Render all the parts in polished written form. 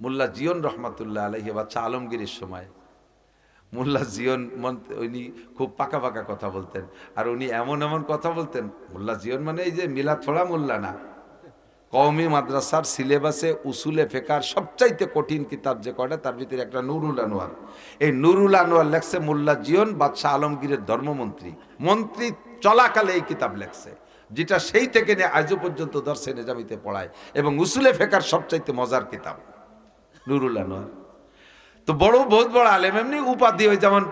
মোল্লা জিয়ন রহমাতুল্লাহ আলাইহি বাচ্চা আলমগীরের সময় মোল্লা জিয়ন উনি খুব পাকা পাকা কথা বলতেন। আর উনি এমন এমন কথা বলতেন, মোল্লা জিয়ন মানে এই যে মিলাদ ফোড়া মোল্লা না, কওমি মাদ্রাসার সিলেবাসে উসুলে ফেকার সবচাইতে কঠিন কিতাব যে কটা তার ভিতরে একটা নুরুল আনোয়ার। এই নুরুল আনোয়ার লেখছে মোল্লা জিয়ন বাদশাহ আলমগীরের ধর্মমন্ত্রী, মন্ত্রী চলাকালে এই কিতাব লেখছে, যেটা সেই থেকে নিয়ে আজও পর্যন্ত দর্শে নিজামিতে পড়ায় এবং উসুলে ফেকার সবচাইতে মজার কিতাব নুরুল আনোয়ার। তো বড় বহুত বড় আলেম, এমনি উপাধি ওই যেমন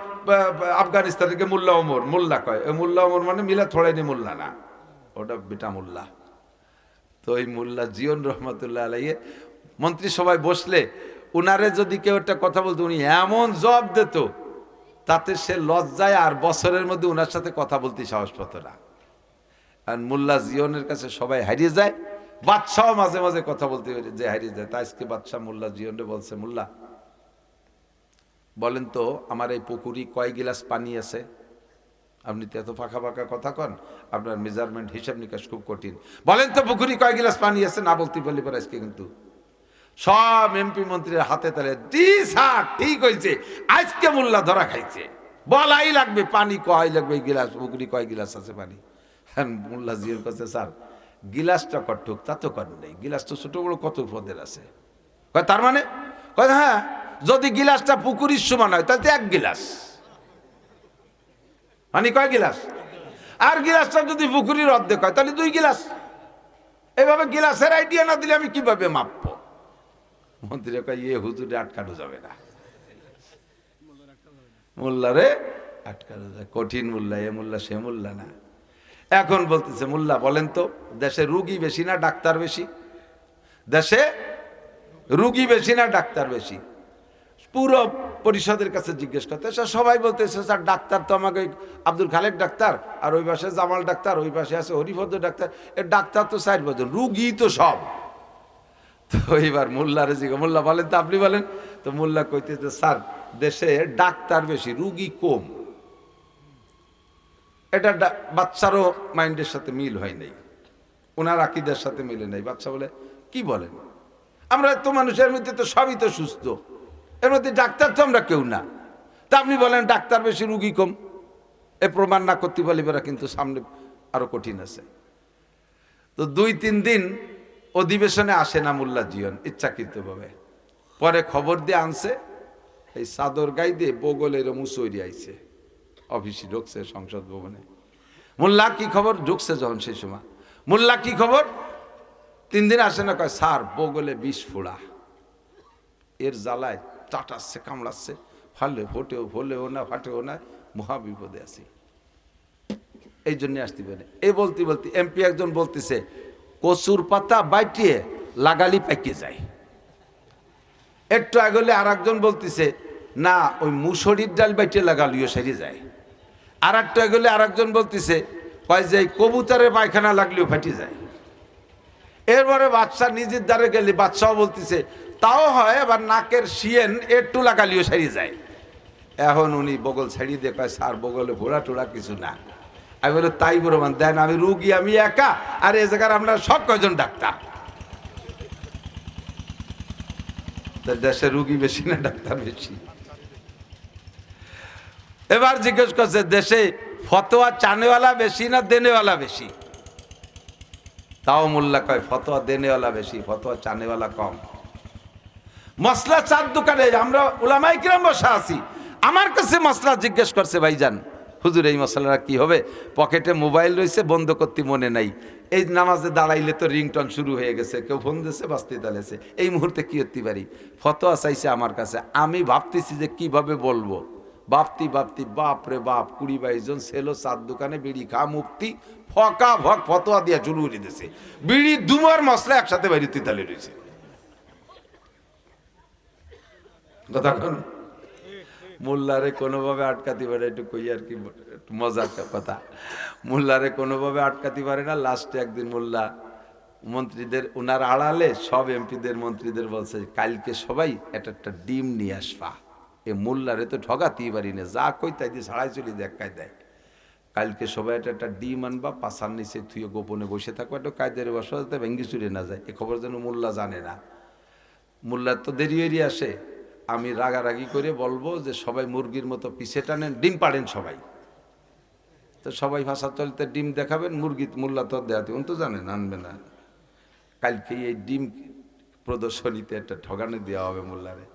আফগানিস্তান থেকে মোল্লা ওমর, মোল্লা কয় মোল্লা ওমর মানে মিলা থোড়াইনি মোল্লা না, ওটা বেটা মোল্লা। তো এই মোল্লা জিয়ন রহমতুল্লাহ আলাইহি মন্ত্রী সবাই বসলে উনারে যদি কেউ একটা কথা বলতো উনি এমন জবাব দিত তাতে সে লজ্জায় আর বছরের মধ্যে উনার সাথে কথা বলতে সাহস পেত না। আর মোল্লা জিয়নের কাছে সবাই হারিয়ে যায়, বাদশাহ মাঝে মাঝে কথা বলতে যে হারিয়ে যায়। তাই আজকে বাদশাহ মোল্লা জিয়নরে বলছে, মোল্লা বলেন তো আমার এই পুকুরি কয় গিলাস পানি আছে? আপনি তো এত ফাঁকা ফাঁকা কথা কন, আপনার মেজারমেন্ট হিসাব নিকাশ খুব কঠিন, বলেন তো পুকুরি কয় গিলাস পানি আছে? না বলতে বলি পরে আজকে কিন্তু সব এমপি মন্ত্রীর হাতে তালে জি স্যার ঠিক হয়েছে, আজকে মোল্লা ধরা খাইছে, বলাই লাগবে পানি কয় লাগবে, এই গিলাস পুকুরি কয় গিলাস আছে পানি? হ্যাঁ মোল্লা জিওর কাছে স্যার গিলাসটা কটুক তা তো কর নেই, গিলাস তো ছোট বড় কত পদের আছে। কয় তার মানে? কয় হ্যাঁ, যদি গিলাসটা পুকুরির সমান হয় তাহলে এক গিলাস মানে কয় গিলাস, আর গিলাসটা যদি পুকুরির অর্ধেক হয় তাহলে 2 গিলাস। এভাবে গিলাসের আইডিয়া না দিলে আমি কিভাবে মাপবো? মন্ত্রী কয় ইয়ে হুজুরে আটকানো যাবে না, মোল্লারে আটকানো যায়, কঠিন মোল্লা, এ মোল্লা সে মোল্লা না। এখন বলতেছে মোল্লা বলেন তো দেশে রুগী বেশি না ডাক্তার বেশি? দেশে রুগী বেশি না ডাক্তার বেশি? পুরো পরিষদের কাছে জিজ্ঞেস করতে সবাই বলতেছে স্যার ডাক্তার তো আমাকে আব্দুল খালেক ডাক্তার, আর ওই পাশে জামাল ডাক্তার, ওই পাশে আছে হরিভদ্র ডাক্তার, এর ডাক্তার তো 4 বছর, রুগী তো সব। তো এইবার মোল্লারে জিজ্ঞেস, মোল্লা বলেন তো আপনি বলেন। তো মোল্লা কইতেছে স্যার দেশে ডাক্তার বেশি রুগী কম। এটা বাচ্চারও মাইন্ডের সাথে মিল হয় নাই, ওনার আকিদের সাথে মিলে নাই। বাচ্চা বলে কি বলেন, আমরা তো মানুষের মধ্যে তো সবই তো সুস্থ, এর মধ্যে ডাক্তার তো আমরা কেউ না, তা আপনি বলেন ডাক্তার বেশি রুগী কম? এ প্রমাণ না করতে পারলে কিন্তু সামনে আরো কঠিন আছে। তো 2-3 দিন অধিবেশনে আসে না মোল্লা জিয়ন ইচ্ছাকৃতভাবে, পরে খবর দিয়ে আনছে এই চাদর গাই দিয়ে বগলের মুসৈরি আইছে, অফিসে ঢুকছে সংসদ ভবনে। মোল্লা কি খবর? ঢুকছে যখন সেই সময়, মোল্লা কি খবর? 3 দিন আসে না, কয় স্যার বগলে 20 ফোড়া, এর জ্বালায় চাটাচ্ছে কামড়াচ্ছে, ফালে ফোটেও ফলেও না ফাটেও না, মহা বিপদে আছি, এই জন্য আসতে পারে। এই বলতে বলতে এমপি একজন বলতেছে কচুর পাতা বাইটিয়ে লাগালি পাইকে যায়। একটু আগলে আর একজন বলতেছে না ওই মুসুরির ডাল বাইটিয়ে লাগালিও সেরে যায়। আর একটু আগলে আর একজন বলতেছে কয় যে কবুতরের পায়খানা লাগলেও ফাটি যায়। এরপরে বাচ্চা নিজের দ্বারে গেলে বাচ্চাও বলতেছে তাও হয়, আবার নাকের শিয়েন একটু লাগালিও সেরে যায়। এখন উনি বগল ছেড়িয়ে দিয়ে কয় স্যার বগলে ভোড়া টোড়া কিছু না। আমি বলি তাই প্রমাণ দেন, আমি রুগী আমি একা, আর এ জায়গার আমরা সব কয়জন ডাক্তার। দেশে রুগী বেশি না ডাক্তার বেশি? এবার জিজ্ঞেস করছে দেশে ফতোয়া চানেওয়ালা বেশি না দেনেওয়ালা বেশি? তাও মোল্লা কয় ফতোয়া দেনেওয়ালা বেশি, ফতোয়া চানেওয়ালা কম। মশলা চার দোকানে আমরা উলামায়ে কিরাম বসা আছি, আমার কাছে মশলা জিজ্ঞেস করছে ভাইজান হুজুর এই মশলাটা কি হবে? পকেটে মোবাইল রয়েছে, বন্ধ করতে মনে নাই, এই নামাজে দাঁড়াইলে তো রিংটন শুরু হয়ে গেছে, কেউ ফোন দিয়েছে বাঁচতে তালেছে, এই মুহূর্তে কি করতে পারি? ফতোয়া চাইছে আমার কাছে, আমি ভাবতেছি যে কিভাবে বলবো। ভাবতি ভাবতি বাপ রে বাপ 20-22 জন ছেলে 4 দোকানে বিড়ি খা মুক্তি ফকা ভক ফতোয়া দিয়া শুরু করে দিয়েছে, বিড়ি দুমার মশলা একসাথে বাইরে তালে রয়েছে। কতক্ষণ মোল্লারে কোনোভাবে আটকাতে পারে, একটু কই আর কি মজার কথা, মোল্লারে কোনোভাবে আটকাতে পারে না। লাস্টে একদিন মোল্লা মন্ত্রীদের ওনার আড়ালে সব এমপিদের মন্ত্রীদের বলছে কালকে সবাই একটা ডিম নিয়ে আসবা। এ মোল্লারে তো ঠগাতেই পারি না, যা কই তাই দিয়ে ছাড়াই চলি দেখায় দেয়। কালকে সবাই একটা ডিম আনবা, পাশার নিচে থুয়ে গোপনে বসে থাকবো, একটা কায়দারে বসা যাতে ভেঙ্গি চুরে না যায়, এ খবর যেন মোল্লা জানে না। মোল্লার তো দেরি হয়ে আসে, আমি রাগারাগি করে বলবো যে সবাই মুরগির মতো পিছে টানেন, ডিম পাড়েন সবাই। তো সবাই ভাষা চলতে ডিম দেখাবেন, মুরগি মোল্লা তো দেখাতে উনি তো জানেন আনবে না। কালকে এই ডিম প্রদর্শনীতে একটা ঠগানো দেওয়া হবে মোল্লারে।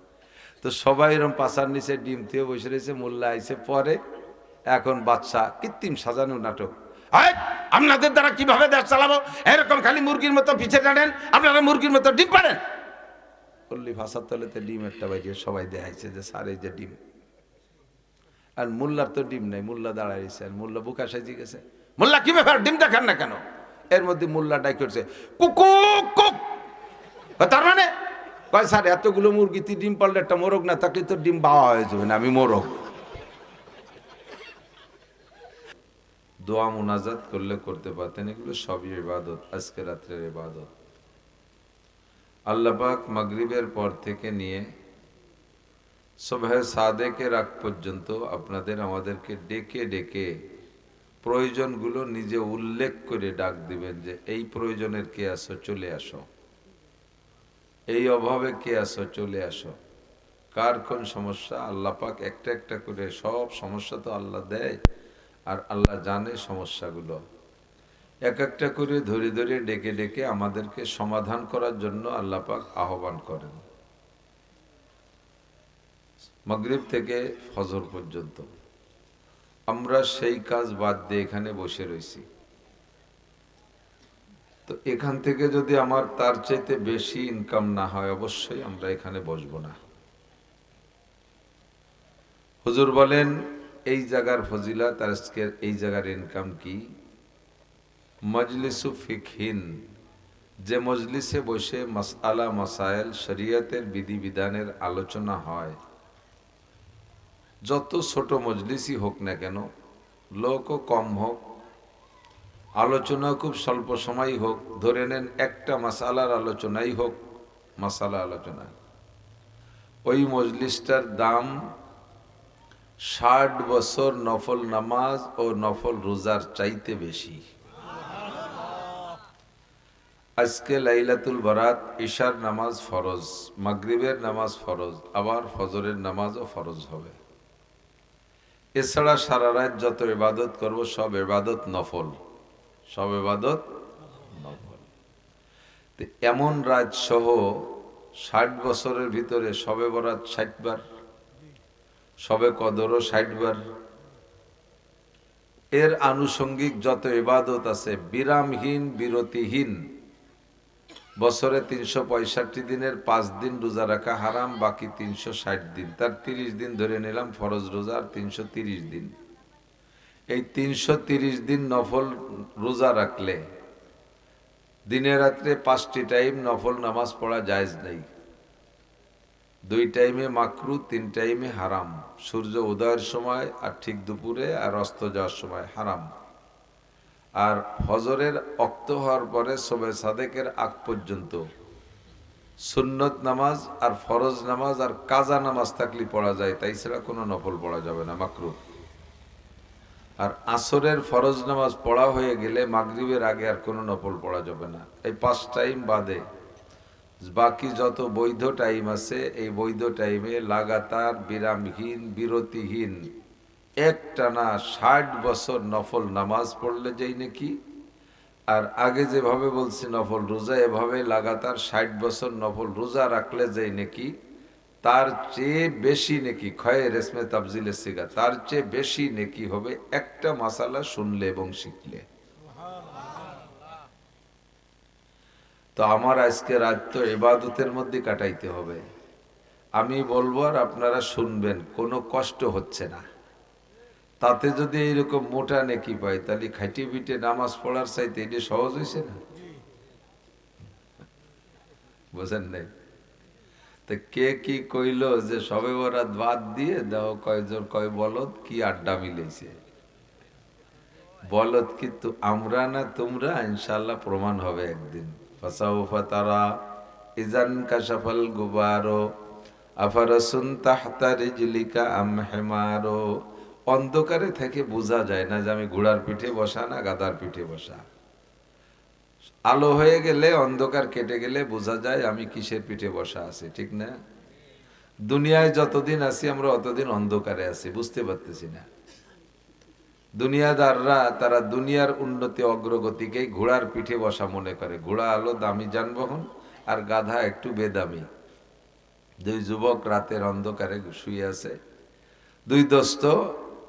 তো সবাই এরকম পাশার নিচে ডিম থেকে বসে রয়েছে, মোল্লা আইসে পরে। এখন বাদশা কৃত্রিম সাজানো নাটক, আপনাদের দ্বারা কিভাবে দেশ চালাবো, এরকম খালি মুরগির মতো পিছে টানেন, আপনারা মুরগির মতো ডিম পারেন। বললি ভাষার তলেতে ডিম একটা বাইরে সবাই দেখাইছে যে স্যার এই যে ডিম। আর মোল্লার তো ডিম নাই, মোল্লা দাঁড়াইছে, আর মোল্লা বুকা সাজি গেছে, মোল্লা কি ব্যাপার ডিম দেখান না কেন? এর মধ্যে মোল্লা ডাক করছে কুকু কুক। তার মানে কয় স্যার এতগুলো মুরগিতে ডিম পারলে একটা মোরগ না থাকলে তো ডিম বাওয়া হয়ে যাবে না, আমি মোরগ। দোয়া মুনাজাত করলে করতে পারতেন, এগুলো সবই ইবাদত, আজকে রাত্রের ইবাদত। আল্লাহ পাক মাগরিবের পর থেকে নিয়ে সুবহে সাদেকের আগ পর্যন্ত আপনাদের আমাদেরকে ডেকে ডেকে প্রয়োজনগুলো নিজে উল্লেখ করে ডাক দিবেন যে এই প্রয়োজনের কে আসো চলে আসো, এই অভাবে কে আসো চলে আসো। কার কোন সমস্যা আল্লাহ পাক একটা একটা করে, সব সমস্যা তো আল্লাহ দেয় আর আল্লাহ জানে সমস্যাগুলো, এক একটা করে ধরে ধরে ডেকে ডেকে আমাদেরকে সমাধান করার জন্য আল্লাহ পাক আহ্বান করেন। মাগরিব থেকে ফজর পর্যন্ত আমরা সেই কাজ বাদ দিয়ে এখানে বসে রয়েছি। তো এখান থেকে যদি আমার তার চাইতে বেশি ইনকাম না হয়, অবশ্যই আমরা এখানে বসবো না। হুজুর বলেন এই জায়গার ফজিলত, আর আজকের এই জায়গার ইনকাম কি? মজলিসু ফিকহিন, যে মজলিসে বসে মাসআলা মাসাইল শরীয়তের বিধিবিধানের আলোচনা হয়, যত ছোট মজলিসই হোক না কেন, লোকও কম হোক, আলোচনা খুব স্বল্প সময় হোক, ধরে নেন একটা মাসালার আলোচনাই হোক, মাসালা আলোচনা, ওই মজলিসটার দাম 60 বছর নফল নামাজ ও নফল রোজার চাইতে বেশি। আজকে লাইলাতুল বারাত, ইশার নামাজ ফরজ, মাগরিবের নামাজ ফরজ, আবার ফজরের নামাজও ফরজ হবে। এছাড়া সারা রাত যত ইবাদত করব সব ইবাদত নফল, সব ইবাদত নফল। এমন রাত সহ 60 বছরের ভিতরে শবে বরাত 60 বার, শবে কদরও 60 বার, এর আনুষঙ্গিক যত ইবাদত আছে বিরামহীন বিরতিহীন, বছরে 365 দিনের 5 দিন রোজা রাখা হারাম, বাকি 360 দিন, তার 30 দিন ধরে নিলাম ফরজ রোজার 330 দিন। এই 330 দিন নফল রোজা রাখলে দিনে রাত্রে 5টি টাইম নফল নামাজ পড়া জায়েজ নাই। 2 টাইমে মাকরু, 3 টাইমে হারাম, সূর্য উদয়ের সময় আর ঠিক দুপুরে আর অস্ত যাওয়ার সময় হারাম। আর ফজরের ওয়াক্ত হওয়ার পরে শবে সাদেকের আগ পর্যন্ত সুন্নত নামাজ আর ফরজ নামাজ আর কাজা নামাজ থাকলে পড়া যায়, তাই ছাড়া কোনো নফল পড়া যাবে না, মাকরু। আর আসরের ফরজ নামাজ পড়া হয়ে গেলে মাগরিবের আগে আর কোনো নফল পড়া যাবে না। এই 5 টাইম বাদে বাকি যত বৈধ টাইম আছে, এই বৈধ টাইমে লাগাতার বিরামহীন বিরতিহীন একটানা 60 বছর নফল নামাজ পড়লে যেই নাকি, আর আগে যেভাবে বলছি নফল রোজা, এভাবে লাগাতার 60 বছর নফল রোজা রাখলে যেই নাকি, তার চেয়ে বেশি নেকি, খয়ে রেসমে তাবজিলে সিগা, তার চেয়ে বেশি নেকি হবে একটা মাসালা শুনলে এবং শিখলে। তো আমার আজকে রাত তো ইবাদতের মধ্যে কাটাইতে হবে। আমি বলবো আর আপনারা শুনবেন, কোনো কষ্ট হচ্ছে না। তাতে যদি এইরকম মোটা নেকি পাই, তাহলে খাইটে পিটে নামাজ পড়ার চাইতে এটা সহজ হয়েছে না? বুঝেন নাই? তো কে কি কইল যে সবে বরাত বাদ দিয়ে দাও, কয়জন কয় বলদ কি আড্ডা মিলেছে। বলদ কিন্তু আমরা না তোমরা, ইনশাআল্লাহ প্রমাণ হবে একদিন। ফাসাউফা তারা ইজান কাশাফাল গুবারো আফারাসুন তাহতা রিজলিকা আম হিমারো। অন্ধকারে থেকে বোঝা যায় না যে আমি ঘোড়ার পিঠে বসা না গাধার পিঠে বসা। আলো হয়ে গেলে, অন্ধকার কেটে গেলে বোঝা যায় আমি কিসের পিঠে বসা আছি, ঠিক না? দুনিয়ায় যতদিন আছি আমরা অতদিন অন্ধকারে আছি, বুঝতে পারতেছি না। দুনিয়াদাররা তারা দুনিয়ার উন্নতি অগ্রগতিকেই ঘোড়ার পিঠে বসা মনে করে। ঘোড়া হলো দামি যানবাহন আর গাধা একটু বেদামি। দুই যুবক রাতের অন্ধকারে শুয়ে আছে, দুই দোস্ত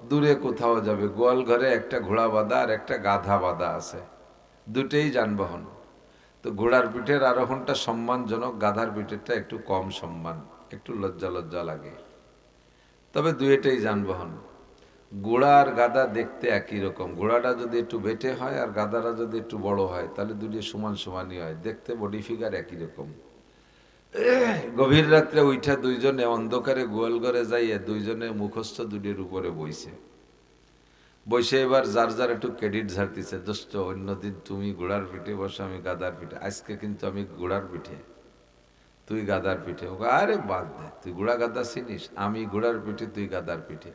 দূরে কোথাও যাবে, গোয়াল ঘরে একটা ঘোড়া বাঁধা আর একটা গাধা বাঁধা আছে, দুটেই যানবাহন। তো ঘোড়ার পিঠের আরোহণটা সম্মানজনক, গাধার পিঠেরটা একটু কম সম্মান, একটু লজ্জা লজ্জা লাগে। তবে দুইটাই যানবাহন। ঘোড়া আর গাধা দেখতে একই রকম। ঘোড়াটা যদি একটু বেটে হয় আর গাধাটা যদি একটু বড় হয় তাহলে দুটি সমান সমানই হয়, দেখতে বডি ফিগার একই রকম। গভীর রাত্রে উঠা দুইজনে অন্ধকারে গোয়াল ঘরে যাইয়ে দুইজনে মুখস্থ দুটির উপরে বইছে। বসে এবার যার যার একটু ক্রেডিট ঝাড়তিছে, দোস্ত অন্যদিন তুমি ঘোড়ার পিঠে বসো, আমি গাধার পিঠে, আজকে কিন্তু আমি ঘোড়ার পিঠে, তুই গাধার পিঠে। ও আরে বাদ দে, তুই ঘোড়া গাধা চিনিস, আমি ঘোড়ার পিঠে তুই গাধার পিঠে।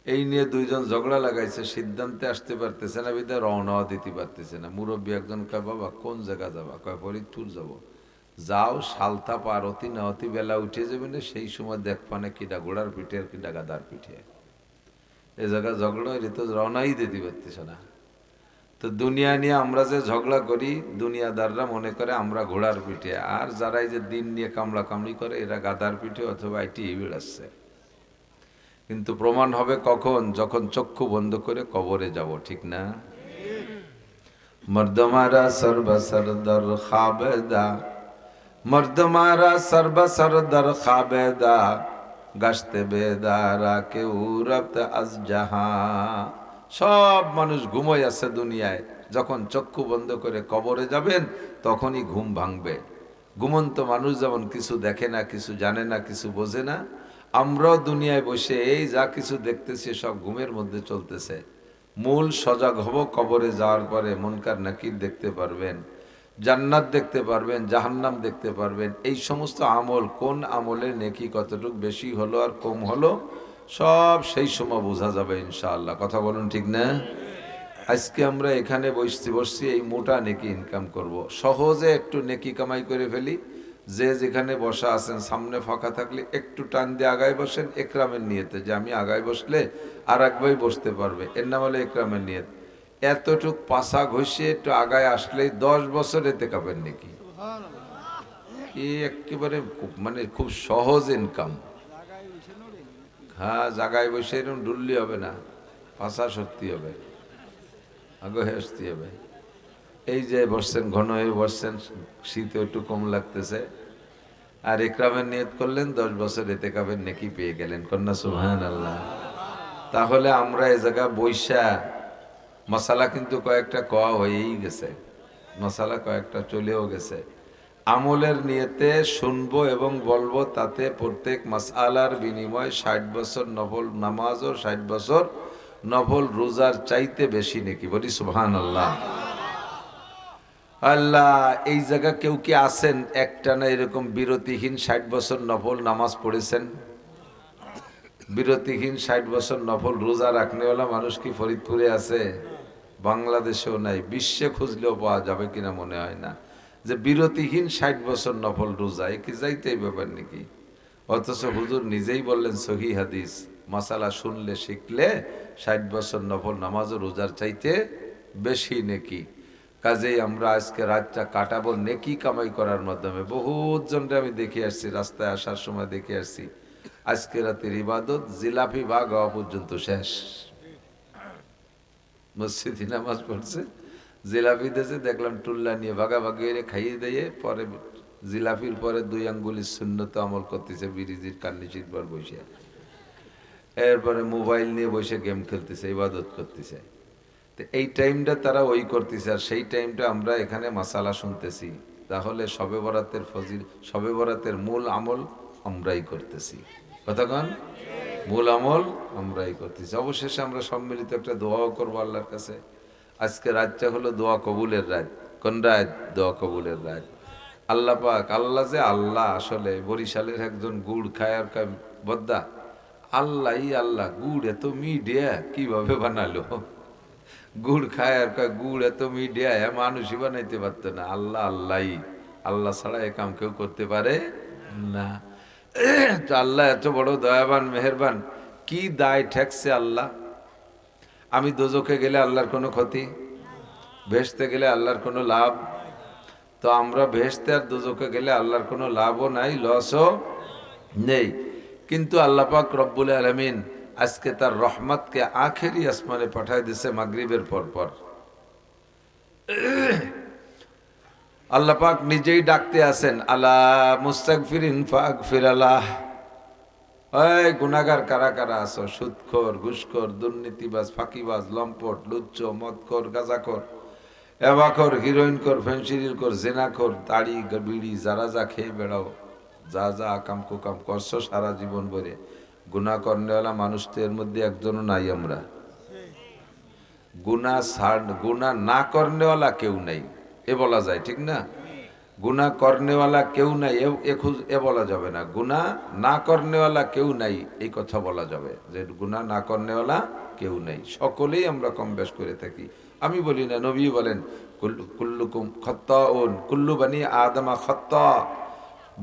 এই নিয়ে দুইজন ঝগড়া লাগাইছে, সিদ্ধান্তে আসতে পারতেছে না, বিধায় রওনাও দিতে পারতেছে না। মুরব্বী একজন কয়, বাবা কোন জায়গা যাবা? কয় ফরিদপুর যাব। যাও, সালতা পার হতি না হতি বেলা উঠে যাবে না, সেই সময় দেখবা না কিটা ঘোড়ার পিঠে আর কিটা গাধার পিঠে। এ জায়গা ঝগড়া হইলে তো রওনাই দিতে পারতেছে না। তো দুনিয়া নিয়ে আমরা যে ঝগড়া করি, দুনিয়াদাররা মনে করে আমরা ঘোড়ার পিঠে, আর যারা এই যে দিন নিয়ে কামড়া কামড়ি করে এরা গাধার পিঠে অথবা এটি বেড়াচ্ছে। কিন্তু প্রমাণ হবে কখন? যখন চক্ষু বন্ধ করে কবরে যাব, ঠিক না? মর্দমারা সর্বসরদর খাবেদা, মর্দমারা সর্বসরদর খাবেদা, গাছতে বেদারা কেউ রপ্ত আজ জাহা। সব মানুষ ঘুমোয় আছে দুনিয়ায়, যখন চক্ষু বন্ধ করে কবরে যাবেন তখনই ঘুম ভাঙবে। ঘুমন্ত মানুষ যেমন কিছু দেখে না, কিছু জানে না, কিছু বোঝে না, আমরাও দুনিয়ায় বসে এই যা কিছু দেখতেছি সব ঘুমের মধ্যে চলতেছে। মূল সজাগ হব কবরে যাওয়ার পরে, মুনকার নাকির দেখতে পারবেন, জান্নাত দেখতে পারবেন, জাহান্নাম দেখতে পারবেন। এই সমস্ত আমল, কোন আমলে নেকি কতটুক বেশি হলো আর কম হলো, সব সেই সময় বোঝা যাবে ইনশাআল্লাহ। কথা বলুন, ঠিক না? আজকে আমরা এখানে বসছি এই মোটা নেকি ইনকাম করব। সহজে একটু নেকি কামাই করে ফেলি। যে যেখানে বসা আছেন সামনে ফাঁকা থাকলে একটু টান দিয়ে আগায় বসেন, একরামের নিয়তে, যে আমি আগায় বসলে আর এক ভাই বসতে পারবে, এর নাম হলো একরামের নিয়ত। এতটুক পাশা ঘষিয়ে একটু আগায় আসলেই 10 বছর এতে কাপেন নাকি। একেবারে মানে খুব সহজ ইনকাম। হ্যাঁ, জায়গায় বসে এরকম ডুললি হবে না, পাশা সত্যি হবে, আগে আসতে হবে। এই যে বসছেন, ঘন হয়ে বসছেন, শীতে একটু কম লাগতেছে, আর ইকরামের নিয়ত করলেন, 10 বছর এতে কাবের নেকি পেয়ে গেলেন। কন্যা সুবহানাল্লাহ। তাহলে আমরা এই জায়গা বৈশা মশালা কিন্তু কয়েকটা কোয়া হয়েই গেছে, মশালা কয়েকটা চলেও গেছে। আমলের নিয়তে শুনবো এবং বলবো, তাতে প্রত্যেক মাসআলার বিনিময় 60 বছর নফল নামাজ ও 60 বছর নফল রোজার চাইতে বেশি নেকি। বলি সুবহানাল্লাহ। আল্লাহ, এই জায়গা কেউ কি আছেন একটা না এরকম বিরতিহীন 60 বছর নফল নামাজ পড়েছেন? বিরতিহীন 60 বছর নফল রোজা রাখনেওয়ালা মানুষ কি ফরিদপুরে আছে? বাংলাদেশেও নাই, বিশ্বে খুঁজলেও পাওয়া যাবে কিনা মনে হয় না, যে বিরতিহীন 60 বছর নফল রোজা। এ কি যাইতে ব্যাপার নাকি? অথচ হুজুর নিজেই বললেন সহি হাদিস, মাসালা শুনলে শিখলে 60 বছর নফল নামাজ ও রোজার চাইতে বেশি নেকি। কাজেই আমরা আজকে রাতটা কাটাবো নেকি কামাই করার মাধ্যমে। বহুত জনকে আমি দেখে আসছি, রাস্তায় আসার সময় দেখে আসছি, আজকে রাতের ইবাদত জিলাপি ভাগ হওয়া পর্যন্ত শেষ। মসজিদে নামাজ পড়ছে, জিলাপি দিয়েছে, দেখলাম টুল্লা নিয়ে ভাগাভাগি হয়ে খাইয়ে দিয়ে পরে জিলাপির পরে 2 আঙ্গুলির সুন্নত আমল করতেছে, বিরিজির কান্নিচির পর বসে। এরপরে মোবাইল নিয়ে বসে গেম খেলতেছে, ইবাদত করতেছে। তো এই টাইমটা তারা ওই করতেছে, আর সেই টাইমটা আমরা এখানে মাসালা শুনতেছি। তাহলে শবে বরাতের ফজিল, শবে বরাতের মূল আমল আমরাই করতেছি। কতক্ষণ মূল আমল আমরাই করতেছি। অবশেষে আমরা সম্মিলিত একটা দোয়াও করবো আল্লাহর কাছে। আজকে রাতটা হলো দোয়া কবুলের রাত। কোন রাত? দোয়া কবুলের রাত। আল্লাহ পাক, আল্লাহ যে আল্লাহ, আসলে বরিশালের একজন গুড় খায় আর কয়, বদ্দা আল্লাহ গুড় এত মিডিয়া কিভাবে বানালো? গুড় খায় আর কয় গুড় এত মিডিয়ায় মানুষই বানাইতে পারতো না, আল্লাহ আল্লাহই, আল্লাহ ছাড়া এ কাম কেউ করতে পারে না। তো আল্লাহ এত বড় দয়াবান মেহেরবান, কি দায় ঠেকছে আল্লাহ? আমি দোজখে গেলে আল্লাহর কোনো ক্ষতি, ভেস্তে গেলে আল্লাহর কোনো লাভ? তো আমরা ভেস্তে আর দোজখে গেলে আল্লাহর কোনো লাভও নাই, লসও নেই। কিন্তু আল্লাহ পাক রব্বুল আলামিন আজকে তার রহমতকে আখেরি আসমানে পাঠায় দিছে মাগরিবের পর। আল্লাহ পাক নিজেই ডাকতে আছেন, আলা মুস্তাগফিরিন ফাগফিরালাহ। এই গুনাহগার কারা কারা আছো? সুদখোর, ঘুষখোর, দুর্নীতিবাজ, ফাঁকিবাজ, লম্পট, লুচ্চ, মদখোর, গাঁজাখোর, এবাখোর, হিরোইনখোর, ফেন্সিডিলখোর, জেনাখোর, তাড়ি বিড়ি যারা যা খেয়ে বেড়াও, যা যা আকাম কুকাম করছো সারা জীবন ভরে, গুনাহ করনেওয়ালা মানুষ তো এর মধ্যে একজনও নাই। আমরা গুনাহ না করনেওয়ালা কেউ নাই, এ বলা যায় ঠিক না? গুনাহ করনেওয়ালা কেউ নাই এ বলা যাবে না, গুনাহ না করনেওয়ালা কেউ নাই এই কথা বলা যাবে, যে গুনাহ না করনেওয়ালা কেউ নাই। সকলেই আমরা কম বেশ করে থাকি। আমি বলি না, নবী বলেন কুল্লুকুম খাত্তাউন, কুল্লু বানি আদমা খাত্তা।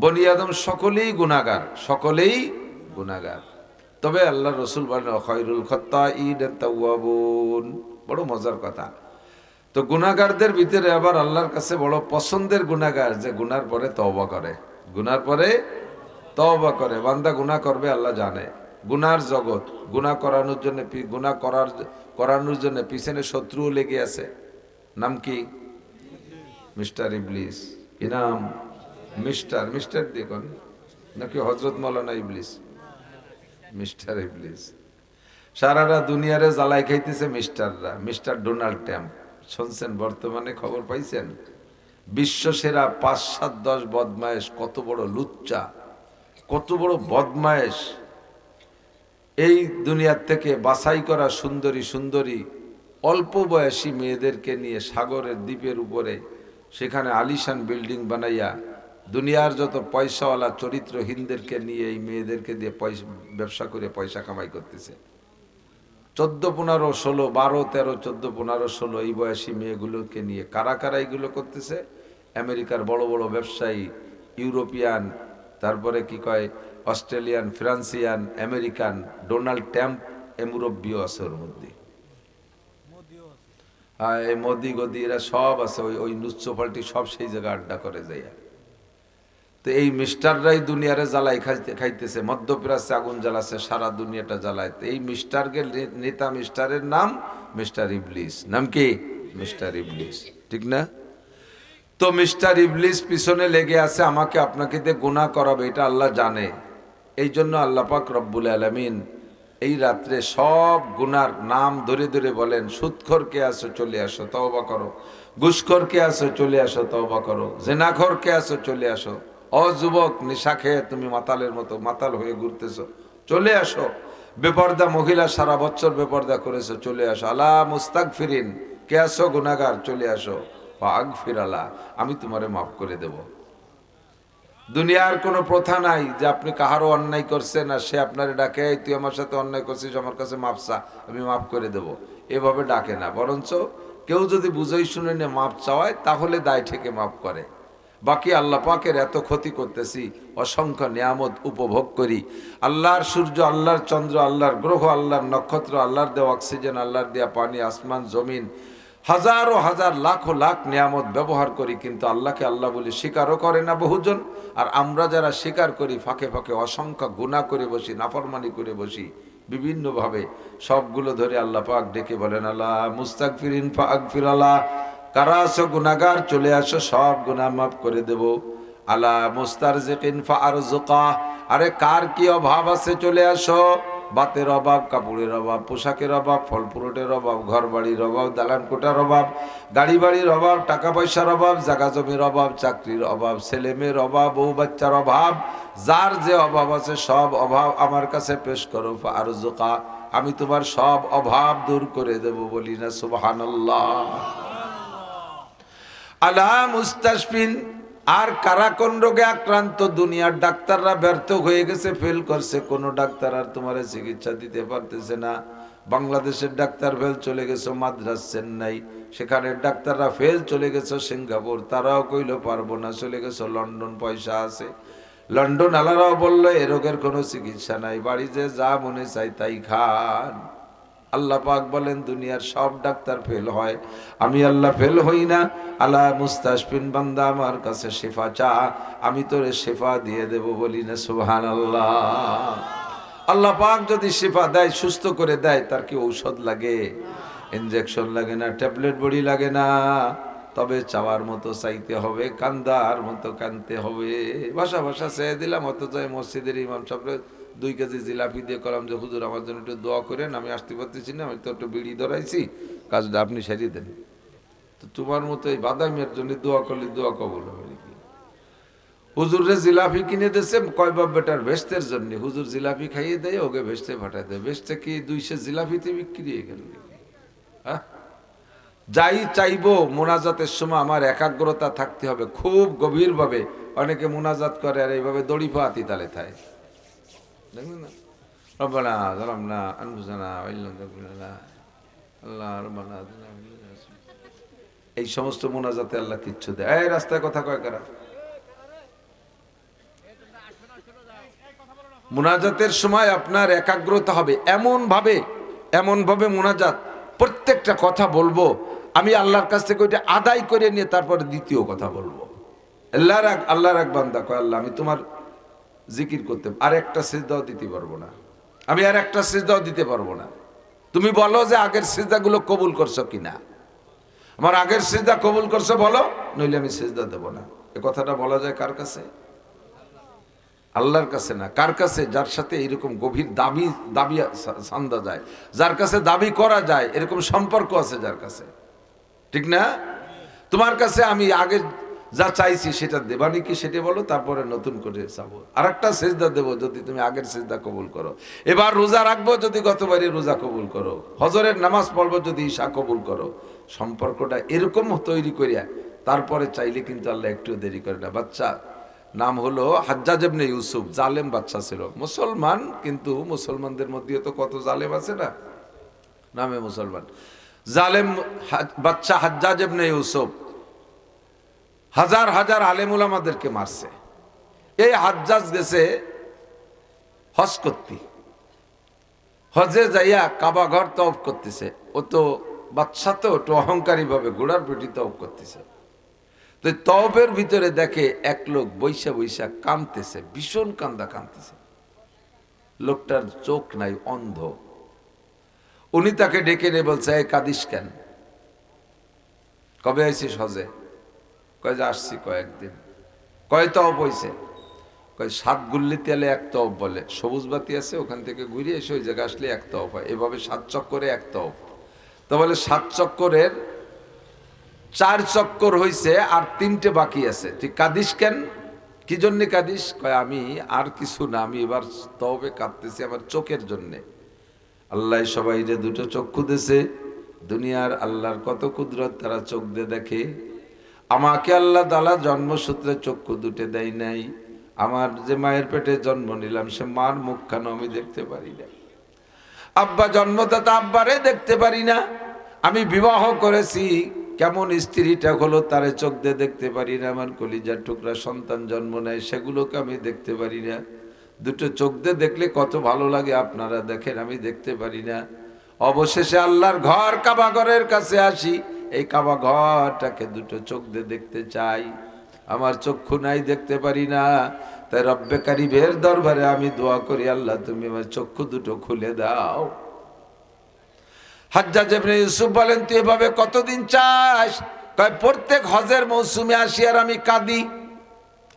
বনি আদম সকলেই গুনাহগার, সকলেই গুনাহগার। তবে আল্লাহ রসুল বলেন খায়রুল খাত্তাইন আত-তাওয়াবুন। বড় মজার কথা। তো গুনাহগারদের ভিতরে আবার আল্লাহর কাছে বড় পছন্দের গুনাহগার, যে গুনার পরে তওবা করে, গুনার পরে তওবা করে। বান্দা গুনাহ করবে আল্লাহ জানে, গুনার জগৎ, গুনাহ করানোর জন্য, গুনাহ করানোর জন্য পিছনে শত্রুও লেগে আছে। নাম কি? মিস্টার ইবলিস। কি নাম? মিস্টার দেখুন নাকি হযরত মাওলানা ইবলিস? মিস্টার ইবলিস। সারারা দুনিয়ারে জ্বালাই খাইতেছে মিস্টাররা। মিস্টার ডোনাল্ড ট্রাম্প শুনছেন বর্তমানে, খবর পাইছেন? বিশ্ব সেরা ৫, ৭, ১০ বদমায়েশ, কত বড় লুচ্চা, কত বড় বদমায়েশ। এই দুনিয়ার থেকে বাছাই করা সুন্দরী অল্প বয়সী মেয়েদেরকে নিয়ে সাগরের দ্বীপের উপরে, সেখানে আলিশান বিল্ডিং বানাইয়া দুনিয়ার যত পয়সাওয়ালা চরিত্রহীনদেরকে নিয়ে এই মেয়েদেরকে দিয়ে ব্যবসা করে পয়সা কামাই করতেছে। 14, 15, 16, 12, 13, 14, 15, 16 এই বয়সী মেয়েগুলোকে নিয়ে কারা এইগুলো করতেছে? আমেরিকার বড় বড় ব্যবসায়ী, ইউরোপিয়ান, তারপরে কি কয় অস্ট্রেলিয়ান, ফ্রান্সিয়ান, আমেরিকান, ডোনাল্ড ট্রাম্প এ মুরব্বীও আছে ওর মধ্যে। এই মোদি গদি এরা সব আছে, ওই নুচ্চ পাল্টি সব সেই জায়গায় আড্ডা করে যায়। তো এই মিস্টাররাই দুনিয়ারে জ্বালাই খাইতেছে, মধ্যপ্রাচ্যে আগুন জ্বালাচ্ছে, সারা দুনিয়াটা জ্বালায়। এই মিস্টারকে নেতা, মিস্টারের নাম মিস্টার ইবলিস। নাম কি? মিস্টার ইবলিস, ঠিক না? তো মিস্টার ইবলিস পিছনে লেগে আছে আমাকে আপনাকে দিয়ে গুনাহ করাবে, এটা আল্লাহ জানে। এই জন্য আল্লাহ পাক রব্বুল আলামিন এই রাত্রে সব গুনার নাম ধরে ধরে বলেন, সুদখোর কে আছো চলে আসো তওবা করো, ঘুষখোর কে আছো চলে আসো তওবা করো, জিনাখোর কে আছো চলে আসো, ও যুবক নেশা খেয়ে তুমি মাতালের মতো মাতাল হয়ে ঘুরতেছো চলে আসো, বেপর্দা মহিলা সারা বছর বেপর্দা করেছো চলে আসো, আলা মুস্তাগফিরিন কে আছো গুনাহগার চলে আসো, ফাগফিরালা আমি তোমারে মাফ করে দেব। দুনিয়ার কোনো প্রথা নাই যে আপনি কাহারও অন্যায় করছেন আর সে আপনারে ডাকে, তুই আমার সাথে অন্যায় করছিস আমার কাছে মাপ চা, আমি মাফ করে দেব, এভাবে ডাকে না। বরঞ্চ কেউ যদি বুঝেই শুনে নিয়ে মাপ চাওয়ায় তাহলে দায় থেকে মাফ করে। বাকি আল্লাহ পাকের এত ক্ষতি করতেছি, অসংখ্য নিয়ামত উপভোগ করি, আল্লাহর সূর্য, আল্লাহর চন্দ্র, আল্লাহর গ্রহ, আল্লাহর নক্ষত্র, আল্লাহর দেওয়া অক্সিজেন, আল্লাহর দেওয়া পানি, আসমান জমিন, হাজারো হাজার লাখো লাখ নিয়ামত ব্যবহার করি, কিন্তু আল্লাহকে আল্লাহ বলে স্বীকারও করে না বহুজন। আর আমরা যারা স্বীকার করি ফাঁকে ফাঁকে অসংখ্য গুনাহ করে বসি, নাফরমানি করে বসি বিভিন্নভাবে। সবগুলো ধরে আল্লাহ পাক ডেকে বলেন, আল্লাহ মুস্তাগফিরিন ফাগফিরাল্লাহ, কারা আছো গুনাহগার চলে আসো সব গুনাহ মাফ করে দেব। আলা মুস্তারজিকিন ফারজুকা, আরে কার কি অভাব আছে চলে আসো, বাতের অভাব, কাপড়ের অভাব, পোশাকের অভাব, ফল ফ্রুটের অভাব, ঘর বাড়ির অভাব, দালান কোটার অভাব, গাড়ি বাড়ির অভাব, টাকা পয়সার অভাব, জায়গা জমির অভাব, চাকরির অভাব, ছেলে মেয়ের অভাব, বউ বাচ্চার অভাব, যার যে অভাব আছে সব অভাব আমার কাছে পেশ করো, ফারজুকা আমি তোমার সব অভাব দূর করে দেব। বলি না সুবহানাল্লাহ। আলা মুস্তাশফিন, আর কারা কোন রোগে আক্রান্ত? দুনিয়ার ডাক্তাররা ব্যর্থ হয়ে গেছে, ফেল করছে, কোনো ডাক্তার আর তোমার চিকিৎসা দিতে পারতেছে না। বাংলাদেশের ডাক্তার ফেল চলে গেছে মাদ্রাস চেন্নাই, সেখানের ডাক্তাররা ফেল চলে গেছে সিঙ্গাপুর, তারাও কইল পারবো না, চলে গেছে লন্ডন, পয়সা আছে। লন্ডন আলারাও বললো এ রোগের কোনো চিকিৎসা নাই, বাড়ি যে যা মনে চাই তাই খান। আল্লাহ পাক বলেন দুনিয়ার সব ডাক্তার ফেল হয়, আমি আল্লাহ ফেল হই না। আলা মুস্তাশফিন বান্দা আমার কাছে শেফা চা, আমি তোরে শেফা দিয়ে দেব, বলি না সুবহানাল্লাহ। আল্লাহ পাক যদি শেফা দেয়, সুস্থ করে দেয়, তার কি ঔষধ লাগে? ইনজেকশন লাগে না, ট্যাবলেট বড়ি লাগে না। তবে চাওয়ার মতো চাইতে হবে, কান্দার মতো কানতে হবে। ভাষা ভাষা চেয়ে দিলাম, অথচ মসজিদের ইমাম সাহেব 2 কেজি জিলাপি দিয়ে করলাম যে হুজুর আমার জন্য একটু দোয়া করেন, আমি আসতে পারতেছি না, আমি তো একটু বিড়ি ধরাইছি, কাজটা আপনি সারিয়ে দেন। তো তোমার মতো এই বাদামের জন্য দোয়া করলে দোয়া কবুল হবে নাকি? হুজুরে জিলাপি কিনে দিয়েছে কয় বাপ বেটার ভেস্তের জন্য, হুজুর জিলাপি খাইয়ে দেয়, ওকে ভেস্তে পাঠায় দেয়, ভেস্তে কি 200 জিলাপিতে বিক্রি হয়ে গেল? হ্যাঁ, যাই চাইবো মোনাজাতের সময় আমার একাগ্রতা থাকতে হবে খুব গভীরভাবে। অনেকে মোনাজাত করে আর এইভাবে দড়ি পাতি তালে থায়, দেখলেন না? রব্বানা যালামনা আনফুসানা ওয়া ইল্লাম তাগফির লানা আল্লাহ রব্বানা আতিনা মিন লাদুনকা। এই সমস্ত মোনাজাতে আল্লাহ কিচ্ছু দেয়। এই রাস্তায় কথা কয় কারা? মোনাজাতের সময় আপনার একাগ্রতা হবে এমন ভাবে মোনাজাত, প্রত্যেকটা কথা বলবো আমি আল্লাহর কাছ থেকে ওইটা আদায় করে নিয়ে তারপরে দ্বিতীয় কথা বলবো। আল্লাহর এক বান্দা কয় আল্লাহ আমি তোমার জিকির করতে আর একটা সিজদাও দিতে পারবো না, আমি আর একটা সিজদাও দিতে পারবো না। তুমি বলো যে আগের সিজদাগুলো কবুল করছো কিনা, আমার আগের সিজদা কবুল করছো বলো, নইলে আমি সিজদা দেব না। এ কথাটা বলা যায় কার কাছে? আল্লাহর কাছে না। কার কাছে? যার সাথে এরকম গভীর দাবি সান্দা যায়, যার কাছে দাবি করা যায়, এরকম সম্পর্ক আছে যার কাছে, ঠিক না? তোমার কাছে আমি আগে যা চাইছি সেটা দেবা নাকি সেটা বলো, তারপরে নতুন করে চাবো, আর একটা সেজদা দেবো যদি তুমি আগের সেজদা কবুল করো। এবার রোজা রাখবো যদি গতবারই রোজা কবুল করো, হজরের নামাজ পড়বো যদি ঈশা কবুল করো। সম্পর্কটা এরকম তৈরি করিয়া তারপরে চাইলে কিন্তু আল্লাহ একটু দেরি করে না। বাচ্চা নাম হলো হাজ্জাজ ইবনে ইউসুফ, জালেম বাচ্চা ছিল, মুসলমান, কিন্তু মুসলমানদের মধ্যে তো কত জালেম আছে না, নামে মুসলমান। জালেম বাচ্চা হাজ্জাজ ইবনে ইউসুফ হাজার হাজার আলেম উলামাদেরকে মারছে। এই হাজ্জাজ গেছে হজ করতে, হজে যাইয়া কাবা ঘর তওয়াফ করতেছে। ও তো বাচ্চা, তো একটু অহংকারী ভাবে ঘোড়ার পিঠে তওয়াফ করতেছে। তো তওয়াফের ভিতরে দেখে এক লোক বৈশা বৈশা কাঁদতেছে, ভীষণ কাঁদতেছে। লোকটার চোখ নাই, অন্ধ। উনি তাকে ডেকে নিয়ে বলছে এই কাঁদিস কেন? কবে আইছিস হজে? কয় যে আসছি কয়েকদিন। কয় তওয়াফ হইছে? কয় 7 গুল্লি তেলে 1 তওয়াফ বলে, সবুজ বাতি আছে ওখান থেকে ঘুরে এসে ওই জায়গায় আসলে 1 তওয়াফ হয়, এভাবে 7 চক্করে 1 তওয়াফ। তো বলে 7 চক্করের 4 চক্কর হইছে আর 3টে বাকি আছে, তুই কাঁদিস কেন? কি জন্য কাঁদিস? কয় আমি আর কিছু না, আমি এবার তওয়াফে কাঁদতেছি আমার চোখের জন্যে। আল্লাহ সবাই যে 2টো চক্ষু দিয়েছে, দুনিয়ার আল্লাহর কত কুদরত, তারা চোখ দিয়ে দেখে। আমাকে আল্লাহ তাআলা জন্মসূত্রে চক্ষু 2টে দেয় নাই। আমার যে মায়ের পেটে জন্ম নিলাম সে মার মুখখানা আমি দেখতে পারি না, আব্বা জন্মদাতা আব্বারে দেখতে পারি না। আমি বিবাহ করেছি, কেমন স্ত্রীটা হলো তারে চোখ দিয়ে দেখতে পারি না। আমার কলিজার টুকরা সন্তান জন্ম নেয়, সেগুলোকে আমি দেখতে পারি না। 2টো চোখ দিয়ে দেখলে কত ভালো লাগে আপনারা দেখেন, আমি দেখতে পারি না। অবশেষে আল্লাহর ঘর কাবা ঘরের কাছে আসি, এই কাবা ঘরটাকে 2টো চোখ দিয়ে দেখতে চাই, আমার চক্ষু নাই, দেখতে পারি না। তাই রব্বে কারিমের দরবারে আমি দোয়া করি, আল্লাহ তুমি আমার চক্ষু 2টো খুলে দাও। হাজ্জাজ ইবনে ইউসুফ বলেন তুই এভাবে কতদিন চাস? কয় প্রত্যেক হজের মৌসুমে আসি আর আমি কাঁদি,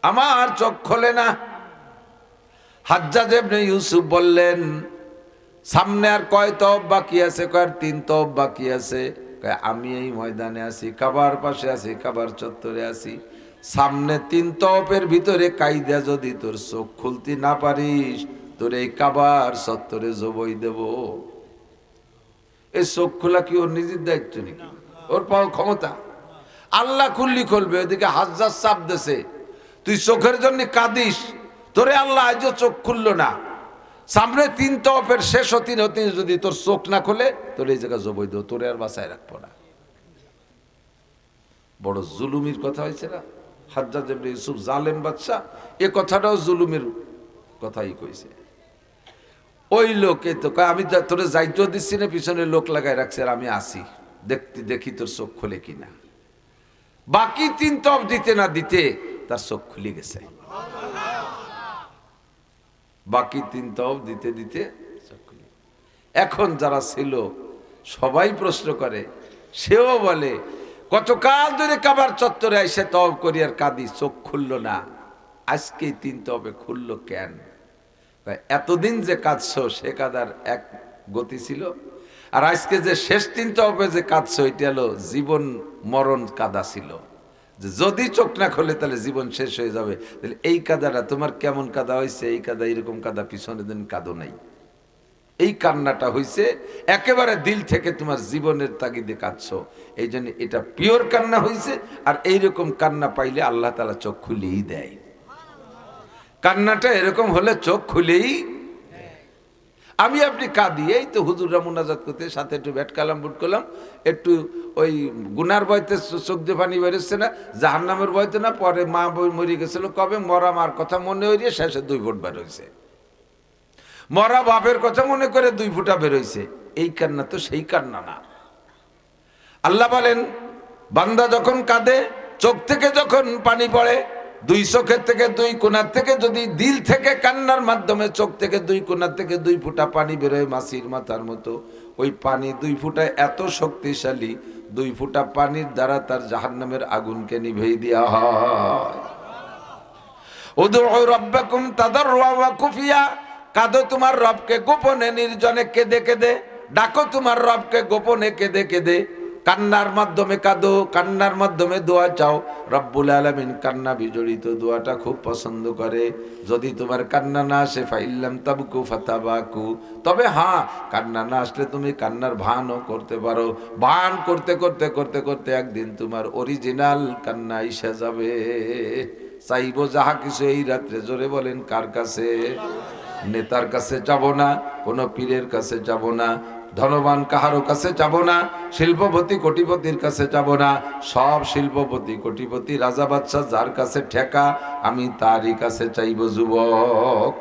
আমার চোখ খোলে না। হাজ্জাজ ইবনে ইউসুফ বললেন সামনে আর কয় তওয়াফ বাকি আছে? কয় 3 তওয়াফ বাকি আছে। কয় আমি এই ময়দানে আছি, কাবার পাশে আছি, কাবার চত্বরে আছি, সামনে 3 তওয়াফের ভিতরে কাইদা যদি তোর চোখ খুলতে না পারিস, তোর এই কাবার চত্বরে জবই দেব। এই চোখ খোলা কি ওর নিজের দায়িত্ব নাকি? ওর পাওয়া ক্ষমতা? আল্লাহ খুললি খুলবে। ওদিকে হাজ্জাজ চাপ দেছে, তুই চোখের জন্য কাঁদিস, তোরে আল্লাহ আজও চোখ খুললো না। সামনে 3 তওয়াফের শেষ হতে যদি তোর চোখ না খোলে তোর এই জায়গা জবৈধ, তোরে আর বাঁচায় রাখবো না। বড় জুলুমির কথা হয়েছে না? হাজ্জাজ ইবনে ইউসুফ জালেম বাদশা, এ কথাটাও জুলুমের কথাই কইছে। ওই লোকে তো কয় আমি তোরে যাইতেও দিচ্ছি না, পিছনে লোক লাগাই রাখছে, আর আমি আসি দেখি তোর চোখ খোলে কিনা। বাকি 3 তওয়াফ দিতে না দিতে তার চোখ খুলে গেছে। বাকি 3 তওয়াফ দিতে দিতে চোখ খুলে। এখন যারা ছিল সবাই প্রশ্ন করে, সেও বলে কতকাল ধরে কাবার চত্বরে এসে তওয়াফ করি আর কাঁদি, চোখ খুলল না, আজকে 3 তওয়াফে খুললো কেন? এতদিন যে কাঁদছো সে কাদার এক গতি ছিল, আর আজকে যে শেষ 3 তওয়াফে যে কাঁদছো এটা হলো জীবন মরণ কাদা ছিল, যে যদি চোখ না খোলে তাহলে জীবন শেষ হয়ে যাবে। তাহলে এই কাদাটা তোমার কেমন কাদা হয়েছে? এই কাদা এরকম কাদা পিছনে দিন কাদো নাই। এই কান্নাটা হয়েছে একেবারে দিল থেকে, তোমার জীবনের তাগিদে কাঁদছো, এই জন্য এটা পিওর কান্না হয়েছে। আর এইরকম কান্না পাইলে আল্লাহ তাআলা চোখ খুলেই দেয়। কান্নাটা এরকম হলে চোখ খুলেই। আমি আপনি কাঁদি, এই তো হুজুররা মুনাজাত করতে, সাথে একটু ব্যাট কালাম বুট করলাম, একটু ওই গুনার বয়তে চোখ দিয়ে পানি বেরোচ্ছে না, জাহান্নামের বয়তে না, পরে মা বই মরে গেছিল, কবে মরা মার কথা মনে হইয়ে শেষে 2 ফুট বের হয়েছে, মরা বাপের কথা মনে করে 2 ফুটা বেরোইছে। এই কান্না তো সেই কান্না না। আল্লাহ বলেন বান্দা যখন কাঁদে, চোখ থেকে যখন পানি পড়ে, 2 চোখের থেকে 2 কোণার থেকে যদি দিল থেকে কান্নার মাধ্যমে চোখ থেকে 2 কোণার থেকে 2 ফুটা পানি বেরোয় মাছির মাথার মতো, ওই পানি 2 ফুটা এত শক্তিশালী, 2 ফুটা পানির দ্বারা তার জাহান্নামের আগুনকে নিভিয়ে দেওয়া হয়। উদউ রাব্বাকুম তাদাররুআ ওয়া খুফিয়া, কাঁদো তোমার রবকে গোপনে নির্জনে কেঁদে কেঁদে, ডাকো তোমার রবকে গোপনে কেঁদে কেঁদে, কান্নার মাধ্যমে কাঁদো, কান্নার মাধ্যমে দোয়া চাও। রব্বুল আলামিন কান্না বিজড়িত দোয়াটা খুব পছন্দ করে। যদি তোমার কান্না না আসে ফাইল্লাম তাবকু ফাতাবাকু, তবে হ্যাঁ কান্না না আসলে তুমি কান্নার ভানও করতে পারো। ভান করতে করতে করতে করতে একদিন তোমার অরিজিনাল কান্না এসে যাবে। চাইবো যাহা কিছু এই রাত্রে, জোরে বলেন কার কাছে? নেতার কাছে যাব না, কোনো পীরের কাছে যাব না, ধনবান কাহারো কাছে যাব না, শিল্পপতি কোটিপতির কাছে যাব না। সব শিল্পপতি কোটিপতি রাজা বাদশা যার কাছে ঠেকা, আমি তারই কাছে চাইব। যুবক,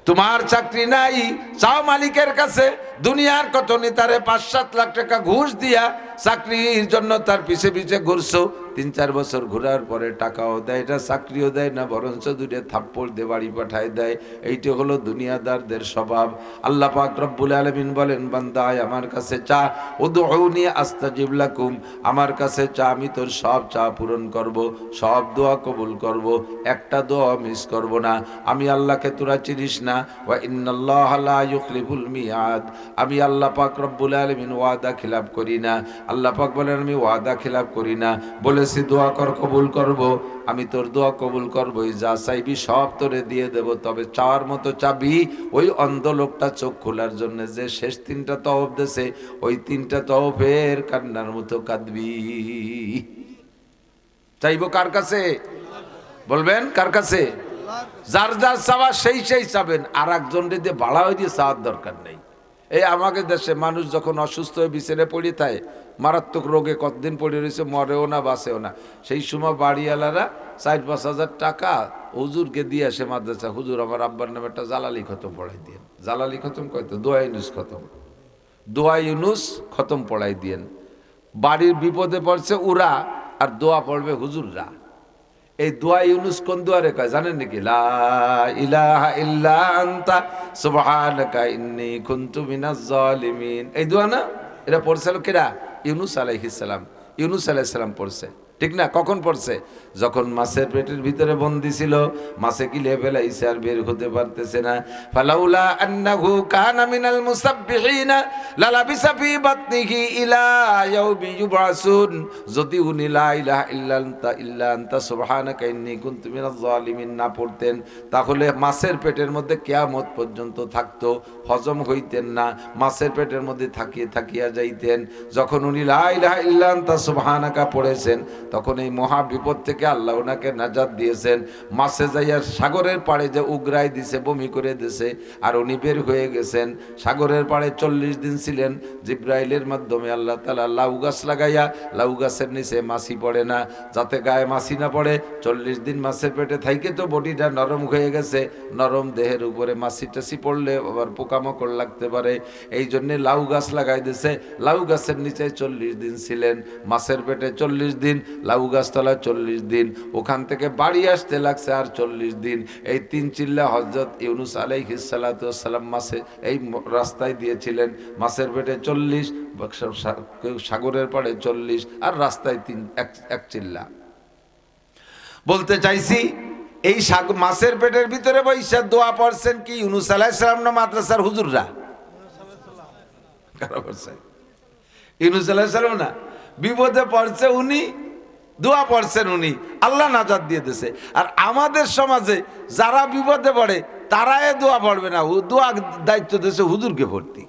তোমার চাকরি নাই, চাও মালিকের কাছে। দুনিয়ার কত নেতারে 5-7 লাখ টাকা ঘুষ দিয়া চাকরির জন্য তার পিছে পিছে ঘুরছো, 3-4 বছর ঘোরার পরে টাকাও দেয় না, চাকরিও দেয় না, বরঞ্চ 2 থাপ্পড় দিয়ে বাড়ি পাঠায় দেয়। এইটা হলো দুনিয়াদারদের স্বভাব। আল্লাহ পাক রব্বুল আলামিন বলেন বান্দা আমার কাছে চা, উদউনি আস্তাজিব লাকুম, আমার কাছে চা, আমি তোর সব চা পূরণ করব, সব দোয়া কবুল করব, একটা দোয়া মিস করব না। আমি আল্লাহকে তোরা চিনিস না, ওয়া ইন্নাল্লাহা লা ইউখলিফুল মিয়াদ, আমি আল্লাহ পাক রব্বুল আলামিন ওয়াদা খিলাফ করি না। আল্লাহ পাক বলেন আমি ওয়াদা খিলাফ করি না, বলেছি দোয়া কর কবুল করব, আমি তোর দোয়া কবুল করবই, যা চাইবি সব তোরে দিয়ে দেব। তবে চাওয়ার মতো চাবি ওই অন্ধ লোকটা চোখ খোলার জন্য যে শেষ 3টা তওয়াফ দেছে, ওই 3টা তওয়াফের কান্নার মতো কাঁদবি। চাইবো কার কাছে? বলবেন কার কাছে? যার যার চাওয়া সেই সেই চাবেন, আর একজন দিয়ে বাড়া হয়ে দিয়ে চাওয়ার দরকার নেই। এই আমাদের দেশে মানুষ যখন অসুস্থ হয়ে বিছানায় পড়ে থাকে, মারাত্মক রোগে কতদিন পড়ে রয়েছে, মরেও না বাঁচেও না, সেই সময় বাড়িওয়ালারা 4-5 হাজার টাকা হুজুরকে দিয়ে আসে মাদ্রাসা, হুজুর আমার আব্বার নামে একটা জালালি খতম পড়াই দিয়েন। জালালি খতম কয়তো? দোয়া ইউনুস খতম, দোয়া ইউনুস খতম পড়াই দিয়েন। বাড়ির বিপদে পড়ছে ওরা, আর দোয়া পড়বে হুজুররা। এই দোয়া ইউনুস কোন দোয়ারে কয় জানেন নাকি? লা ইলাহা ইল্লা আনতা সুবহানাকা ইন্নী কুনতু মিনাজ জালিমিন। এই দোয়া না, এটা পড়ছিল কিরা? ইউনুস আলাইহিস সালাম। ইউনুস আলাইহিস সালাম পড়ছে, ঠিক না? কখন পড়ছে? যখন মাছের পেটের ভিতরে বন্দী ছিল, মাছে গিলে ফেলাইছে আর বের হতে পারতেছে না। ফালাউলা আন্নাহু কানা মিনাল মুসাব্বিহিনা লালাবিসা ফি বাতনিহি ইলা ইয়াউমি ইউবআসুন, যদি উনি লা ইলাহা ইল্লা আনতা সুবহানাকা ইন্নী কুনতু মিনাজ জালিমিন না পড়তেন, তাহলে মাছের পেটের মধ্যে কিয়ামত পর্যন্ত থাকতো, হজম হইতেন না, মাছের পেটের মধ্যে থাকিয়া থাকিয়া যাইতেন। যখন উনি লা ইলাহা ইল্লা আনতা সুবহানাকা পড়েছেন, তখন এই মহা বিপদ থেকে আল্লাহ ওনাকে নাজাত দিয়েছেন। মাছে যাইয়া সাগরের পাড়ে যে উগরাই দিছে, বমি করে দিছে, আর উনি বের হয়ে গেছেন। সাগরের পাড়ে 40 দিন ছিলেন। জিব্রাইলের মাধ্যমে আল্লাহ তাআলা লাউ গাছ লাগাইয়া, লাউ গাছের নিচে মাছি পড়ে না, যাতে গায়ে মাছি না পড়ে। 40 দিন মাছের পেটে থাইকে তো বডিটা নরম হয়ে গেছে, নরম দেহের উপরে মাছি টাছি পড়লে আবার পোকামাকড় লাগতে পারে, এই জন্যে লাউ গাছ লাগাই দিছে। লাউ গাছের নিচে 40 দিন ছিলেন, মাছের পেটে 40 দিন, লাউ গাছতলায় 40 দিন, ওখান থেকে বাড়ি আসতে লাগছে আর 40 দিন। এই 3 চিল্লা হযরত ইউনূস আলাইহিস সালাতু ওয়াস সালাম মাছে এই রাস্তায় দিয়েছিলেন। মাছের পেটে 40, সাগরের পাড়ে 40, আর রাস্তায় এক চিল্লা। বলতে চাইছি এই মাছের পেটের ভিতরে বৈশা দোয়া পড়ছেন কি ইউনূস আলাইহিস সালাম না মাদ্রাসার হুজুররা? কারা পড়ছে? ইউনূস আলাইহিস সালাম না, বিপদে পড়ছে উনি, দোয়া পড়ছেন উনি, আল্লাহ নাজাত দিয়ে দিয়েছে। আর আমাদের সমাজে যারা বিপদে পড়ে তারা এ দোয়া পড়বে না, দোয়া দায়িত্ব দিয়েছে হুজুরকে ভর্তি।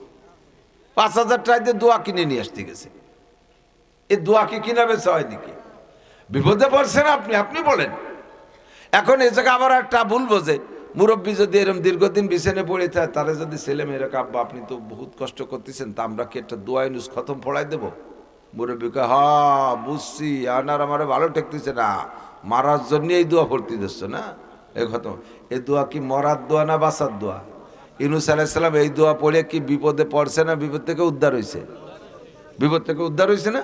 5,000 টাকা দোয়া কিনে নিয়ে আসতে গেছে। এই দোয়া কি কিনা বেচা হয় নাকি? বিপদে পড়ছেন আপনি বলেন। এখন এ জায়গায় আবার একটা ভুল বোঝে, মুরব্বী যদি এরকম দীর্ঘদিন বিছানে পড়ে থাকে, তারা যদি ছেলে মেয়েরা আব্বা আপনি তো বহুত কষ্ট করতেছেন, তা আমরা কি একটা দোয়া ইউনুস খতম পড়াই দেবো? মুরব্বীকে হ্যাঁ বুঝছি, আনার আমার ভালো ঠেকতেছে না, মারার জন্য এই দোয়া ভর্তি দিচ্ছ না, এই খতম। এই দোয়া কি মরার দোয়া না বাঁচার দোয়া? ইউনুস আলাইহিস সালাম এই দোয়া পড়ে কি বিপদে পড়ছে না বিপদ থেকে উদ্ধার হয়েছে? বিপদ থেকে উদ্ধার হয়েছে না?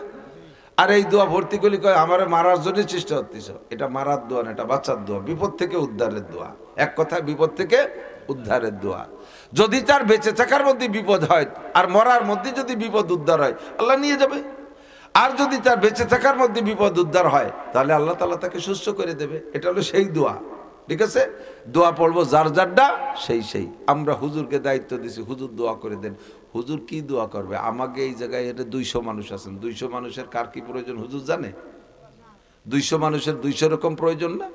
আর এই দোয়া ভর্তি করলি কয় আমার মারার জন্য চেষ্টা করতেছ। এটা মারার দোয়া না, এটা বাঁচার দোয়া, বিপদ থেকে উদ্ধারের দোয়া। এক কথায় বিপদ থেকে উদ্ধারের দোয়া। যদি তার বেঁচে থাকার মধ্যে বিপদ হয় আর মরার মধ্যে যদি বিপদ উদ্ধার হয়, আল্লাহ নিয়ে যাবে। আর যদি তার বেঁচে থাকার মধ্যে বিপদ উদ্ধার হয়, তাহলে আল্লাহ তাআলা তাকে সুস্থ করে দেবে। এটা হলো সেই দোয়া। ঠিক আছে, দোয়া পড়বো যার যারটা সেই। আমরা হুজুরকে দায়িত্ব দিছি, হুজুর দোয়া করে দেন। হুজুর কি দোয়া করবে? আমাকে এই জায়গায় এটা 200 মানুষ আছেন, 200 মানুষের কার কি প্রয়োজন হুজুর জানে? 200 মানুষের 200 রকম প্রয়োজন না?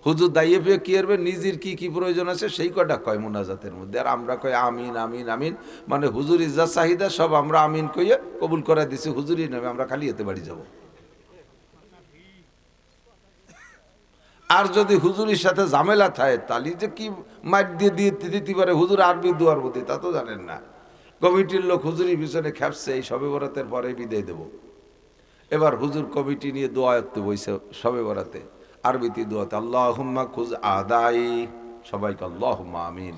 হুজুর দাইয়ে পেয়ে কি করবে? নিজের কি কি প্রয়োজন আছে সেই কটা কয় মুনাজাতের মধ্যে, আর আমরা কয় আমিন আমিন আমিন। মানে হুজুর ইজ্জত চাহিদা সব আমরা আমিন কইয়ে কবুল করে দিছি, হুজুরই নামে আমরা খালি এতে বাড়ি যাব। আর যদি হুজুরের সাথে ঝামেলা থাকে, তাহলে যে কি মাইট দিয়ে দিতে পারে হুজুর আরবি দোয়ার মধ্যে, তা তো জানেন না। কমিটির লোক হুজুরের পিছনে খেপছে, এই শবে বরাতের পরে বিদায় দেব। এবার হুজুর কমিটি নিয়ে দোয়া করতে বইছে শবে বরাতে, আরবিতে দোয়াতে আল্লাহুম্মা খুজ আদাই, সবাইকে আল্লাহুম্মা আমিন।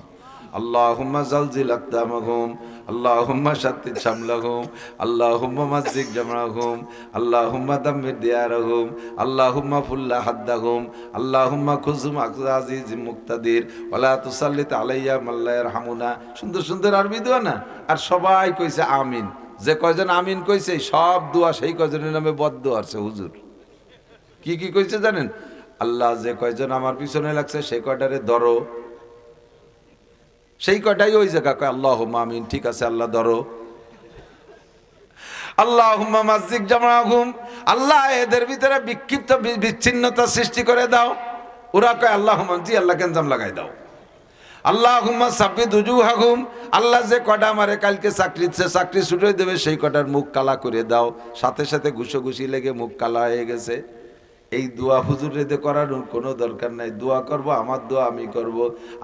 আল্লাহুম্মা জালজিল আকদামাহুম, আল্লাহুম্মা শাত্তিত শামলাহুম, আল্লাহুম্মা মাজ্জিক জামআহুম, আল্লাহুম্মা দাম্মির দিয়ারাহুম, আল্লাহুম্মা ফুল্লা হাদ্দাহুম, আল্লাহুম্মা খুজুম আজিজিম মুক্তাদির ওয়ালা তুসাল্লিত আলাইয়া মাল্লা ইয়ারহামুনা। সুন্দর সুন্দর আরবি দোয়া না? আর সবাই কইছে আমিন। যে কয়জন আমিন কইছে সব দোয়া সেই কয়জনের নামে বদদোয়া আছে হুজুর। কি কি কইছে জানেন? আল্লাহ যে কয়জন আমার পিছনে লাগছে সেই কয়টারে ধরো, সেই কয়টাই ওই জায়গা কয় আল্লাহুম্মা আমিন। ঠিক আছে আল্লাহ ধরো। আল্লাহুম্মা মাজ্জিক জামআহুম, আল্লাহ এদের ভিতরে বিক্ষিপ্ত বিচ্ছিন্নতা সৃষ্টি করে দাও। ওরা কয় আল্লাহুম্মা, জি আল্লাহ কেনজাম লাগাই দাও। আল্লাহুম্মা সাব্বিত উজুহাহুম, আল্লাহ যে কটা আমারে কালকে চাকরি ছুটে দেবে সেই কটার মুখ কালা করে দাও। সাথে সাথে ঘুষোঘুষি লেগে মুখ কালা হয়ে গেছে। এই দোয়া হুজুরে দে করার কোনো দরকার নাই। দোয়া করব, আমার দোয়া আমি করব,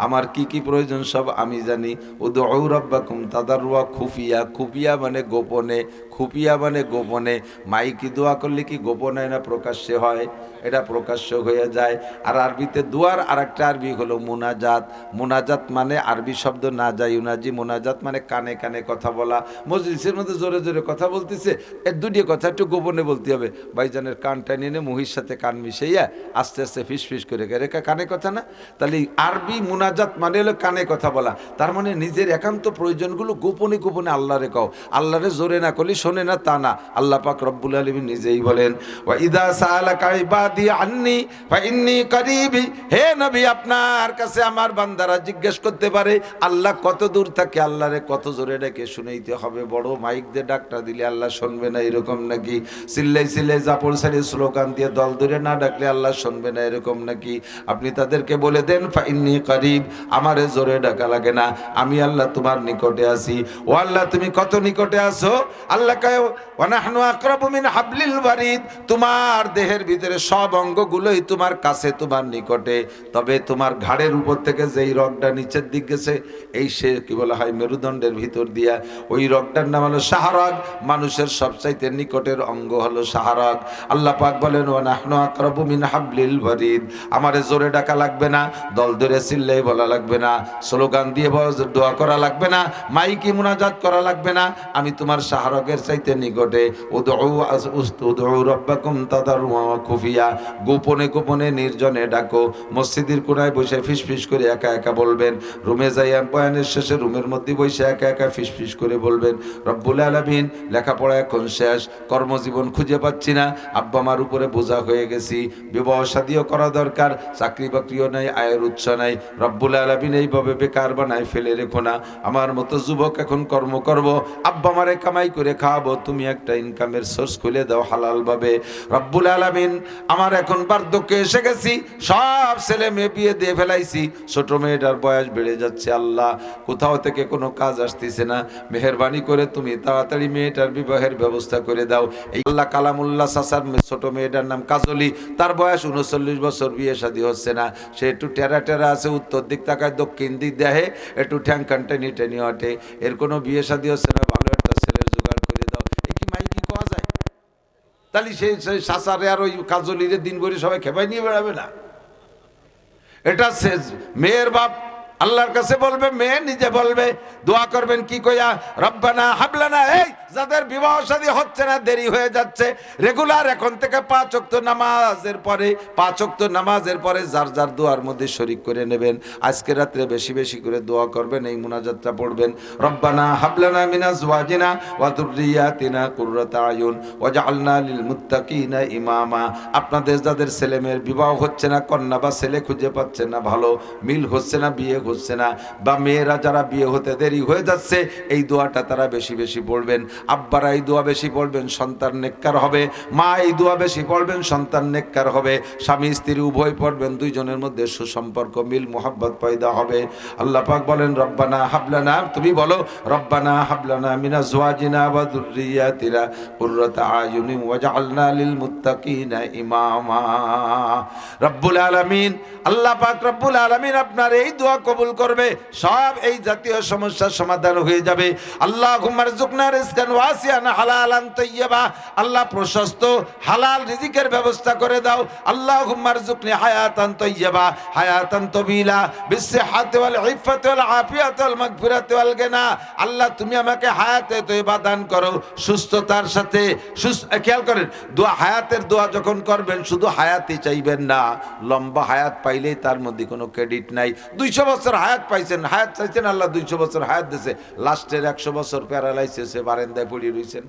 আমার কি কি প্রয়োজন সব আমি জানি। উদউ রাব্বাকুম তাদাররুয়া খুফিয়া, খুফিয়া মানে গোপনে, খুফিয়া মানে গোপনে। মাইকি দোয়া করলে কি গোপনে না প্রকাশ্যে হয়? এটা প্রকাশ্য হয়ে যায়। আর আরবিতে দোয়ার আরেকটা আরবি হলো মুনাজাত। মুনাজাত মানে আরবি শব্দ না যায় ইউনাজি, মুনাজাত মানে কানে কানে কথা বলা। মজলিসের মধ্যে জোরে জোরে কথা বলতেছে, এর দুটি কথা একটু গোপনে বলতে হবে। ভাইজানের কানটা নিয়ে মুহির সাথে কান মিশাইয়া আস্তে আস্তে ফিস ফিস করে রেখা কানে কথা না। তাহলে আরবি মুনাজাত মানে হলো কানে কথা বলা। তার মানে নিজের একান্ত প্রয়োজনগুলো গোপনে গোপনে আল্লাহরে কও। আল্লাহরে জোরে না করলে শোনে না তা না। আল্লাহ পাক রব্বুল আলামিন নিজেই বলেন ওয়া ইদা সাআলাকা ইবাদি আন্নি ফা ইন্নী করিব। হে নবী, আপনার কাছে আমার বান্দারা জিজ্ঞেস করতে পারে আল্লাহ কত দূর থাকে, আল্লাহরে কত জোরে ডেকে শুনাইতে হবে। বড় মাইক দিয়ে ডাকটা দিলে আল্লাহ শুনবে না এরকম নাকি? চিল্লাই চিল্লাই জাপড় সারি স্লোগান দিয়ে দল ধরে না ডাকলে আল্লাহ শুনবে না এরকম নাকি? আপনি তাদেরকে বলে দেন ফা ইন্নী করিব, আমারে জোরে ডাকা লাগে না, আমি আল্লাহ তোমার নিকটে আছি। ও আল্লাহ তুমি কত নিকটে আছো? আল্লাহ লাকা ওয়া নাহনু আকরাবু মিন হাবলিল ওয়ারিদ, তোমার দেহের ভিতরে সব অঙ্গগুলোই তোমার কাছে, তোমার নিকটে, তবে তোমার ঘাড়ের উপর থেকে যেই রগটা নিচের দিক গেছে, এই সে কি বলা হয় মেরুদণ্ডের ভিতর দিয়া, ওই রগটার নাম হলো শাহরগ। মানুষের সবচাইতে নিকটের অঙ্গ হলো শাহরগ। আল্লাহ পাক বলেন ওয়া নাহনু আকরাবু মিন হাবলিল ওয়ারিদ, আমারে জোরে ডাকা লাগবে না, দল ধরে চিল্লাই বলা লাগবে না, স্লোগান দিয়ে দোয়া করা লাগবে না, মাইকি মুনাজাত করা লাগবে না, আমি তোমার শাহরগের চাইতে নিকটে। উদউ রাব্বাকুম তাদাররুআ ওয়া খুফিয়া, গোপনে গোপনে নির্জনে ডাকো। মসজিদের কোণায় বসে ফিসফিস করে একা একা বলবেন, রুমে যাইয়া বয়ানের শেষে রুমের মধ্যে বসে একা একা ফিসফিস করে বলবেন, রব্বুল আলামিন লেখাপড়া এখন শেষ, কর্মজীবন খুঁজে পাচ্ছি না, আব্বা মার উপরে বোঝা হয়ে গেছি, বিবাহ শাদীও করা দরকার, চাকরি বাকরিও নাই, আয়ের উৎস নাই, রব্বুল আলামিন এইভাবে বেকার বানায় ফেলে রেখো না, আমার মতো যুবক এখন কর্ম করব, আব্বা মারে কামাই করে খাওয়াবো, তুমি একটা ইনকামের সোর্স খুলে দাও হালাল ভাবে। রব্বুল আলামিন আমার এখন বার্ধক্যে এসে গেছি, সব ছেলে মেয়ে বিয়ে দিয়ে ফেলাইছি, ছোট মেয়েটার বয়স বেড়ে যাচ্ছে, আল্লাহ কোথাও থেকে কোনো কাজ আসতেছে না, মেহেরবানি করে তুমি তাড়াতাড়ি মেয়েটার বিবাহের ব্যবস্থা করে দাও। এই আল্লাহ কালামুল্লাহ চাচার ছোট মেয়েটার নাম কাজলি, তার বয়স 39 বছর, বিয়ে শাদী হচ্ছে না, সে একটু টেরা টেরা আছে, উত্তর দিক তাকায়, দক্ষিণ দিক দেখে, একটু ঠ্যাং কান টেনে টেনে ওঠে, এর কোনো বিয়ে শাদী হচ্ছে না, ভালো একটা ছেলের জোগাড় করে দাও। এ কি মাই কি কোয়া যায়? তাহলে সেই চাচারে আর ওই কাজলিরে দিন ভরি সবাই খেপাই নিয়ে বেড়াবে না? এটা মেয়ের বাপ আল্লাহর কাছে বলবে, মেয়ে নিজে বলবে, দোয়া করবেন কি কইয়া, রব্বানা হাবলানা, এই যাদের বিবাহ শাদী হচ্ছে না, দেরি হয়ে যাচ্ছে, রেগুলার এখন থেকে 5 ওয়াক্ত নামাজের পরে যার যার দোয়ার মধ্যে শরীক করে নেবেন। আজকে রাত্রে বেশি বেশি করে দোয়া করবেন, এই মুনাজাতটা পড়বেন, রব্বানা হাবলানা মিন আজওয়াজিনা ওয়া যুররিয়াতিনা কুররাতা আয়ুন ওয়াজআলনা লিল মুত্তাকিনা ইমামা। আপনাদের যাদের ছেলে মেয়ের বিবাহ হচ্ছে না, কন্যা বা ছেলে খুঁজে পাচ্ছেন না, ভালো মিল হচ্ছে না, বিয়ে হচ্ছে না, বা মেয়েরা যারা বিয়ে হতে দেরি হয়ে যাচ্ছে, এই দোয়াটা তারা বেশি বেশি পড়বেন। আব্বারা এই দোয়া বেশি পড়বেন, সন্তান নেককার হবে, মা এই দোয়া বেশি পড়বেন, সন্তান নেককার হবে, স্বামী স্ত্রী উভয় পড়বেন, দুইজনের মধ্যে সুসম্পর্ক মিল মোহাব্বত পয়দা হবে। আল্লাহ পাক বলেন রব্বানা হাবলানা, তুমি বলো রব্বানা হাবলানা মিন আজওয়াজিনা ওয়া যুররিয়াতিনা কুররাতা আয়ুনিন ওয়াজআলনা লিল মুত্তাকিনা ইমামা। রব্বুল আলামিন, আল্লাহ পাক রব্বুল আলামিন আপনার এই দোয়া কবুল করবে, সব এই জাতীয় সমস্যার সমাধান হয়ে যাবে। আল্লাহুম্মা রযুকনা রিজকান ওয়াসিআন হালালান তাইয়্যিবা, আল্লাহ প্রশস্ত হালাল রিজিকের ব্যবস্থা করে দাও। আল্লাহুম্মা রযুকনি হায়াতান তাইয়্যিবা হায়াতান তাবিলা বিসসিহাতি ওয়াল ইফাতি ওয়াল আফিয়াতি ওয়াল মাগফিরাতি ওয়াল গিনা। আল্লাহ তুমি আমাকে হায়াতে তয়্যিবা দান করো, সুস্থতার সাথে। খেয়াল করেন, দোয়া হায়াতের দোয়া যখন করবেন, শুধু হায়াতই চাইবেন না, লম্বা হায়াত পাইলেই তার মধ্যে কোনো ক্রেডিট নাই। 200 বছর হায়াত পাইছেন, হায়াত চাইছেন, আল্লাহ 200 বছর হায়াত দিয়েছে, লাস্টের 100 বছর প্যারালাইসিসে বারান্দায় পড়ে রয়েছেন।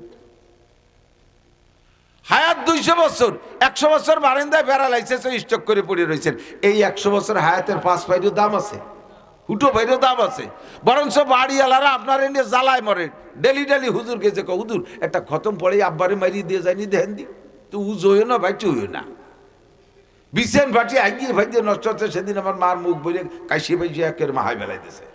হায়াত 200 বছর, 100 বছর বারান্দায় প্যারালাইসিসে স্ট্রোক করে পড়ে রয়েছেন। এই 100 বছর হায়াতের 5 পাইরও দাম আছে, হুটো ভাইরও দাম আছে। বরঞ্চ বাড়িওয়ালারা আপনার এনে জ্বালায় মরে, ডেলি ডেলি হুজুর গেছে, হুজুর একটা খতম পড়ে আব্বারে মারিয়ে দিয়ে যায়নি, দেখেন দি তো উজ হইও না, বাইটি হইও না, বিছেন ফাটি আগিয়ে ভাইতে নষ্ট হচ্ছে। সেদিন আমার মার মুখ বইলে কাশি বাইশি একের মাহাই বেলাই দিয়েছে।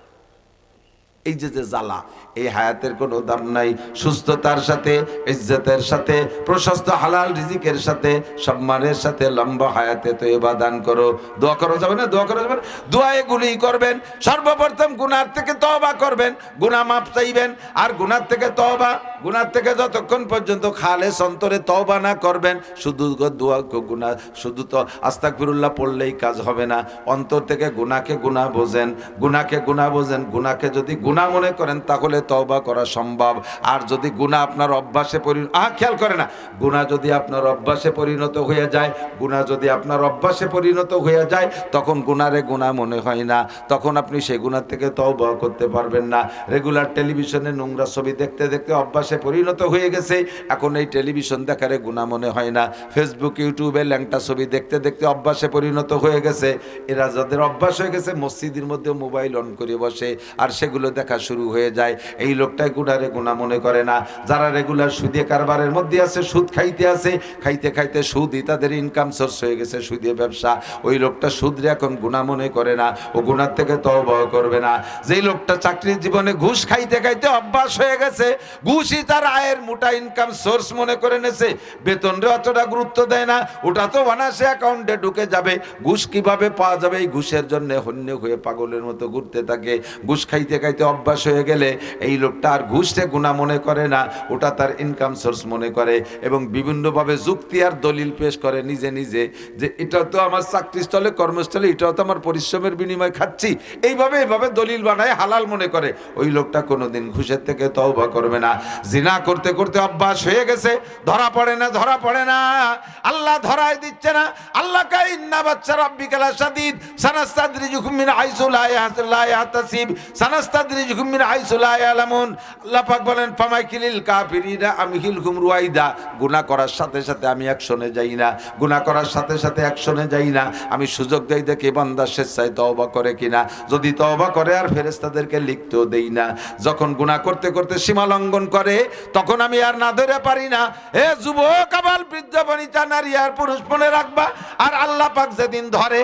এই যে জ্বালা, এই হায়াতের কোনো দাম নাই। সুস্থতার সাথে, ইজ্জতের সাথে, প্রশস্ত হালাল রিজিকের সাথে, সম্মানের সাথে লম্বা হায়াতে তয়্যিবা দান করো। দোয়া করা যাবে না? দোয়া করা যাবে না? দোয়া এগুলিই করবেন। সর্বপ্রথম গুনার থেকে তওবা করবেন, গুনাহ মাফ চাইবেন। আর গুনার থেকে তওবা, গুনার থেকে যতক্ষণ পর্যন্ত খালেস অন্তরে তওবা না করবেন, শুধু দোয়া গুনাহ, শুধু তো আস্তাগফিরুল্লাহ পড়লেই কাজ হবে না। অন্তর থেকে গুনাহকে গুনাহ বোঝেন, গুনাহকে গুনাহ বোঝেন। গুনাহকে যদি গুনাহ মনে করেন তাহলে তওবা করা সম্ভব। আর যদি গুনাহ আপনার অভ্যাসে খেয়াল করে না, গুনাহ যদি আপনার অভ্যাসে পরিণত হয়ে যায়, গুনাহ যদি আপনার অভ্যাসে পরিণত হয়ে যায়, তখন গুনারে গুনাহ মনে হয় না, তখন আপনি সেই গুনাহ থেকে তওবা করতে পারবেন না। রেগুলার টেলিভিশনে নোংরা ছবি দেখতে দেখতে অভ্যাসে পরিণত হয়ে গেছে, এখন এই টেলিভিশন দেখারে গুনাহ মনে হয় না। ফেসবুক ইউটিউবে ল্যাংটা ছবি দেখতে দেখতে অভ্যাসে পরিণত হয়ে গেছে। এরা যাদের অভ্যাস হয়ে গেছে, মসজিদের মধ্যে মোবাইল অন করে বসে আর সেগুলো দেখা শুরু হয়ে যায়। এই লোকটাই গুনারে গুনাহ মনে করে না। যারা রেগুলার সুদে কারবারের মধ্যে আছে, সুদ খাইতে আছে, খাইতে খাইতে সুদই তাদের ইনকাম সোর্স হয়ে গেছে, সুদে ব্যবসা, ওই লোকটা সুদরে এখন গুনাহ মনে করে না, ও গুনার থেকে তওবা করবে না। যেই লোকটা চাকরির জীবনে ঘুষ খাইতে খাইতে অভ্যাস হয়ে গেছে, ঘুষই ঘুষই তার আয়ের মোটা ইনকাম সোর্স মনে করে নেছে, বেতনরে অতটা গুরুত্ব দেয় না, ওটা তো অনায়াসে অ্যাকাউন্টে ঢুকে যাবে। ঘুষ কিভাবে পাওয়া যাবে এই ঘুষের জন্য হন্য হয়ে পাগলের মতো ঘুরতে থাকে। ঘুষ খাইতে খাইতে অভ্যাস হয়ে গেলে এই লোকটা আর ঘুষে গুনাহ মনে করে না, ওটা তার ইনকাম সোর্স মনে করে এবং বিভিন্নভাবে যুক্তি আর দলিল পেশ করে নিজে নিজে যে এটা তো আমার চাকরিস্থলে কর্মস্থলে, এটাও তো আমার পরিশ্রমের বিনিময়ে খাচ্ছি, এইভাবে দলিল বানায় হালাল মনে করে। ওই লোকটা কোনোদিন ঘুষের থেকে তওবা করবে না। জিনা করতে করতে অভ্যাস হয়ে গেছে, ধরা পড়ে না, আল্লাহ ধরাই দিচ্ছে না। আল্লাহ কা ইন্না বাচ্চা রাব্বিকা লাশাদীদ সানাস্তাদরিজুকুম মিন হাইসু লা ইয়াহতাসিব সানাস্তাদরিজুকুম মিন হাইসু লা ইয়ালামুন। আল্লাহ পাক বলেন ফামাইকিলিল কাফিরিনা আমহিলহুম রুয়াইদা। গুনাহ করার সাথে সাথে আমি অ্যাকশনে যাই না, গুনাহ করার সাথে সাথে অ্যাকশনে যাই না, আমি সুযোগ দেই দেখি বান্দা স্বেচ্ছায় তওবা করে কিনা। যদি তওবা করে আর ফেরেশতাদেরকে লিখতেও দেই না। যখন গুনাহ করতে করতে সীমা লঙ্ঘন করে তখন আমি আর না ধরে পারি না। হে যুবক, আবাল, বৃদ্ধ, বনিতা, নারী আর পুরুষ মনে রাখবা, আর আল্লাহ পাক যেদিন ধরে,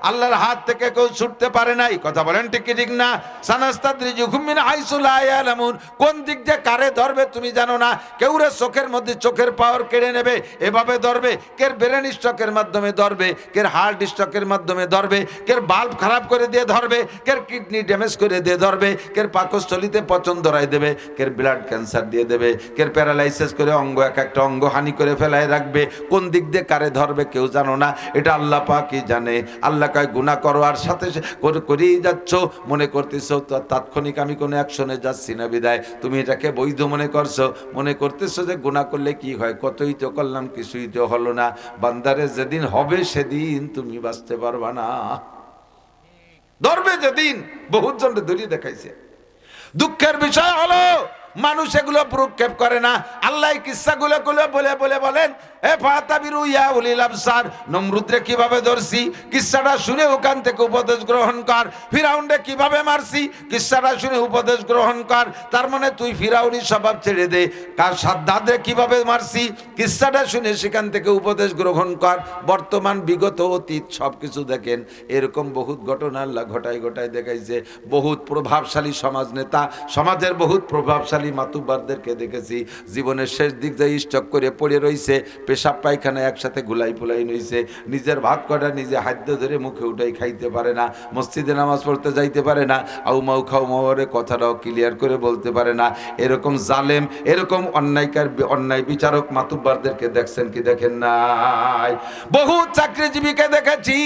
আল্লাহর হাত থেকে কেউ ছুটতে পারে না। এই কথা বলেন ঠিক কি ঠিক না? সানাস্তাদরিজুকুম মিন হাইসু লা ইয়ালামুন। কোন দিক দিয়ে কারে ধরবে তুমি জানো না। কেউরে চোখের মধ্যে চোখের পাওয়ার কেড়ে নেবে, এভাবে ধরবে। কের ব্রেন স্ট্রোকের মাধ্যমে ধরবে, কের হার্ট স্ট্রোকের মাধ্যমে ধরবে, কের বাল্ব খারাপ করে দিয়ে ধরবে, কের কিডনি ড্যামেজ করে দিয়ে ধরবে, কের পাকস্থলিতে পচন ধরাই দেবে, কের ব্লাড ক্যান্সার দিয়ে দেবে, কের প্যারালাইসিস করে অঙ্গ এক একটা অঙ্গ হানি করে ফেলায় রাখবে। কোন দিক দিয়ে কারে ধরবে কেউ জানো না, এটা আল্লাহ পাকই জানে। আল্লাহ কয় গুনাহ করো আর সাথে করেই যাচ্ছ, মনে করতেছো তাৎক্ষণিক আমি কোনো অ্যাকশনে যাচ্ছি না বিদায় তুমি এটাকে বৈধ মনে করতেছো যে গুনাহ করলে কি হয়, কতই তো করলাম, কিছুই তো হলো না। বান্দারে যেদিন হবে সেদিন তুমি বাঁচতে পারবা না। ধরবে যেদিন, বহুত জনকে ধরিয়ে দেখাইছে। দুঃখের বিষয় হলো মানুষ এগুলো প্রক্ষেপ করে না। আল্লাহ কিসসাগুলো বলেন এ ফাতাবিরু ইয়া উলিল আবসার। নমরুদরে কিভাবে ধরছি কিসসাটা শুনে ওখান থেকে উপদেশ গ্রহণ কর। ফিরাউনরে কিভাবে মারছি কিসসাটা শুনে উপদেশ গ্রহণ কর। তার মানে তুই ফিরাউনি স্বভাব ছেড়ে দে। কার সাদ্দাদরে কিভাবে মারছি কিসসাটা শুনে সেখান থেকে উপদেশ গ্রহণ কর। বর্তমান, বিগত, অতীত সবকিছু দেখেন, এরকম বহুত ঘটনা আল্লাহ ঘটায় দেখাইছে। বহুত প্রভাবশালী সমাজ নেতা, সমাজের বহুত প্রভাবশালী মাতুব্বারদেরকে দেখেছি জীবনের শেষ দিক দিয়ে স্টক করে পড়ে রইছে, পেশাব পায়খানা একসাথে গুলাই ফুলাই নইছে, নিজের ভাত কটা নিজে হাত ধরে মুখে উঠাই খাইতে পারে না, মসজিদে নামাজ পড়তে যাইতে পারে না, আউ মাউ খাও মাওয়ারে কথাটাও ক্লিয়ার করে বলতে পারে না। এরকম জালেম, এরকম অন্যায় বিচারক মাতুব্বারদেরকে দেখছেন কি দেখেন নাই? বহু চাকরিজীবীকে দেখেছি,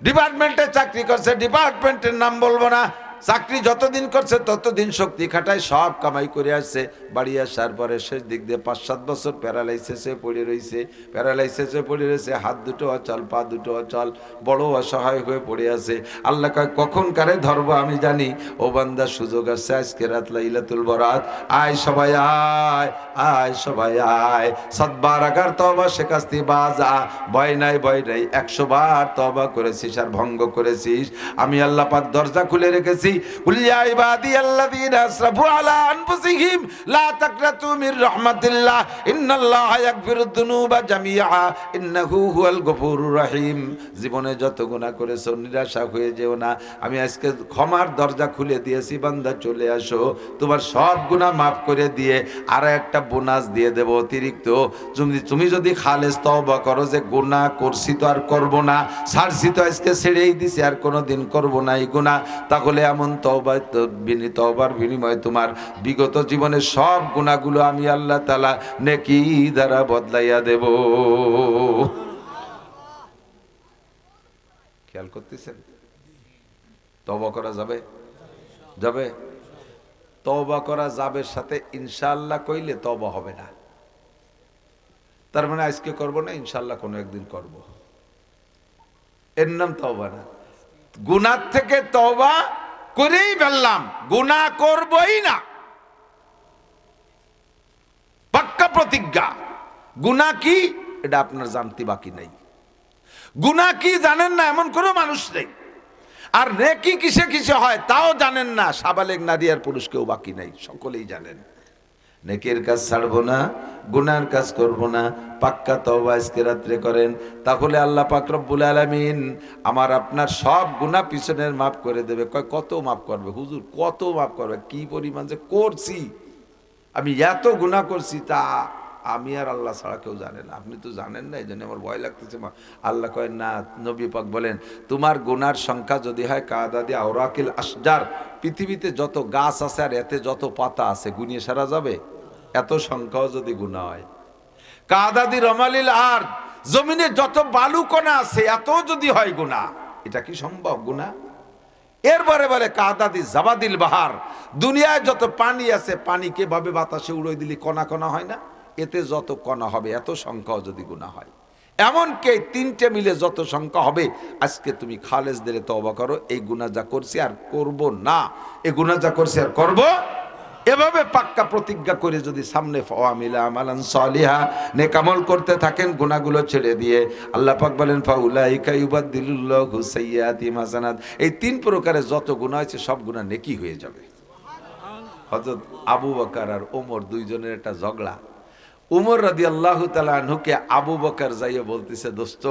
ডিপার্টমেন্টে চাকরি করছে, ডিপার্টমেন্টের নাম বলবো না, চাকরি যতদিন করছে ততদিন শক্তি খাটায় সব কামাই করে আসছে। বাড়ি আসার পরে শেষ দিক দিয়ে 5-7 বছর প্যারালাইসিসে পড়ে রয়েছে, হাত দুটো অচল, পা দুটো অচল, বড় অসহায় হয়ে পড়ে আছে। আল্লাহ কয় কখন কারে ধরবো আমি জানি। ও বান্দা, সুযোগ আছে, আজকে রাত লাইলাতুল বরাত, আয় সবাই আয় সবাই আয়, 7 বার আগার তওবা শেখাস্তি বাজা, ভয় নাই 100 বার তওবা করেছিস আর ভঙ্গ করেছিস, আমি আল্লাহ পাক দরজা খুলে রেখেছি। কুল ইয়া ইবাদিয়াল্লাযীনা আসরাফু আলা আনফুসিহিম লা তাকনাতু মির রাহমাতিল্লাহ ইন্নাল্লাহা ইয়াগফিরুদ যুনুবা জামিআ ইন্নাহু হুয়াল গফুরুর রহিম। জীবনে যত গুনাহ করেছো নিরাশা হয়ে যেও না, আমি আজকে ক্ষমার দরজা খুলে দিয়েছি, বান্দা চলে আসো, তোমার সব গুনাহ মাফ করে দিয়ে আর একটা বোনাস দিয়ে দেব অতিরিক্ত। তুমি যদি খালেস তওবা করো যে গুনাহ করছি তো আর করব না, ছাড়ছি তো আজকে ছেড়েই দিছি আর কোনোদিন করব না এই গুনাহ, তাহলে এমন তওবার বিনিময়ে তোমার বিগত জীবনের সব গুনাহগুলো আমি আল্লাহ তাআলা নেকি দ্বারা বদলাইয়া দেব। খেয়াল করতেছেন? তওবা করা যাবে তওবা করা যাবে সাথে ইনশাআল্লাহ কইলে তওবা হবে না। তার মানে আজকে করব না, ইনশাআল্লাহ কোনো একদিন করব, এর নাম তওবা না। গুনাহ থেকে তওবা করেই ফেললাম, গুনাহ করবই না, পাক্কা প্রতিজ্ঞা। গুনাহ কি এটা আপনার জানতে বাকি নাই। গুনাহ কি জানেন না এমন কোনো মানুষ নেই। আর নেকি কিসে কিসে হয় তাও জানেন না, সাবালেগ নারী আর পুরুষ কেউ বাকি নাই, সকলেই জানেন। নেকির কাজ ছাড়বো না, গুনার কাজ করব না, পাক্কা তওবা আজকে রাত্রে করেন, তাহলে আল্লাহ পাক রব্বুল আলামিন আমার আপনার সব গুনাহ পিছনের মাফ করে দেবে। কয় কত মাফ করবে হুজুর, কত মাফ করবে, কি পরিমাণ যে করছি আমি এত গুনাহ করছি তা আমি আর আল্লাহ ছাড়া কেউ জানে না। আপনি তো জানেন না, এই জন্য আমার ভয় লাগতেছে। আল্লাহ কয় না, নবী পাক বলেন তোমার গুনার সংখ্যা যদি হয় কাদাদি আওরাকিল আশজার, পৃথিবীতে যত গাছ আছে আর এতে যত পাতা আছে গুনিয়ে সারা যাবে? এত সংখ্যাও যদি গুনাহ হয়। কাদাদি রমালিল আর, জমিনে যত বালুকণা আছে এত যদি হয় গুনাহ, এটা কি সম্ভব গুনাহ? এরপরে বলে কাদাদি জাবাদিল বাহার, দুনিয়ায় যত পানি আছে পানিকে ভাবে বাতাসে উড়িয়ে দিলে কণা কণা হয় না, এতে যত কণা হবে এত সংখ্যাও যদি গুনাহ হয়। এমনকি তিনটে মিলে যত সংখ্যা হবে, আজকে তুমি খালেজ দিলে তওবা করো, এই গুনাহ যা করছি আর করব না, এই গুনাহ যা করছি আর করব, এভাবে পাক্কা প্রতিজ্ঞা করে যদি সামনে ফাওয়ামিলা আমালান সালিহা নেক আমল করতে থাকেন গুনাহগুলো ছেড়ে দিয়ে, আল্লাহ পাক বলেন ফাউলাইকা ইউবাদদিলুল্লাহু সাইয়্যাতিহিম হাসানাত, এই তিন প্রকারের যত গুনাহ আছে সব গুনাহ নেকি হয়ে যাবে। হযরত আবু বকর আর ওমর দুইজনের একটা ঝগড়া। উমর রাদিয়াল্লাহু তাআলা আনহুকে আবু বকর যাইয়ে বলতেছে, দোস্ত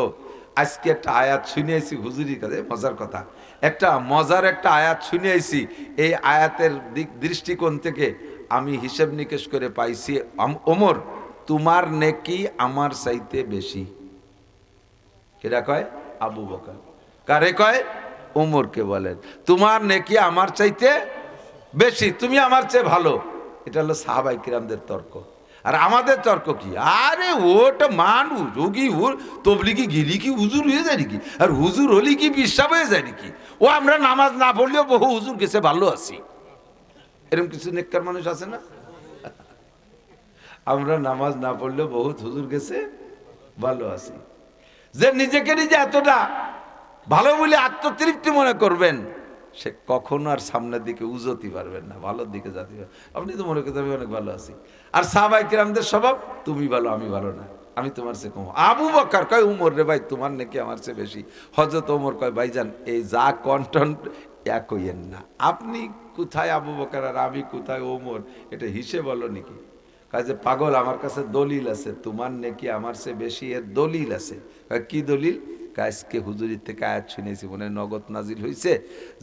আজকে একটা আয়াত শুনিয়েছি হুজুরির কাছে, মজার কথা, একটা মজার একটা আয়াত শুনিয়েছি, এই আয়াতের দৃষ্টিকোণ থেকে আমি হিসেব নিকেশ করে পাইছি ওমর তোমার নেকি আমার চাইতে বেশি। কেডা কয়? আবু বকর। কারে কয়? ওমরকে বলেন তোমার নেকি আমার চাইতে বেশি, তুমি আমার চেয়ে ভালো। এটা হলো সাহাবায়ে কিরামদের তর্ক। আর আমাদের তর্ক কি? আরে ওটা মানুষ, ও কি ওর তবলিগি গিরি কি হুজুর হয়ে যায় নাকি? আর হুজুর হলি কি বিশ্বাস হয়ে যায় নাকি? ও আমরা নামাজ না পড়লেও বহু হুজুর গেছে ভালো আছি, এরকম কিছু নেককার মানুষ আছে না? আমরা নামাজ না পড়লেও বহুত হুজুর গেছে ভালো আছি। যে নিজেকে নিজে এতটা ভালো বলে আত্মতৃপ্তি মনে করবেন, সে কখনো আর সামনের দিকে উজতি পারবেন না, ভালোর দিকে যাতে পারবেন। আপনি তো মনে করতে আমি অনেক ভালো আছি। আর সাহাবায়ে কিরামদের স্বভাব তুমি ভালো আমি ভালো না, আমি তোমার চেয়ে কম। আবু বকর কয় উমর রে ভাই তোমার নাকি আমার চেয়ে বেশি। হযরত ওমর কয় ভাইজান এই যা কন্টেন্ট এক হইয়েন না, আপনি কোথায় আবু বকর আর আমি কোথায় ওমর, এটা হিসেব হলো নাকি? কাজে পাগল, আমার কাছে দলিল আছে, তোমার নাকি আমার চেয়ে বেশি, এর দলিল আছে। কি দলিল? আজকে হুজুরির থেকে আয়াত শুনেছি, মনে নগদ নাজিল হয়েছে,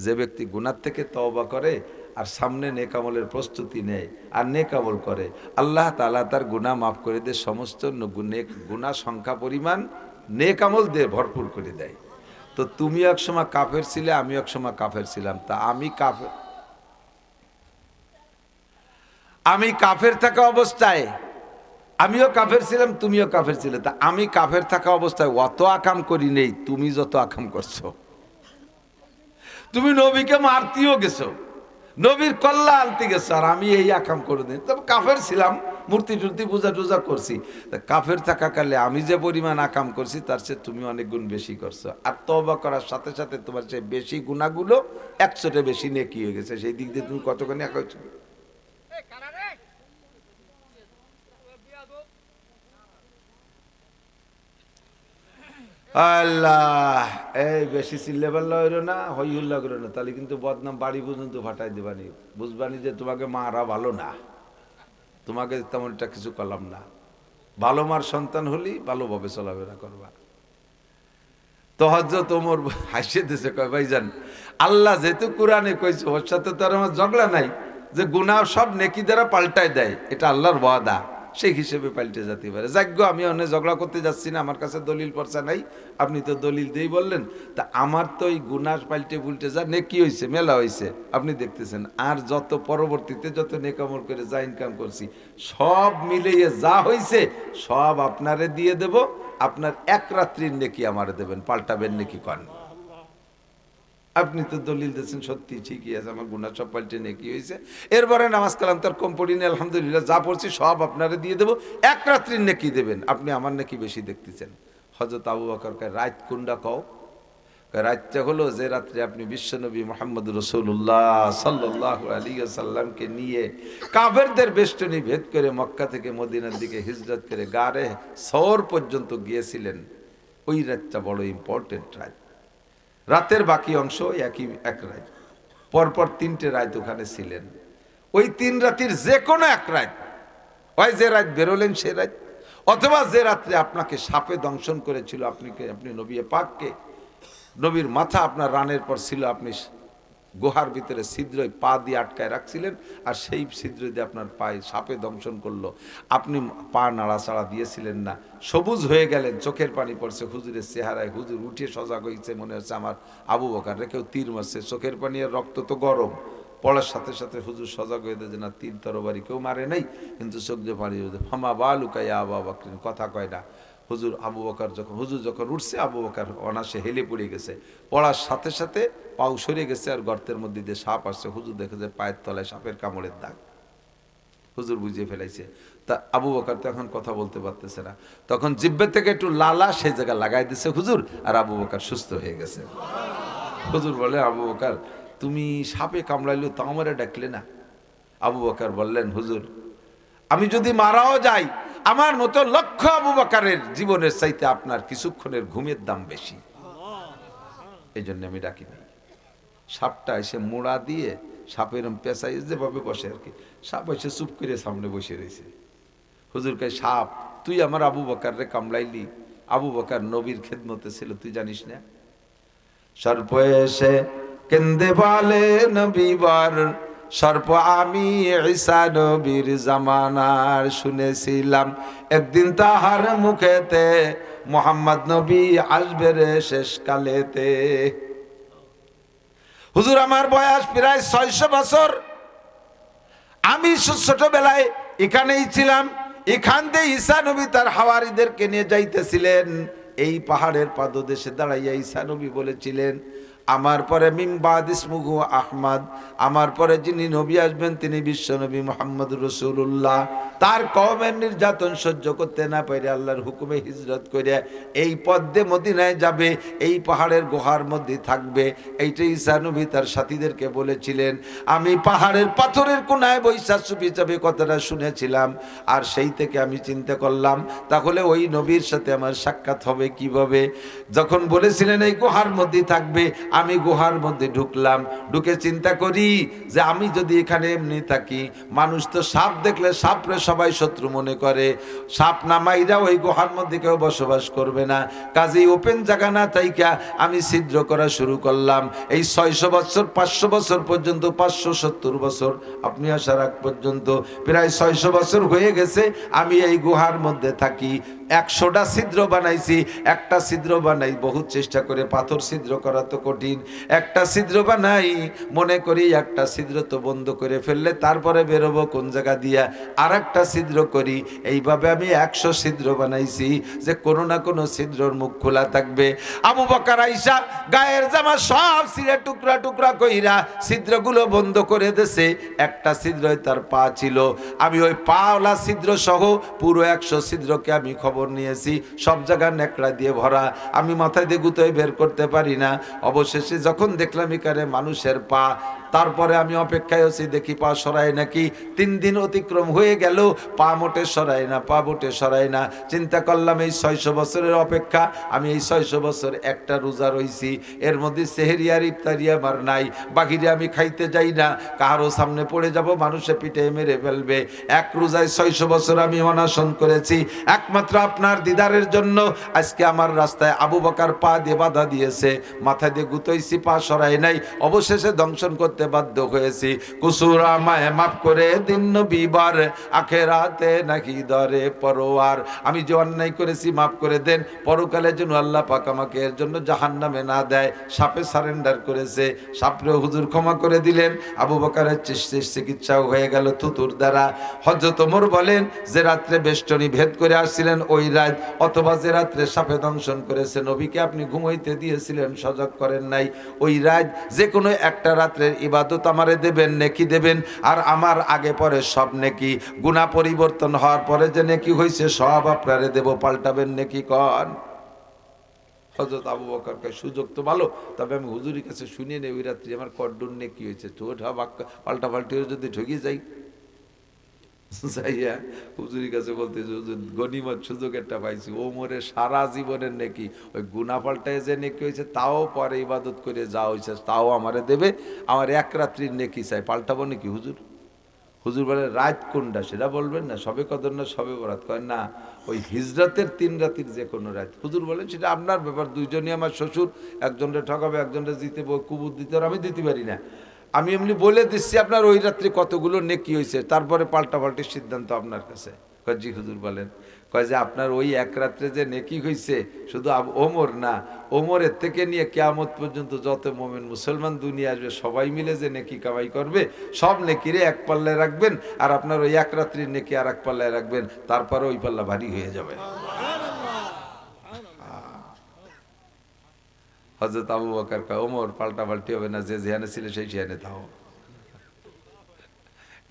যে ব্যক্তি গুনাহ থেকে তওবা করে আর সামনে নেক আমলের প্রস্তুতি নেয় আর নেক আমল করে, আল্লাহ তাআলা তার গুনাহ মাফ করে দিয়ে সমস্ত গুনাহ সংখ্যা পরিমাণ নেক আমল দিয়ে ভরপুর করে দেয়। তো তুমি একসময় কাফের ছিলে, আমি একসময় কাফের ছিলাম, তা আমি কাফের থাকা অবস্থায় আমিও কাফের ছিলাম, তুমিও কাফের ছিলে, তা আমি কাফের থাকা অবস্থায় অত আকাম করি নেই তুমি যত আকাম করছো। তুমি নবীকে মারতেও গেছো, নবীর কল্লা আনতে গেছো, আর আমি এই আকাম করে দিই। তবে কাফের ছিলাম, মূর্তি টুর্তি পূজা টুজা করছি, তা কাফের থাকাকালে আমি যে পরিমাণ আকাম করছি তার চেয়ে তুমি অনেক গুণ বেশি করছো। আর তওবা করার সাথে সাথে তোমার চেয়ে বেশি গুনাহগুলো 100টা বেশি নেকি হয়ে গেছে। সেই দিক দিয়ে তুমি কতখানি একা হয়েছো? আল্লাহ, এই বেশি চিল্লে পাল্লা হইল না, হই হুল্লা করো না, তাহলে কিন্তু বদনাম বাড়ি পর্যন্ত ফাটাই দেবানি। বুঝবানি যে তোমাকে মারা ভালো না, তোমাকে তেমন একটা কিছু করলাম না। ভালো মার সন্তান হলি ভালোভাবে চলাফেরা করবা। তো হযরত ওমর হাসিয়ে দিয়েছে, কয় ভাইজান আল্লাহ যেহেতু কোরআনে কইছে, ওর সাথে তো আর আমার ঝগড়া নাই, যে গুনাহ সব নেকি দ্বারা পাল্টায় দেয়, এটা আল্লাহর ওয়াদা, সেই হিসেবে পাল্টে যেতে পারে। যাজ্ঞ আমি অনেক ঝগড়া করতে যাচ্ছি না, আমার কাছে দলিল পর্চা নাই, আপনি তো দলিল দিয়েই বললেন, তা আমার তো এই গুনাহ পাল্টে পুল্টে যা নেকি হয়েছে, মেলা হয়েছে, আপনি দেখতেছেন। আর যত পরবর্তীতে যত নেকামল করে যা ইনকাম করছি সব মিলিয়ে যা হয়েছে সব আপনারে দিয়ে দেব, আপনার এক রাত্রির নেকি আমারে দেবেন, পাল্টাবেন নেকি কন? আপনি তো দলিল দিয়েছেন, সত্যি ঠিকই আছে, আমার গুনাহ সব পাল্টে নেকি হয়েছে। এরপরে নামাজ কালাম তার কম পড়িনি, আলহামদুলিল্লাহ, যা পড়ছি সব আপনারে দিয়ে দেবো, এক রাত্রির নেকি দেবেন, আপনি আমার নেকি বেশি দেখতেছেন। হযরত আবু বকর কয় রাত কোনটা কও? রাতটা হলো যে রাত্রে আপনি বিশ্বনবী মুহাম্মদ রাসূলুল্লাহ সাল্লাল্লাহু আলাইহি ওয়াসাল্লামকে নিয়ে কাফেরদের বেষ্টনী ভেদ করে মক্কা থেকে মদিনার দিকে হিজরত করে গারে সওর পর্যন্ত গিয়েছিলেন। ওই রাতটা বড় ইম্পর্টেন্ট রাত। রাতের বাকি অংশ এক রাত, পরপর 3টে রাত ওখানে ছিলেন। ওই 3 রাতের যে কোনো এক রাত, হয় যে রাত বেরোলেন সে রাত, অথবা যে রাত্রে আপনাকে সাপে দংশন করেছিল, আপনি নবী পাককে, নবীর মাথা আপনার রানের পর ছিল, আপনি গুহার ভিতরে ছিদ্রই পা দিয়ে আটকায় রাখছিলেন, আর সেই ছিদ্র দিয়ে আপনার পায়ে সাপে দংশন করলো, আপনি পা নাড়াচাড়া দিয়েছিলেন না, সবুজ হয়ে গেলেন, চোখের পানি পড়ছে হুজুরের চেহারায়, হুজুর উঠে সজাগ হয়েছে, মনে হচ্ছে আমার আবু বকর রে কেউ তীর মারছে, চোখের পানি আর রক্ত তো গরম, পড়ার সাথে সাথে হুজুর সজাগ হয়ে যে না তীর তরবারি কেউ মারে নাই, কিন্তু চোখ দিয়ে পানি ফামা বা লুকাইয়া আবা বকরিন, কথা কয় না। হুজুর আবু বকর হুজুর যখন উঠছে, আবু বকর অনাসে হেলে পড়ে গেছে, পড়ার সাথে সাথে পাও সরে গেছে, আর গর্তের মধ্যে দিয়ে সাপ আসছে, হুজুর দেখে যে পায়ের তলায় সাপের কামড়ের দাগ, হুজুর বুঝিয়ে ফেলাইছে। তা আবু বকর তো এখন কথা বলতে পারতেছে না, তখন জিব্বে থেকে একটু লালা সেই জায়গা লাগাই দিছে হুজুর, আর আবু বকর সুস্থ হয়ে গেছে। হুজুর বলে, আবু বকর তুমি সাপে কামড়াইলো তা আমারে ডাকলে না? আবু বকর বললেন, হুজুর আমি যদি মারাও যাই, আমার মতো লক্ষ আবু বকরের জীবনের চাইতে আপনার কিছুক্ষণের ঘুমের দাম বেশি, এই জন্য আমি ডাকি নাই। সাপটা এসে মোড়া দিয়ে সাপের পেঁচাই যেভাবে বসে আর কি, সাপ এসে চুপ করে সামনে বসে রয়েছে। হুজুর কয়, সাপ তুই আমার আবু বকর রে কামড়াইলি? আবু বকর নবীর খেদমতে ছিল, তুই জানিস না? সর্প এসে কেন্দে বলে নবীবার, সর্প আমি ঈসা নবীর জামানার শুনেছিলাম, একদিন তাহার মুখেতে মুহাম্মদ নবী আসবে রে শেষ কালেতে। হুজুর আমার বয়স প্রায় 600 বছর, আমি ছোটবেলায় এখানেই ছিলাম, এখান থেকে ঈসা নবী তার হাওয়ারীদেরকে নিয়ে যাইতেছিলেন, এই পাহাড়ের পাদদেশে দাঁড়াইয়া ঈসা নবী বলেছিলেন, আমার পরে মিন বাদ ইসমুহু আহমদ, আমার পরে যিনি নবী আসবেন তিনি বিশ্ব নবী মুহাম্মদ রাসূলুল্লাহ। তার কওমের নির্যাতন সহ্য করতে না পারে আল্লাহর হুকুমে হিজরত করে এই পথ দিয়ে মদিনায় যাবে, এই পাহাড়ের গুহার মধ্যে থাকবে, এইটাই ঈসা নবী তার সাথীদেরকে বলেছিলেন। আমি পাহাড়ের পাথরের কোনায় বৈশা চুপি চাপে কথাটা শুনেছিলাম, আর সেই থেকে আমি চিন্তা করলাম তাহলে ওই নবীর সাথে আমার সাক্ষাৎ হবে কিভাবে। যখন বলেছিলেন এই গুহার মধ্যে থাকবে, আমি গুহার মধ্যে ঢুকলাম, ঢুকে চিন্তা করি যে আমি যদি এখানে এমনি থাকি, মানুষ তো সাপ দেখলে সাপরে সবাই শত্রু মনে করে, সাপ না মাইরা ওই গুহার মধ্যে কেউ বসবাস করবে না, কাজেই ওপেন জায়গা না থাইকা আমি ছিদ্র করা শুরু করলাম। এই 600 বছর 500 বছর পর্যন্ত, 570 বছর আপনি আসার আগ পর্যন্ত প্রায় 600 বছর হয়ে গেছে আমি এই গুহার মধ্যে থাকি। 100টা ছিদ্র বানাইছি, একটা ছিদ্র বানাই বহুত চেষ্টা করে, পাথর ছিদ্র করা তো কঠিন, একটা ছিদ্র বানাই, মনে করি একটা ছিদ্র তো বন্ধ করে ফেললে তারপরে বেরোবো কোন জায়গা দিয়া, আর একটা ছিদ্র করি, এইভাবে আমি 100 ছিদ্র বানাইছি যে কোনো না কোনো ছিদ্রর মুখ খোলা থাকবে। আবু বকর আইসা গায়ের জামা সব ছিঁড়ে টুকরা টুকরা কইরা ছিদ্রগুলো বন্ধ করে দেছে, একটা ছিদ্রই তার পা ছিল, আমি ওই পাওয়ালা ছিদ্র সহ পুরো 100 ছিদ্রকে আমি খবর নিয়েছি, সব জায়গা নেকড়া দিয়ে ভরা, আমি মাথায় দিয়ে গুতোয় বের করতে পারি না। অবশেষে যখন দেখলাম এখানে মানুষের পা, তারপরে আমি অপেক্ষায় আছি দেখি পা সরায় নাকি। 3 দিন অতিক্রম হয়ে গেল, পা মোটে সরায় না, পা মোটে সরায় না। চিন্তা করলাম এই 600 বছরের অপেক্ষা, আমি এই 600 বছর একটা রোজা রইছি, এর মধ্যে সেহেরি আর ইফতারি আমার নাই, বাকিরে আমি খাইতে যাই না, কারো সামনে পড়ে যাব, মানুষে পিঠে মেরে ফেলবে। এক রোজায় 600 বছর আমি অনশন করেছি, একমাত্র আপনার দিদারের জন্য। আজকে আমার রাস্তায় আবু বকর পা দিয়ে বাধা দিয়েছে, মাথা দিয়ে গুতোইছি, পা সরাই নাই, অবশেষে দংশন করতে বাধ্য হয়েছি। কুসুর আমায় মাফ করে দিন নবীবার, আখেরাতে নাকি দরে পরোয়ার, আমি যে অন্যায় করেছি মাফ করে দেন, পরকালে যেন আল্লাহ পাক আমাকে এর জন্য জাহান্নামে না দেয়। সাপে সারেন্ডার করেছে, সাপরে হুজুর ক্ষমা করে দিলেন, আবু বকরের চিকিৎসাও হয়ে গেল থুতুর দ্বারা। হযরত ওমর বলেন যে রাত্রে বেষ্টনী ভেদ করে আসছিলেন ওই রাত, অথবা যে রাত্রে সাপে দংশন করেছে নবীকে আপনি ঘুমাইতে দিয়েছিলেন, সজাগ করেন নাই, ওই রাত যে কোনো একটা রাত্রের ইবাদত আমারে দেবেন, নেকি দেবেন, আর আমার আগে পরে সব নেকি, গুনাহ পরিবর্তন হওয়ার পরে যে নেকি হয়েছে সব আপনারে দেব, পাল্টাবেন নেকি কন। হযরত আবু বকর কয় সুযোগ তো ভালো, তবে আমি হুজুরের কাছে শুনিয়ে নেই ওই রাত্রি আমার কড্ডুর নেকি হয়েছে, তো পাল্টা পাল্টি যদি ঠকিয়ে যাই, যাইয়া হুজুরের কাছে বলতে হুজুর গনিমত সুযোগ একটা পাইছি, ওমরের সারা জীবনের নেকি ওই গুনাহ পাল্টায় যে নেকি হয়েছে তাও পরে ইবাদত করে যা হয়েছে তাও আমারে দেবে, আমার এক রাত্রির নেকি চাই, পাল্টাবো নাকি হুজুর? হুজুর বলে রাত কোনটা সেটা বলবেন না, সবে কদর না সবে বরাত, করেন না ওই হিজরতের 3 রাতির যে কোনো রাত। হুজুর বলেন সেটা আপনার ব্যাপার, দুইজনই আমার শ্বশুর, একজনরে ঠকাবে একজনরে জিতে কুবুর দিতে, আমি দিতে পারি না, আমি এমনি বলে দিচ্ছি আপনার ওই রাত্রে কতগুলো নেকি হয়েছে, তারপরে পাল্টাপাল্টির সিদ্ধান্ত আপনার কাছে। কয় জি হুজুর বলেন। কয় যে আপনার ওই এক রাত্রে যে নেকি হয়েছে শুধু ওমর না, ওমরের থেকে নিয়ে কিয়ামত পর্যন্ত যত মোমেন মুসলমান দুনিয়া আসবে সবাই মিলে যে নেকি কামাই করবে, সব নেকিরে এক পাল্লায় রাখবেন, আর আপনার ওই এক রাত্রির নেকি আর এক পাল্লায় রাখবেন, তারপরে ওই পাল্লা ভারী হয়ে যাবে। হযরত আবু বকর কয় ওমর পাল্টাপাল্টি হবে না, যে যেখানে ছিল সেই সেখানে থাও।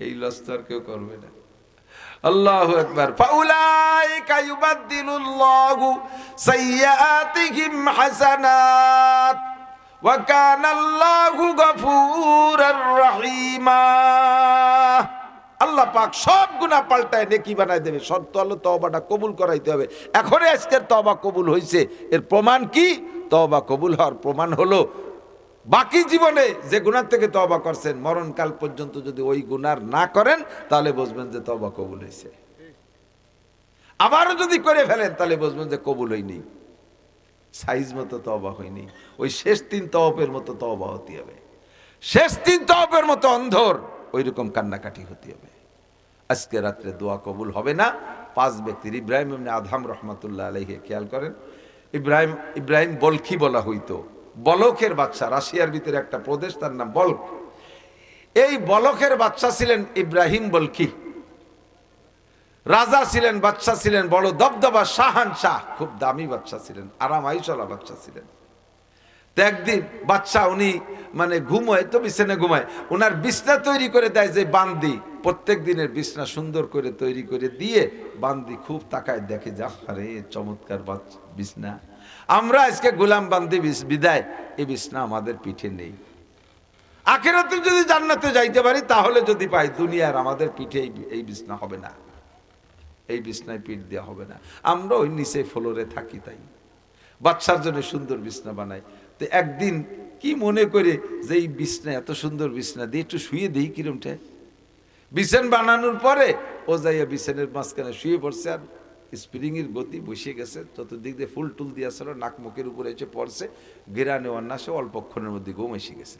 এই লস্ত আর কেউ করবে না। আল্লাহু আকবার। ফাউলাইকা ইউবাদদিলুল্লাহু সাইয়্যাতিহিম হাসানাত ওয়া কানাল্লাহু গফুরার রহিমা। আল্লাহ পাক সব গুনাহ পাল্টায় নেকি বানায় দেবে, শর্ত হলো তওবাটা কবুল করাইতে হবে। এখনই আজকের তওবা কবুল হয়েছে, এর প্রমাণ কি? তওবা কবুল হওয়ার প্রমাণ হলো বাকি জীবনে যে গুনাহ থেকে তওবা করছেন, মরণকাল পর্যন্ত যদি ওই গুনাহ না করেন তাহলে বুঝবেন যে তওবা কবুল হয়েছে। আবারও যদি করে ফেলেন তাহলে বুঝবেন যে কবুল হয়নি, সাইজ মতো তওবা হয়নি। ওই শেষ 3 তওবের মতো তওবা হতে হবে, শেষ 3 তওবের মতো অন্ধর ওই রকম কান্নাকাটি হতে হবে। আজকে রাত্রে দোয়া কবুল হবে না 5 ব্যক্তির। ইব্রাহিম ইবনে আদহাম রাহমাতুল্লাহ আলাইহি, খেয়াল করেন, ইব্রাহিম বলখি বলা হইতো, বলখের বাচ্চা। রাশিয়ার ভিতরে একটা প্রদেশ, তার নাম বলখ। এই বলখের বাচ্চা ছিলেন ইব্রাহিম বলখি। রাজা ছিলেন, বাচ্চা ছিলেন, বড় দবদবা শাহানশাহ, খুব দামি বাচ্চা ছিলেন, আরামাইশলা বাচ্চা ছিলেন। তো একদিন বাচ্চা উনি মানে ঘুমায়, তো বিছানে ঘুমায়, ওনার বিছনা তৈরি করে দেয় যে বান্দি, প্রত্যেক দিনের বিছনা সুন্দর করে তৈরি করে দিয়ে বান্দি খুব তাকায় দেখে, যা আরে চমৎকার বিছনা, আমরা আজকে গোলাম বান্দি বিদায়, এই বিছনা আমাদের পিঠে নেই। আখিরাতে যদি জান্নাতে যাইতে পারি তাহলে যদি পাই, দুনিয়ার আমাদের পিঠে এই বিছনা হবে না, এই বিছনায় পিঠ দেওয়া হবে না, আমরা ওই নিচে ফ্লোরে থাকি। তাই বাচ্চার জন্য সুন্দর বিছনা বানাই। তো একদিন কি মনে করে যে এই বিছনা, এত সুন্দর বিছনা দিয়ে একটু শুয়ে দিই কিরমটা, বিছান বানানোর পরে ও যাইয়া বিছানের মাঝখানে শুয়ে পড়ছে, আর স্প্রিং এর গতি বসে গেছে, চতুর্দিক দিয়ে ফুল টুল দিয়ে আসলে নাক মুখের উপরে এসে পড়ছে, গেরা নেওয়ার না, সে অল্পক্ষণের মধ্যে ঘুম এসে গেছে।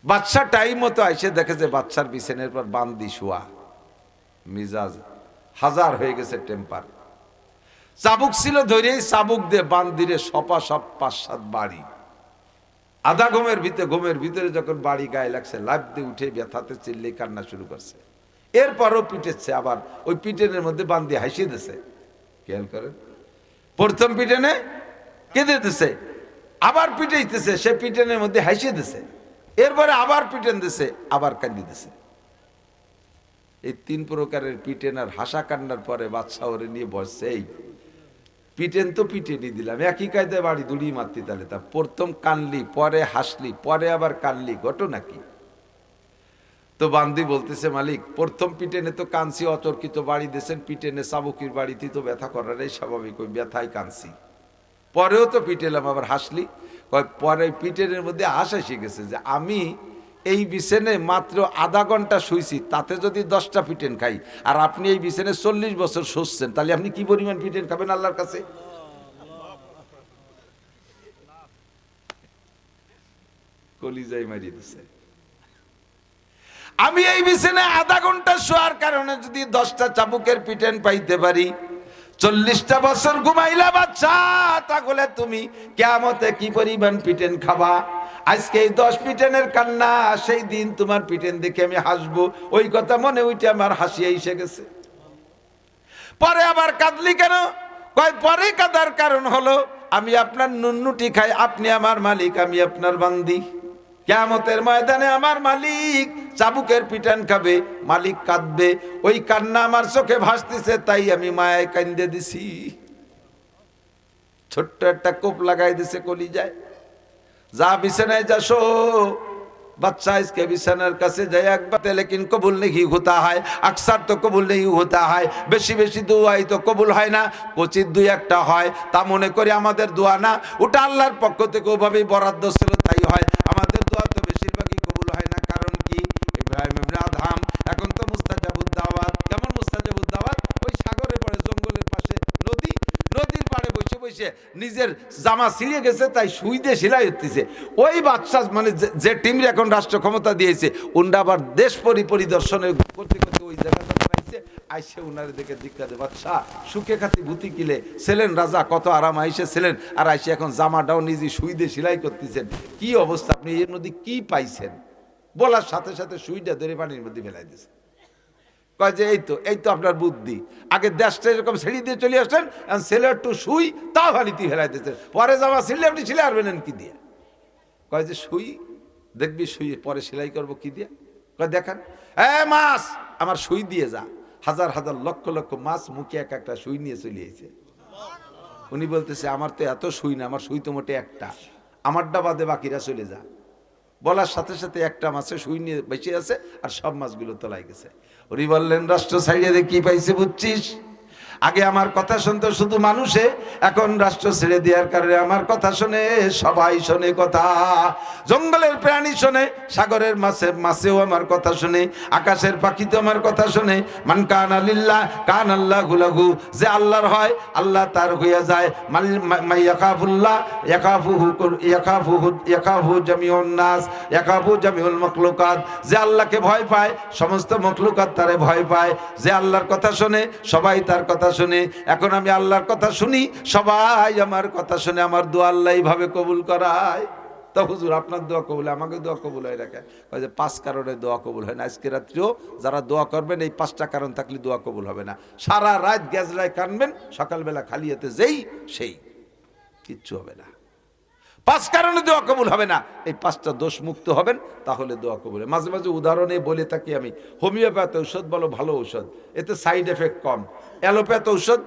বাচ্চা টাইম মতো আইসে দেখে যে বাচ্চার বিছানের পর বান্দি শোয়া, মিজাজ হাজার হয়ে গেছে, টেম্পার। চাবুক ছিল, ধরেই চাবুক দিয়ে বান্দিরে সপা সপ 5-7 বাড়ি। আধা ঘুমের ভিতরে যখন বাড়ি গায়ে লাগছে, লাফ দিয়ে উঠে ব্যথাতে চিল্লে কান্না শুরু করছে। এরপরও পিটেছে, আবার ওই পিটেনের মধ্যে বান্দি হাসিয়ে দিছে। খেয়াল করেন, প্রথম পিটেনে কেঁদে দিছে, আবার পিটাইতেছে, সে পিটেনের মধ্যে হাসিয়ে দিছে, এরপরে আবার পিটেন দিছে, আবার কান্দি দিছে। এই 3 প্রকারের পিটেন আর হাসা কান্নার পরে বাদশা ওরে নিয়ে বসছে, এই পিটেন তো পিটেনি দিলাম, একই কায়দায় বাড়ি দুড়ি মারতি, তাহলে তা প্রথম কানলি, পরে হাসলি, পরে আবার কানলি, ঘটনা কি? তো বান্দি বলতেছে, মালিক প্রথম পিটেনে তো কানছি, অতর্কিত বাড়ি দিয়েছেন, পিটেনে চাবুকির বাড়িতে তো ব্যথা করাটাই স্বাভাবিক, ওই ব্যথায় কানছি, পরেও তো পিটেলাম, আবার হাসলি। পরে পিটেনের মধ্যে হাসা শিখেছে যে আমি এই বিছানে মাত্র আধা ঘন্টা শুইছি, তাতে যদি 10টা পিটেন খাই, আর আপনি এই বিছানে 40 বছর শুচ্ছেন, তাহলে আপনি কি পরিমাণ পিটেন খাবেন আল্লাহর কাছে? কলিজায় মারিয়ে দিছে। আমি এই বিছানে আধা ঘন্টা শোয়ার কারণে যদি 10টা চাবুকের পিটেন পাইতে পারি, 40টা বছর ঘুমাইলা বাচ্চা, তাহলে তুমি কিয়ামতে কি পরিমাণ পিটেন খাবা? আজকে এই 10 পিটেনের কান্না, সেই দিন তোমার পিটেন দেখে আমি হাসবো, ওই কথা মনে উঠে আমার হাসি এসে গেছে। পরে আবার কাঁদলি কেন? কয় পরে কাঁদার কারণ হলো আমি আপনার নুন্নুটি খাই, আপনি আমার মালিক, আমি আপনার বান্দি। কিয়ামতের ময়দানে আমার মালিক চাবুকের পিটান খাবে, মালিক কাঁদবে, ওই কান্না আমার চোখে ভাসতেছে, তাই আমি মায়ায় কান্দে দিছি। ছোট্ট একটা কোপ লাগাই দিছে কলিজায়। যা বিছানায় যাসো बच्चा इसके बिछानार काছে যায় একবার लेकिन कबूल नहीं होता है, अक्सर तो कबूल नहीं होता है, বেশি বেশি দোয়াই তো কবুল হয় না, কোচিত দুই একটা হয়, তা মনে করি আমাদের দোয়া না, ওটা আল্লাহর পক্ষ থেকে ওভাবেই বরাদ্দ ছিল, তাই হয়। আমাদের দোয়া তো বেশিরভাগই কবুল হয় না, কারণ কি? ইব্রাহিম ইবনে আদহাম এখন তো মুস্তাজাবুদ দাওয়াত। কেমন মুস্তাজাবুদ দাওয়াত? ওই সাগরের পাড়ে, জঙ্গলের পাশে, নদীর পাড়ে বসে বসে নিজের জামা ছিঁড়ে গেছে তাই সুই দিয়ে সেলাই হতেছে। ওই বাদশা মানে যে টিমরে এখন রাষ্ট্র ক্ষমতা দিয়েছে উনরা আবার দেশ পরিদর্শনে করতে করতে ওই জায়গাটা পাইছে, আইসে উনারে দেখে জিজ্ঞাসা বাদশা সুখে খাতি ভূতি কিলে ছিলেন রাজা, কত আরাম আইসে ছিলেন, আর আইসে এখন জামাটাও নিজে সুই দিয়ে সেলাই করতেছেন, কি অবস্থা, আপনি এর মধ্যে কি পাইছেন? বলার সাথে সাথে সুইটা ধরে পানির মধ্যে ফেলাই দিয়েছে। কয় যে এই তো আপনার বুদ্ধি, আগে দেশটা এরকম ছেড়ে দিয়ে চলে আসলেন, ছেলে একটু সুই তাও পানিতে ফেলাই দিয়েছেন, পরে জামা ছিঁড়লে আপনি সেলাই আরবেন কি দিয়ে? কয় যে সুই দেখবি, সুই পরে সেলাই করবো কি দিয়ে? কয় দেখান, মাছ আমার সুই দিয়ে যা। হাজার হাজার লক্ষ লক্ষ মাছ মুখে এক একটা সুই নিয়ে চলে এসেছে। উনি বলতেছে আমার তো এত সুই না, আমার সুই তো মোটে একটা, আমারটা বাদে বাকিরা চলে যা। বলার সাথে সাথে একটা মাছে সুই নিয়ে বেঁচে আছে আর সব মাছগুলো তোলাই গেছে। উনি বললেন রাষ্ট্র ছাড়িয়ে দিয়ে কি পাইছে বুঝছিস? আগে আমার কথা শুনতো শুধু মানুষে, এখন রাষ্ট্র ছেড়ে দেওয়ার কারণে আমার কথা শুনে সবাই শোনে কথা। জঙ্গলের প্রাণী শোনে, সাগরের মাছেও আমার কথা শুনে, আকাশের পাখি তো আমার কথা শুনে। মান কান আলিল্লাহ কান আল্লাহু লাহু, যে আল্লাহর হয় আল্লাহ তার হইয়া যায়। মাই ইয়াখাফুল্লাহ ইয়াখাফু জামিউন নাস ইয়াখাফু জামিউল মাখলুকাত, যে আল্লাহকে ভয় পায় সমস্ত মাখলুকাত তারে ভয় পায়। যে আল্লাহর কথা শুনে সবাই তার কথা শুনে। এখন আমি আল্লাহর কথা শুনি, সবাই আমার কথা শুনে, আমার দোয়া আল্লাহ এইভাবে কবুল করায়। তো হুজুর আপনার দোয়া কবুল, আমাকে দোয়া কবুল হয় রাখে? ওই যে 5 কারণে দোয়া কবুল হয় না। আজকে রাত্রেও যারা দোয়া করবেন এই 5টা কারণ থাকলে দোয়া কবুল হবে না। সারা রাত গ্যাজরায় কানবেন, সকালবেলা খালি হাতে যেই সেই, কিচ্ছু হবে না। 5 কারণে দোয়া কবুল হবে না, এই 5টা দোষ মুক্ত হবেন তাহলে দোয়া কবুল। মাঝে মাঝে উদাহরণে বলে থাকি আমি, হোমিওপ্যাথ ঔষধ বলো ভালো ঔষধ, এতে সাইড এফেক্ট কম। অ্যালোপ্যাথ ঔষধ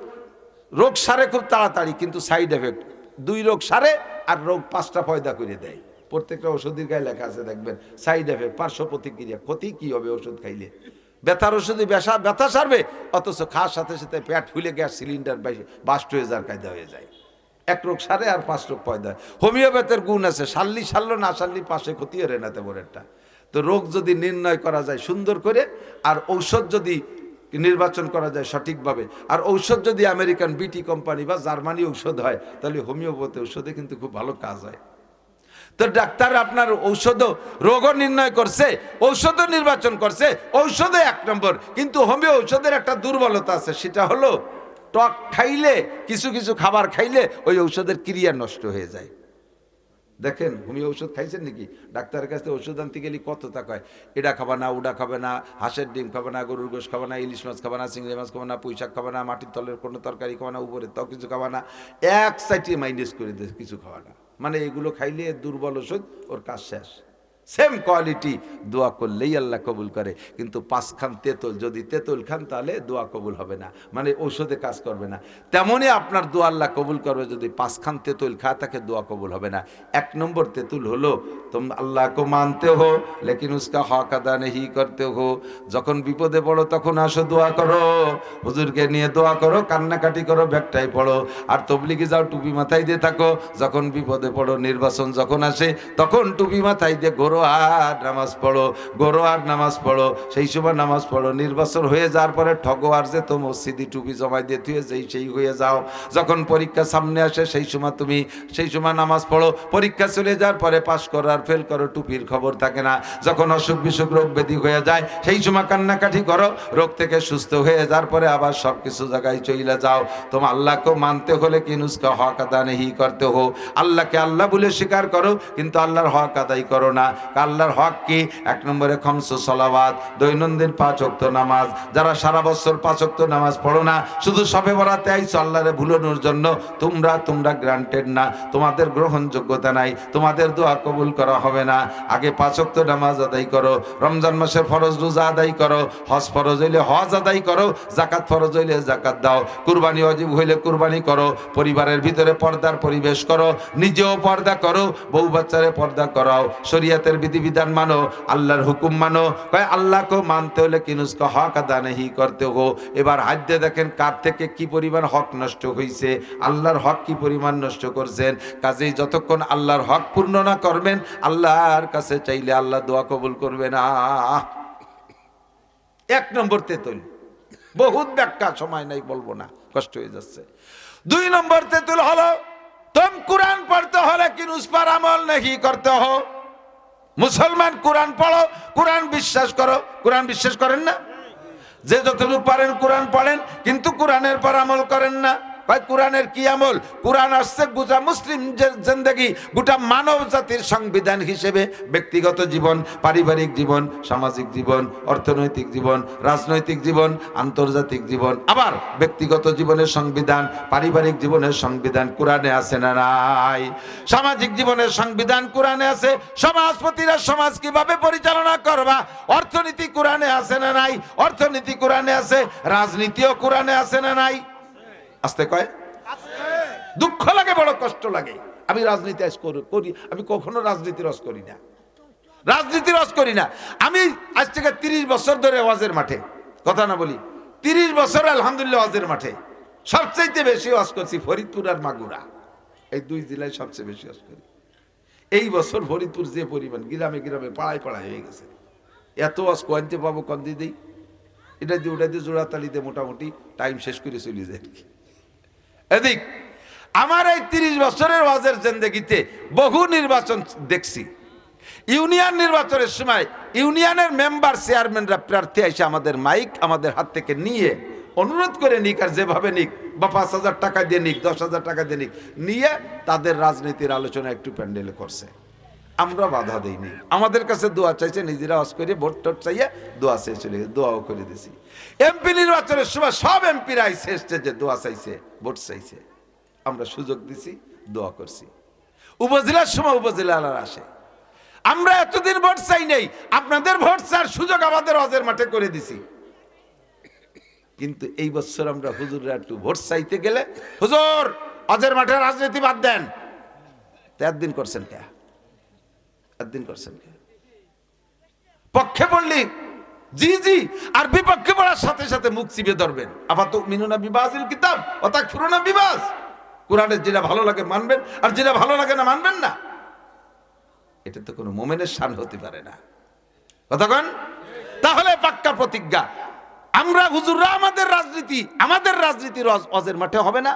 রোগ সারে খুব তাড়াতাড়ি, কিন্তু সাইড এফেক্ট 2 রোগ সারে আর রোগ 5টা পয়দা করে দেয়। প্রত্যেকটা ওষুধের গায়ে লেখা আছে দেখবেন সাইড এফেক্ট, পার্শ্ব প্রতিক্রিয়া, ক্ষতি কি হবে ওষুধ খাইলে। ব্যথার ওষুধে ব্যথা সারবে, অথচ খাওয়ার সাথে সাথে পেট ফুলে গ্যাস সিলিন্ডার বাস্ট হয়ে যাওয়ার কায়দা হয়ে যায়। 1 রোগ সারে আর 5 রোগ পয়দা। হোমিওপ্যাথের গুণ আছে, সারলো না সারলি পাশে ক্ষতি হরে না তেমন একটা। তো রোগ যদি নির্ণয় করা যায় সুন্দর করে, আর ঔষধ যদি নির্বাচন করা যায় সঠিকভাবে, আর ঔষধ যদি আমেরিকান বিটি কোম্পানি বা জার্মানি ঔষধ হয়, তাহলে হোমিওপ্যাথি ঔষধে কিন্তু খুব ভালো কাজ হয়। তো ডাক্তার আপনার ঔষধও রোগও নির্ণয় করছে, ঔষধও নির্বাচন করছে, ঔষধে 1 নম্বর। কিন্তু হোমিও ঔষধের একটা দুর্বলতা আছে, সেটা হলো টক খাইলে, কিছু কিছু খাবার খাইলে ওই ঔষধের ক্রিয়া নষ্ট হয়ে যায়। দেখেন হোমিও ঔষধ খাইছেন নাকি? ডাক্তারের কাছে ওষুধ আনতে গেলে কত টাকা হয়, এটা খাবে না, ওটা খাবে না, হাঁসের ডিম খাবে না, গরুর গোশ খাবে না, ইলিশ মাছ খাবে না, চিংড়ি মাছ খাবে না, পুঁই শাক খাবে না, মাটির তলের কোনো তরকারি খাবে না, উপরে তাও কিছু খাবে না, এক সাইডে মাইনাস করে দেয়, কিছু খাওয়া না। মানে এগুলো খাইলে দুর্বল ওষুধ, ওর কাজ শেষ। সেম কোয়ালিটি, দোয়া করলেই আল্লাহ কবুল করে। কিন্তু 5 খান তেঁতুল, যদি তেঁতুল খান তাহলে দোয়া কবুল হবে না, মানে ঔষধে কাজ করবে না। তেমনই আপনার দোয়া আল্লাহ কবুল করবে যদি 5 খান তেঁতুল খায়, তাকে দোয়া কবুল হবে না। 1 নম্বর তেঁতুল হলো তুম আল্লাহ কো মানতে হো লেকিন উসকা হক আদা নেহি করতে হো। যখন বিপদে পড়ো তখন আসো দোয়া করো, হুজুরকে নিয়ে দোয়া করো, কান্নাকাটি করো, ব্যাগটাই পড়ো, আর তবলিগে যাও, টুপি মাথায় দিয়ে থাকো। যখন বিপদে পড়ো, নির্বাচন যখন আসে, তখন টুপি মাথায় দিয়ে গরোয়ার নামাজ পড়ো, গরোয়ার নামাজ পড়ো, সেই সময় নামাজ পড়ো। নির্বাচন হয়ে যাওয়ার পরে ঠগোয়ার যে তো মসজিদি টুপি জমাই দিয়ে তুই সেই হয়ে যাও। যখন পরীক্ষা সামনে আসে সেই সময় নামাজ পড়ো। পরীক্ষা চলে যাওয়ার পরে পাশ করো আর ফেল করো, টুপির খবর থাকে না। যখন অসুখ বিসুখ রোগ ব্যাধি হয়ে যায় সেই সময় কান্নাকাটি করো, রোগ থেকে সুস্থ হয়ে যাওয়ার পরে আবার সব কিছু জায়গায় চলে যাও। তোমার আল্লাহকে মানতে হলে কি নুসকা হক আদা নেহি করতে হো, আল্লাহকে আল্লাহ বলে স্বীকার করো, কিন্তু আল্লাহর হক আদায় করো না। আল্লাহর হক কি? 1 নম্বরে খামসু সালাওয়াত, দৈনন্দিন 5 ওয়াক্ত নামাজ। যারা সারা বছর 5 ওয়াক্ত নামাজ পড়ো না, শুধু সবে বরাতে আইছো আল্লাহরে ভুলানোর জন্য, তোমরা গ্রান্টেড না, তোমাদের গ্রহণযোগ্যতা নাই, তোমাদের দোয়া কবুল করা হবে না। আগে 5 ওয়াক্ত নামাজ আদায় করো, রমজান মাসের ফরজ রোজা আদায় করো, হজ ফরজ হইলে হজ আদায় করো, যাকাত ফরজ হইলে যাকাত দাও, কুরবানি ওয়াজিব হইলে কুরবানি করো, পরিবারের ভিতরে পর্দার পরিবেশ করো, নিজেও পর্দা করো, বউ বাচ্চারে পর্দা করাও, শরীয়তের বিধিবিধান মানো, আল্লাহর হুকুম মানো। কয় আল্লাহকে মানতে হলে কিনুসকা হক আদা নেহি করতে হো। এবার হাত দিয়ে দেখেন কার থেকে কি পরিমাণ হক নষ্ট হয়েছে, আল্লাহর হক কি পরিমাণ নষ্ট করছেন। কাজেই যতক্ষণ আল্লাহর হক পূর্ণ না করবেন, আল্লাহর কাছে চাইলে আল্লাহ দোয়া কবুল করবে না। 1 নম্বর তেঁতুল, বহুত ব্যাখ্যা, সময় নাই বলবো না, কষ্ট হয়ে যাচ্ছে। 2 নম্বর তেঁতুল হলো तुम कुरान पढ़ते हो लेकिन उस पर अमल नहीं करते हो। मुसलमान कुरान पढ़ो, कुरान विश्वास करो, कुरान विश्वास करें ना, যে যতটুকু পারেন কুরআন পড়েন কিন্তু কুরআনের পর আমল করেন না। ভাই কুরআনের কি আমল? কুরআন আসছে গোটা মুসলিম জিন্দেগি, গোটা মানব জাতির সংবিধান হিসেবে ব্যক্তিগত জীবন, পারিবারিক জীবন, সামাজিক জীবন, অর্থনৈতিক জীবন, রাজনৈতিক জীবন, আন্তর্জাতিক জীবন, আবার ব্যক্তিগত জীবনের সংবিধান, পারিবারিক জীবনের সংবিধান কোরআনে আছে না নাই? সামাজিক জীবনের সংবিধান কোরআনে আছে। সমাজপতিরা সমাজ কিভাবে পরিচালনা করবা, অর্থনীতি কোরআনে আছে না নাই? অর্থনীতি কোরআনে আছে। রাজনীতিও কোরআনে আছে না নাই? আসতে কয় দুঃখ লাগে, বড় কষ্ট লাগে। আমি রাজনীতি করি, আমি কখনো রাজনীতি রস করি না, রাজনীতি রস করি না। আমি আজ থেকে 30 বছর ধরে ওয়াজের মাঠে, কথা না বলি, 30 বছর আলহামদুলিল্লাহ ওয়াজের মাঠে। সবচেয়ে বেশি ওয়াজ করছি ফরিদপুর আর মাগুরা, এই 2 জেলায় সবচেয়ে বেশি ওয়াজ করি। এই বছর ফরিদপুর যে পরিমাণ গ্রামে গ্রামে পাড়ায় পাড়ায় হয়ে গেছে, এত ওয়াজ কোয়ান্তে পাবো কন্দি দেই, এটা দিয়ে ওটা দিয়ে জোড়া তালিতে মোটামুটি টাইম শেষ করে চলে যায়। এদিক আমার এই 30 বছরের ওয়াজের জিন্দেগিতে বহু নির্বাচন দেখছি। ইউনিয়ন নির্বাচনের সময় ইউনিয়নের মেম্বার চেয়ারম্যানরা প্রার্থী এসে আমাদের মাইক আমাদের হাত থেকে নিয়ে অনুরোধ করে নিক, আর যেভাবে নিক, বা 5,000 টাকা দিয়ে নিক, 10,000 টাকা দিয়ে নিক, নিয়ে তাদের রাজনীতির আলোচনা একটু প্যান্ডেলে করছে। আমরা বাধা দেইনি, আমাদের কাছে দোয়া চাইছে, নিজেরা ওয়াজ করে ভোট টোট চাইয়ে দোয়া চেয়ে চলে গেছে, দোয়াও করে দিছি। এমপি নির্বাচনের সময় সব এমপিরা আইসে স্টেজে দোয়া চাইছে, ভোট চাইছে, আমরা সুযোগ দিছি, দোয়া করছি। উপজেলার সময় উপজেলার আসে, আমরা এতদিন ভোট চাই নাই, আপনাদের ভোট চার সুযোগ আমাদের ওয়াজের মাঠে করে দিছি। কিন্তু এই বছর আমরা হুজুররা একটু ভোট চাইতে গেলে, হুজুর ওয়াজের মাঠে রাজনীতি বাদ দেন, একদিন করছেন কে? একদিন করছেন কে? পক্ষে পড়লি জি জি, আর বিপক্ষে পড়ার সাথে সাথে মুখ চিপে ধরবেন। আবার তো মিনুনা বিবাজিল কিতাব অতাক ফুরুনা বিবাজ, কোরআনের যেটা ভালো লাগে মানবেন, আর যেটা ভালো লাগে না মানবেন না। এটা তো কোনো মুমিনের শান হতে পারে না, কতক্ষণ? তাহলে পাক্কা প্রতিজ্ঞা, আমরা হুজুররা আমাদের রাজনীতির ওয়াজের মাঠে হবে না।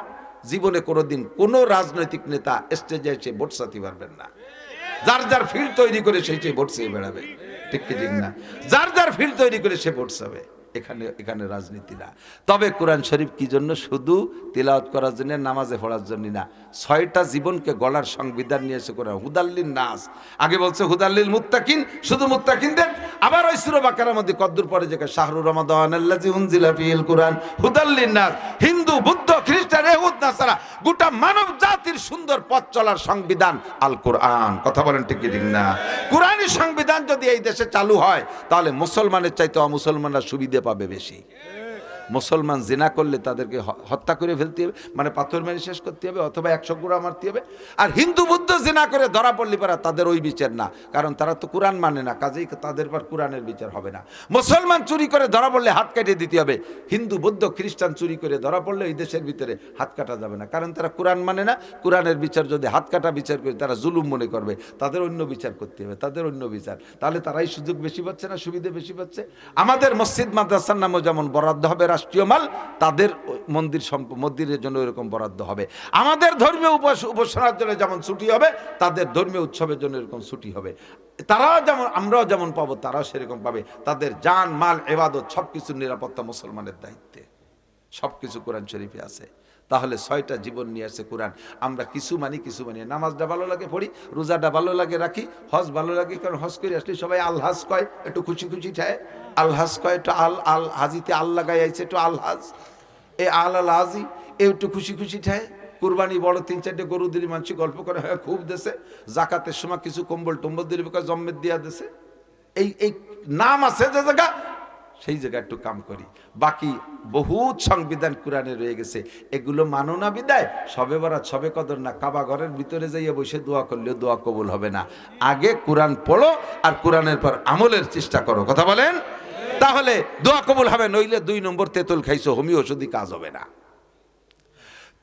জীবনে কোনোদিন কোনো রাজনৈতিক নেতা স্টেজে এসে ভোট চাইতে পারবেন না। যার যার ফিল্ড তৈরি করে সেই ভোট চেয়ে বেড়াবে, ঠিক কি ঠিক না? যার যার ফিল্ড তৈরি করে সে ভোট চাবে। এখানে রাজনীতি না। তবে কোরআন শরীফ কি জন্য? শুধু তিলাওয়াত করার জন্য, নামাজে পড়ার জন্য না। 6টা জীবনকে গলার সংবিধান নিয়ে এসে কোরআন হুদাল্লিন নাস, আগে বলছে হুদাল্লিল মুত্তাকিন, শুধু মুত্তাকিনদের। আবার ওই সূরা বাকারার মধ্যে কদ্দুর পরে যে শাহরু রমাদান আল্লাযী উনজিলা ফিহিল কুরআন হুদাল্লিন নাস, হিন্দু বুদ্ধ খ্রিস্টান ইহুদ নাসারা গোটা মানব জাতির সুন্দর পথ চলার সংবিধান আল কোরআন। কথা বলেন ঠিক কি ঠিক না? কোরআনী সংবিধান যদি এই দেশে চালু হয় তাহলে মুসলমানের চাইতে অমুসলমানরা সুবিধা পাবে বেশি। মুসলমান জিনা করলে তাদেরকে হত্যা করে ফেলতে হবে, মানে পাথর মেরে শেষ করতে হবে, অথবা 100 গুড়া মারতে হবে। আর হিন্দু বুদ্ধ জিনা করে ধরা পড়লে পারা তাদের ওই বিচার না, কারণ তারা তো কোরআন মানে না, কাজেই তাদের পর কোরআনের বিচার হবে না। মুসলমান চুরি করে ধরা পড়লে হাত কেটে দিতে হবে। হিন্দু বৌদ্ধ খ্রিস্টান চুরি করে ধরা পড়লে এই দেশের ভিতরে হাত কাটা যাবে না, কারণ তারা কোরআন মানে না। কোরআনের বিচার যদি হাত কাটা বিচার করে তারা জুলুম মনে করবে, তাদের অন্য বিচার করতে হবে, তাদের অন্য বিচার। তাহলে তারাই সুযোগ বেশি পাচ্ছে না, সুবিধা বেশি পাচ্ছে। আমাদের মসজিদ মাদ্রাসার নামও যেমন বরাদ্দ হবে রাষ্ট্রীয় মাল, তাদের মন্দিরের জন্য এরকম বরাদ্দ হবে। আমাদের ধর্মীয় উপাসনার জন্য যেমন ছুটি হবে, তাদের ধর্মীয় উৎসবের জন্য এরকম ছুটি হবে। তারাও যেমন, আমরাও যেমন পাবো, তারাও সেরকম পাবে। তাদের জান মাল ইবাদত সবকিছুর নিরাপত্তা মুসলমানের দায়িত্বে, সবকিছু কোরআন শরীফে আছে। তাহলে 6টা জীবন নিয়ে আসছে কোরআন। আমরা কিছু মানি, কিছু মানি। নামাজটা ভালো লাগে পড়ি, রোজাটা ভালো লাগে রাখি, হজ ভালো লাগে, কারণ হজ করে আসলে সবাই আলহাজ কয়, একটু খুশি খুশি ঠায় আলহাজ কয়, একটু আল হাজিতে আল লাগাই আইছে, একটু আলহাজ, এই আল হাজি একটু খুশি খুশি ঠায়। কুরবানি বড় 3-4টে গরু দিলি মানুষ গল্প করে, হ্যাঁ খুব দেশে। জাকাতের সময় কিছু কম্বল টম্বল দিলি, জম্মের দিয়া দেশে। এই নাম আছে যে জায়গা, সেই জায়গায় একটু কাম করি। বাকি বহুত সংবিধান কোরআনে রয়ে গেছে, এগুলো মানো না বিদায় সবে বরাত সবে কদর না, কাবা ঘরের ভিতরে যাইয়া বসে দোয়া করলেও দোয়া কবুল হবে না। আগে কোরআন পড়ো আর কোরআনের পর আমলের চেষ্টা করো, কথা বলেন, তাহলে দোয়া কবুল হবে। নইলে 2 নম্বর তেঁতুল খাইছো, হোমিও ওষুধই কাজ হবে না।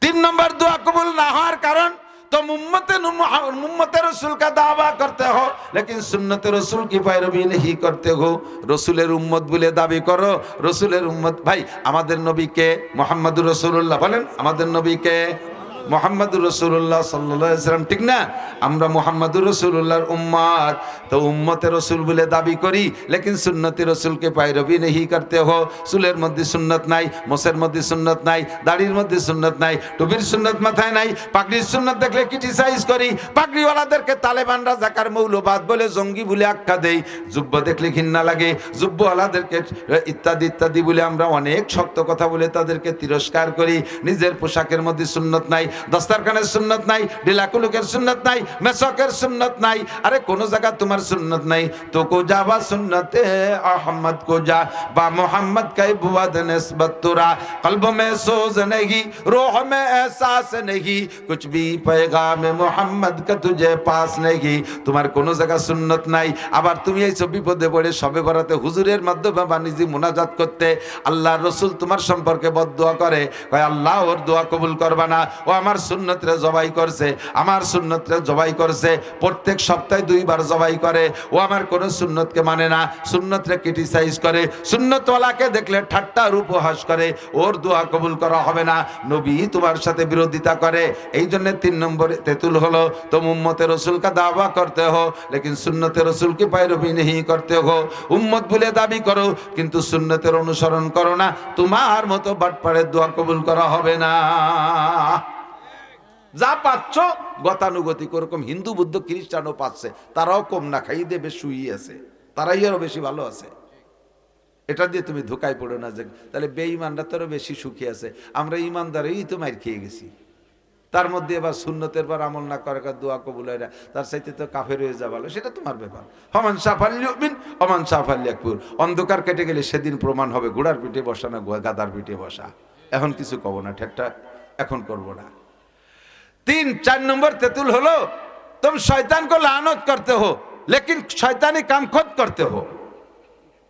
3 নম্বর দোয়া কবুল না হওয়ার কারণ, तुम उम्मत रसूल का दावा करते हो लेकिन सुन्नत रसूल की पैरवी नहीं करते हो। रसूलेर उम्मत बोले दाबी करो, रसूलेर उम्मत। भाई आमादेर नबी के मुहम्मदुर रसूलुल्लाह बोलेन, आमादेर नबी के মুহাম্মাদুর রাসূলুল্লাহ সাল্লাল্লাহু আলাইহি সাল্লাম, ঠিক না? আমরা মুহাম্মাদুর রাসূলুল্লাহর উম্মত, তো উম্মতে রাসূল বলে দাবি করি, লেকিন সুন্নতে রাসূলকে पैरवी नहीं करते हो। চুলের মধ্যে সুন্নত নাই, মোছের মধ্যে সুন্নত নাই, দাড়ির মধ্যে সুন্নত নাই, টুপির সুন্নত মাথায় নাই, পাগড়ির সুন্নত দেখলে ক্রিটিসাইজ করি, পাগড়িওয়ালাদেরকে তালেবান রাজাকার মৌলবাদ বলে জঙ্গি বলে আখ্যা দেই, জুব্বা দেখলে ঘৃণা লাগে, জুব্বাওয়ালাদেরকে ইত্যাদি ইত্যাদি বলে আমরা অনেক শক্ত কথা বলে তাদেরকে তিরস্কার করি। নিজের পোশাকের মধ্যে সুন্নত নাই, দস্তারখানের সুন্নত নাই, ডিলাকুলুকের সুন্নত নাই, মেসকের সুন্নত নাই। আরে কোন জায়গা তোমার সুন্নত নাই তো কো যাবা সুন্নতে আহমদ को जा बा मोहम्मद का बुआद निस्बत तुरा कल्ब में सोज नहीं रूह में एहसास नहीं कुछ भी पैगाम मोहम्मद का तुझे पास नहीं। তোমার কোন জায়গা সুন্নত নাই, আবার তুমি এই সব বিপদে পড়ে সবে বরাতে হুজুরের মাধ্যমে বাণিজ্যিক মুনাজাত করতে আল্লাহর রাসূল তোমার সম্পর্কে বদদুয়া করে, কয় আল্লাহ ওর দোয়া কবুল করবা না, ও আমার সুন্নতরে জবাই করছে, আমার সুন্নতরে জবাই করছে, প্রত্যেক সপ্তাহে 2 বার জবাই করে, ও আমার কোন সুন্নতকে মানে না, সুন্নতরে ক্রিটিসাইজ করে, সুন্নতওয়ালাকে দেখলে ঠাট্টা আর উপহাস করে, ওর দোয়া কবুল করা হবে না। নবী তোমার সাথে বিরোধিতা করে, এই জন্য 3 নম্বরে তেতুল হলো तुम उम्मते रसूल का दावा करते हो लेकिन सुन्नते रसूल की पैरवी नहीं करते हो। उम्मत বলে দাবি করো কিন্তু সুন্নতের অনুসরণ করো না, তোমার মতো বাটপাড়ের দোয়া কবুল করা হবে না। যা পাচ্ছ গতানুগতিক, ওরকম হিন্দু বুদ্ধ খ্রিস্টানও পাচ্ছে, তারাও কম না খাইয়ে দেবে শুয়ে আছে, তারাই আরো বেশি ভালো আছে। এটা দিয়ে তুমি ধোকায় পড়ো না যে তাহলে বেঈমানরা তোরও বেশি সুখী আছে, আমরা ইমানদারই তো মার খেয়ে গেছি। তার মধ্যে এবার সুন্নতের পর আমল না করে দোয়া কবুল হয় না, তার চাইতে তো কাফের হয়ে যা ভালো, সেটা তোমার ব্যাপার। হমান সাফাল্লিউমিন ওমান সাফাল্লিয়াকফুর, অন্ধকার কেটে গেলে সেদিন প্রমাণ হবে ঘোড়ার পিঠে বসা না গাদার পিঠে বসা। এখন কিছু কব না, ঠেট্টা এখন করব না। 4 নম্বর তেতুল হলো तुम शैतान को लानत करते हो लेकिन शैतानी काम खुद करते हो।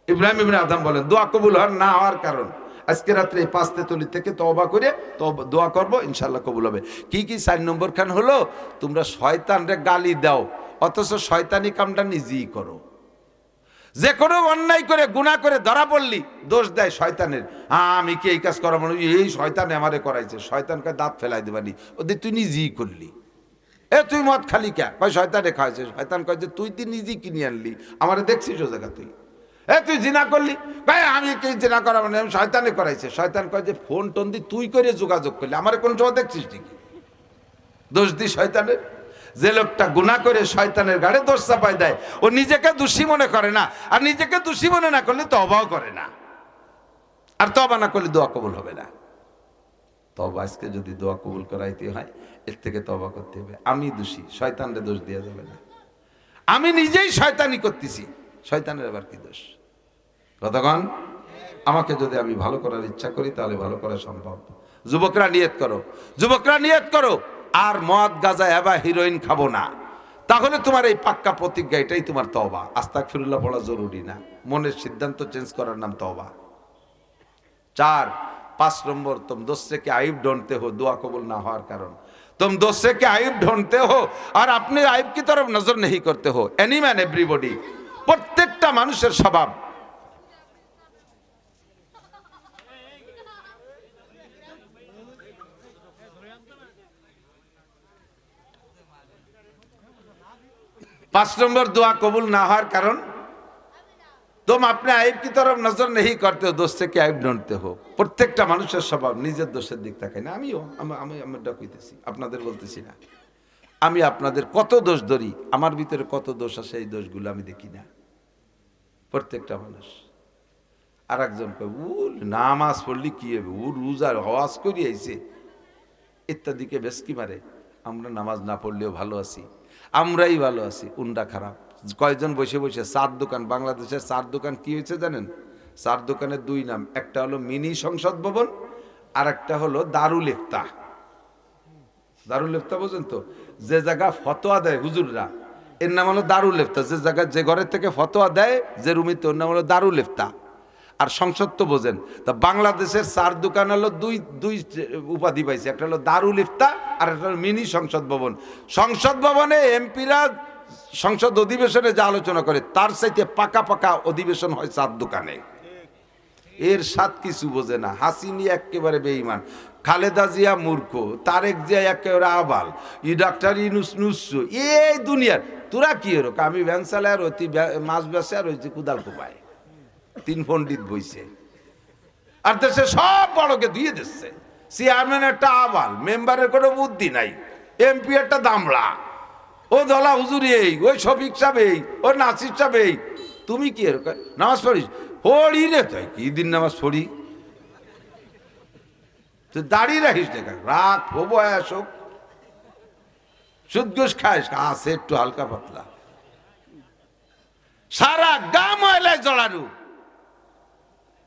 ইব্রাহিম ইবনে আদম বলেন দোয়া কবুল হওয়ার না হওয়ার কারণ আজকে রাত্রে এই 5 তেতুলি থেকে তওবা করে দোয়া করব, ইনশাআল্লাহ কবুল হবে। কি কি 4 নম্বর খান হলো তোমরা শয়তানরে গালি দাও অথচ শয়তানি কামটা নিজেই করো। যে কোনো অন্যায় করে গুনাহ করে ধরা পড়লি দোষ দেয় শয়তানের, আমি কি এই কাজ করা মানে এই শয়তান আমারে করাইছে, শয়তানকে দাঁত ফেলাই দেবানি, ওদের তুই নিজেই করলি। এ তুই মদ খালি কে, কয় শয়তানে খাওয়াইছে, শয়তান কয় যে তুই নিজেই কিনে আনলি, আমারে দেখছিস ও জায়গা তুই। এ তুই জিনা করলি, ভাই আমি কি জিনা করা মানে শয়তানে করাইছে, শয়তান কয় যে ফোন টোন দি তুই করে যোগাযোগ করলি, আমার কোন সময় দেখছিস ঠিকই, দোষ দি শয়তানের। যে লোকটা গুনাহ করে শয়তানের গাড়ে দোষ চাপাই দেয় ও নিজেকে দোষী মনে করে না, আর নিজেকে দোষী মনে না করলে তওবাও করে না, আর তওবা না করলে দোয়া কবুল হবে না। তওবা আজকে যদি দোয়া কবুল করাইতে হয় এর থেকে তওবা করতে হবে। আমি দোষী, শয়তানরে দোষ দেওয়া যাবে না, আমি নিজেই শয়তানি করতেছি, শয়তানের আবার কি দোষ? কতক্ষণ আমাকে যদি আমি ভালো করার ইচ্ছা করি তাহলে ভালো করা সম্ভব। যুবকরা নিয়ত করো, যুবকরা নিয়ত করো আর মদ গাঁজা এবা হিরোইন খাবো না, তাহলে তোমার এই পাক্কা প্রতিজ্ঞা, এটাই তোমার তওবা। আস্তাগফিরুল্লাহ পড়া জরুরি না, মনের সিদ্ধান্ত চেঞ্জ করার নাম তওবা। 5 নম্বর तुम दूसरे के आइब ढूंढते हो दुआ कबूल ना होने कारण, तुम दूसरे के आइब ढूंढते हो और अपने आइब की तरफ नजर नहीं करते हो। एनी मैन एवरीबॉडी, प्रत्येकटा मानुषेर स्वभाव। 5 নম্বর দোয়া কবুল না হওয়ার কারণ तुम अपने आइब की तरफ नजर नहीं करते हो, दोस्ते के आइब ढूंढते हो। প্রত্যেকটা মানুষের স্বভাব নিজের দোষের দিক তাকায় না। আমিও আমি ডাকইতেছি, আপনাদের বলতেছি না, আমি আপনাদের কত দোষ ধরি, আমার ভিতরে কত দোষ আছে এই দোষগুলো আমি দেখি না। প্রত্যেকটা মানুষ। আর একজন কয় ও নামাজ পড়লি কি হবে, ও রোজার হওয়াজ করি আইছে ইত্যাদিকে বেশকি মারে। আমরা নামাজ না পড়লেও ভালো আছি, আমরাই ভালো আছি, উন্ডা খারাপ। কয়েকজন বসে বসে 4 দোকান, বাংলাদেশের 4 দোকান কি হয়েছে জানেন? 4 দোকানের 2 নাম, একটা হলো মিনি সংসদ ভবন আর একটা হলো দারুল ইফতাহ। দারুল ইফতাহ বোঝেন তো, যে জায়গা ফতোয়া দেয় হুজুররা এর নাম হলো দারুল ইফতাহ। যে জায়গা যে ঘরের থেকে ফতোয়া দেয় যে রুমিতে ওর নাম হলো দারুল ইফতাহ। আর সংসদ তো বোঝেন, তা বাংলাদেশের 4 দোকান হলো দুই উপাধি পাইছে, একটা হলো দারুল ইফতাহ আর একটা হলো মিনি সংসদ ভবন। সংসদ ভবনে এমপিরা সংসদ অধিবেশনে যা আলোচনা করে তার চাইতে পাকা পাকা অধিবেশন হয় 4 দোকানে। এর সাত কিছু বোঝে না। হাসিনি একেবারে বেঈমান, খালেদা জিয়া মূর্খ, তারেক জিয়া একেবারে আবাল, ই ডাক্তার ইনুস নুসু, এই দুনিয়ার তোরা কি এরকম? আমি ভ্যান চালাই আর ওই মাছ বেসে আর ওই কুদাল কোপায়, তিন পণ্ডিত বইছে। আর দেশে সব বড়কে দিয়ে দিচ্ছে। চেয়ারম্যান একটা আবাল, মেম্বারের কোনো বুদ্ধি নাই, এমপি একটা দামড়া, ও দলা হুজুরি এই, ওই শফিক সাহেব এই, ও নাসির সাহেব এই। তুমি কি এরকম নামাজ পড়িস? পড়ি রে, তাই কি দিন নামাজ পড়ি? তুই দাঁড়িয়ে রাখিস না, রাত হবো আসুক, সুদ ঘুষ খাইস, আছে একটু হালকা পাতলা, সারা গা ময়লায় জড়ানো,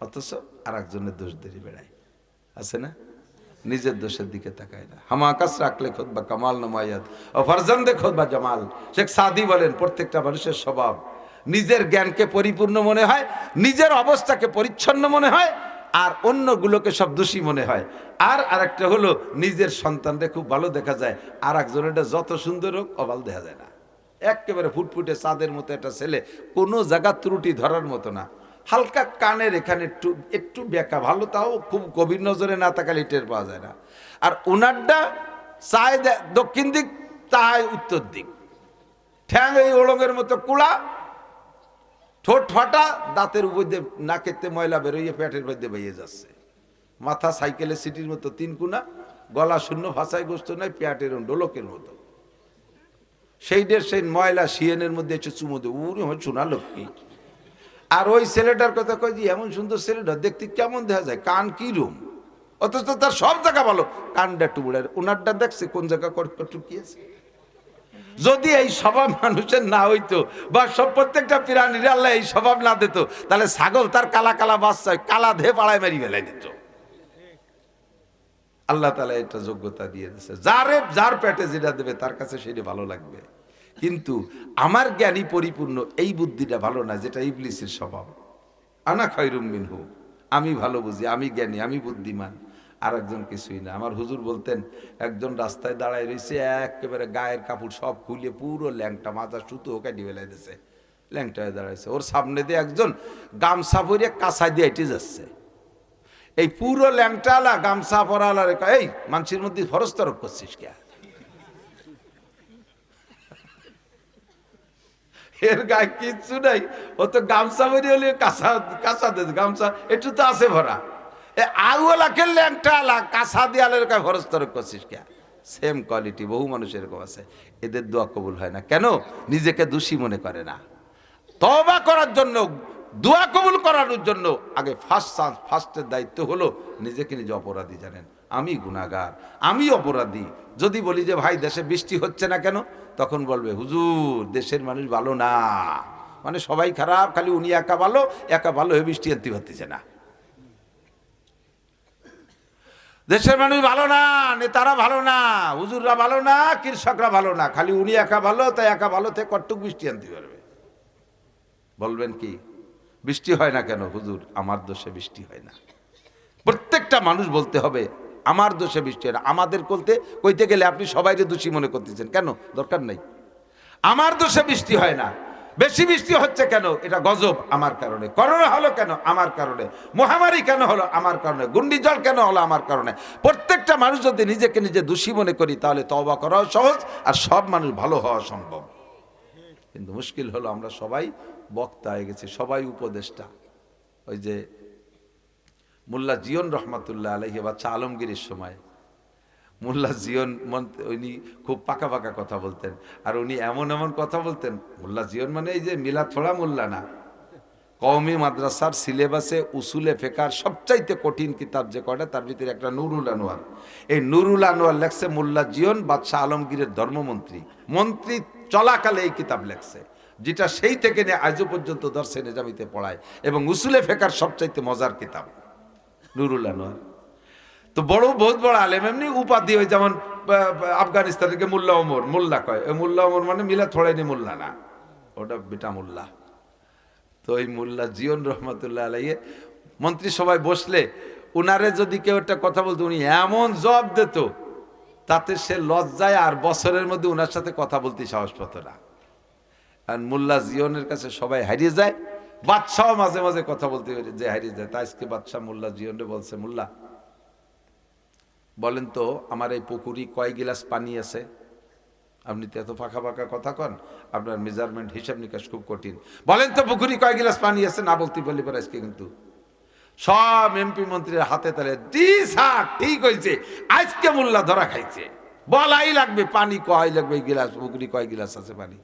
অথচ আর একজনের দোষ দেরি বেড়ায়, আছে না? নিজের দোষের দিকে তাকায় না। হামাকাস রাখলে খোদবা কামাল নমায়াত ও ফারজান্দে খোদবা জামাল। শেখ সাদি বলেন, প্রত্যেকটা মানুষের স্বভাব নিজের জ্ঞানকে পরিপূর্ণ মনে হয়, নিজের অবস্থাকে পরিচ্ছন্ন মনে হয়, আর অন্যগুলোকে সব দোষী মনে হয়। আর আরেকটা হলো, নিজের সন্তানটা খুব ভালো দেখা যায়, আর একজনেরটা যত সুন্দর হোক অবাল দেখা যায় না। একেবারে ফুটফুটে চাঁদের মতো একটা ছেলে, কোনো জায়গা ত্রুটি ধরার মতো না। হালকা কানের এখানে একটু একটু বেঁকা, ভালো, তাও খুব গভীর নজরে না তাকালে টের পাওয়া যায় না। আর ওনারটা চায় দক্ষিণ দিক, চায় উত্তর দিক, ঠ্যাং এই ওলঙ্গের মতো কুড়া, ঠোঁট ফাটা, দাঁতের উপর দিয়ে নাকেতে ময়লা বেরোইয়ে পেটের মধ্যে বেরিয়ে যাচ্ছে, মাথা সাইকেলের সিটির মতো তিন কুনা, গলা শূন্য, ভাষায় গোস্ত নাই, পেটের ডোলকের মতো। সেইটার সেই ময়লা শিয়েনের মধ্যে এসে চুমো দেবো, উনি হয় সোনা লক্ষ্মী। আর ওই ছেলেটার কথা কয় যে এমন সুন্দর ছেলেটা দেখতে কেমন দেখা যায়, কান কি রুম, অথচ তার সব জায়গা ভালো, কানটা একটু বুড়ার, ওনারটা দেখছে কোন জায়গা টুকিয়েছে। যদি এই স্বভাব মানুষের না হইতো, বা সব প্রত্যেকটা প্রাণীর আল্লাহ এই স্বভাব না দিত, তাহলে ছাগল তার কালা কালা বাচ্চা কালা ধে পাড়ায় মারি ফেলাই দিত। আল্লাহ তাআলা এটা যোগ্যতা দিয়ে দিয়েছে, যার পেটে যেটা দেবে তার কাছে সেটা ভালো লাগবে। কিন্তু আমার জ্ঞানী পরিপূর্ণ এই বুদ্ধিটা ভালো না, যেটা ইবলিসের স্বভাব। আনা খায়রুম মিনহু, আমি ভালো বুঝি, আমি জ্ঞানী, আমি বুদ্ধিমান, আর একজন কিছুই না। আমার হুজুর বলতেন, একজন রাস্তায় দাঁড়ায় রয়েছে, একেবারে গায়ের কাপড় সব খুলে পুরো ল্যাংটা, মাথা সুতো কাটি ফেলাই দিয়েছে, ল্যাংটা হয়ে দাঁড়াইছে। ওর সামনে দিয়ে একজন গামছা পরে কাঁচা দিয়ে হেঁটে যাচ্ছে। এই পুরো ল্যাংটালা গামছা পরালা রেখা, এই মানুষের মধ্যে ফরজ তরক করছিস কে? এর গায়ে কিচ্ছু নাই, ও তো গামছা বেরিয়ে হলে কাঁচা কাঁচা দে, গামছা একটু তো আছে ভরা, আগুলাকে ল্যাংটালা কাঁচা দেয়ালের গায়ে ফরজ তরক করছিস কে? সেম কোয়ালিটি বহু মানুষ এরকম আছে, এদের দোয়া কবুল হয় না। কেন? নিজেকে দোষী মনে করে না। তওবা করার জন্য, দোয়া কবুল করানোর জন্য আগে ফার্স্টের দায়িত্ব হলো নিজেকে নিজে অপরাধী জানেন। আমি গুনাহগার, আমি অপরাধী। যদি বলি যে ভাই দেশে বৃষ্টি হচ্ছে না কেন, তখন বলবে হুজুর দেশের মানুষ ভালো না, মানে সবাই খারাপ, খালি উনি একা ভালো হয়ে বৃষ্টি আনতে পারতেছে না। দেশের মানুষ ভালো না, নেতারা ভালো না, হুজুররা ভালো না, কৃষকরা ভালো না, খালি উনি একা ভালো, তাই একা ভালো থেকে কটুক বৃষ্টি আনতে পারবে। বলবেন কি বৃষ্টি হয় না কেন? হুজুর আমার দোষে বৃষ্টি হয় না। প্রত্যেকটা মানুষ বলতে হবে আমার দোষে বৃষ্টি হয় না। আমাদের কইতে গেলে আপনি সবাইকে দোষী মনে করতেছেন কেন? দরকার নাই। আমার দোষে বৃষ্টি হয় না। বেশি বৃষ্টি হচ্ছে কেন? এটা গজব আমার কারণে। করোনা হলো কেন? আমার কারণে। মহামারী কেন হলো? আমার কারণে। ঘূর্ণিঝড় কেন হলো? আমার কারণে। প্রত্যেকটা মানুষ যদি নিজেকে নিজে দোষী মনে করি, তাহলে তওবা করাও সহজ, আর সব মানুষ ভালো হওয়া সম্ভব। কিন্তু মুশকিল হলো আমরা সবাই বক্তা হয়ে গেছি, সবাই উপদেষ্টা। ওই যে মোল্লা জিয়ন রহমাতুল্লাহ আলাইহি বাচ্চা আলমগীরের সময় মোল্লা জিয়ন উনি খুব পাকা পাকা কথা বলতেন, আর উনি এমন এমন কথা বলতেন। মোল্লা জিয়ন মানে এই যে মিলাদ পড়া মোল্লা না, কওমি মাদ্রাসার সিলেবাসে উসুলে ফেকার সবচাইতে কঠিন কিতাব যে কয়টা, তার ভিতরে একটা নুরুল আনোয়ার। এই নুরুল আনোয়ার লেখছে মোল্লা জিয়ন বাদশাহ আলমগীরের মন্ত্রী চলাকালে এই কিতাব লেখছে, যেটা সেই থেকে নিয়ে আজও পর্যন্ত দর্শে নিজামিতে পড়ায়, এবং উসুলে ফেকার সবচাইতে মজার কিতাব নুরুল আনোয়ার। তো বহুত বড় আলেম, এমনি উপাধি, ওই যেমন আফগানিস্তান থেকে মোল্লা ওমর, মোল্লা কয়, ওই মোল্লা ওমর মানে মিলা থোড়াইনি মোল্লা না, ওটা বেটা মোল্লা। তো এই মোল্লা জিয়ন রহমতুল্লাহ আলাইহি মন্ত্রী সবাই বসলে উনারে যদি কেউ একটা কথা বলতো, উনি এমন জবাব দিত, তাতে সে লজ্জায় আর বছরের মধ্যে উনার সাথে কথা বলতে সাহস পেত না। আর মোল্লা জিয়নের কাছে সবাই হারিয়ে যায়, বাদশাহ মাঝে মাঝে কথা বলতে যে হারিয়ে যায়। তা আজকে বাদশাহ মোল্লা জিয়নরে বলছে, মোল্লা বলেন তো আমার এই পুকুরি কয় গিলাস পানি আছে? আপনি তো এত ফাঁকা ফাঁকা কথা কন, আপনার মেজারমেন্ট হিসাব নিকাশ খুব কঠিন। বলেন তো পুকুরি কয় গিলাস পানি আছে? না বলতে বলি পরে আজকে কিন্তু সব এমপি মন্ত্রীর হাতে তালে জি স্যার ঠিক হয়েছে, আজকে মোল্লা ধরা খাইছে, বলাই লাগবে পানি কয় লাগবে, এই গিলাস পুকুরি কয় গিলাস আছে পানি?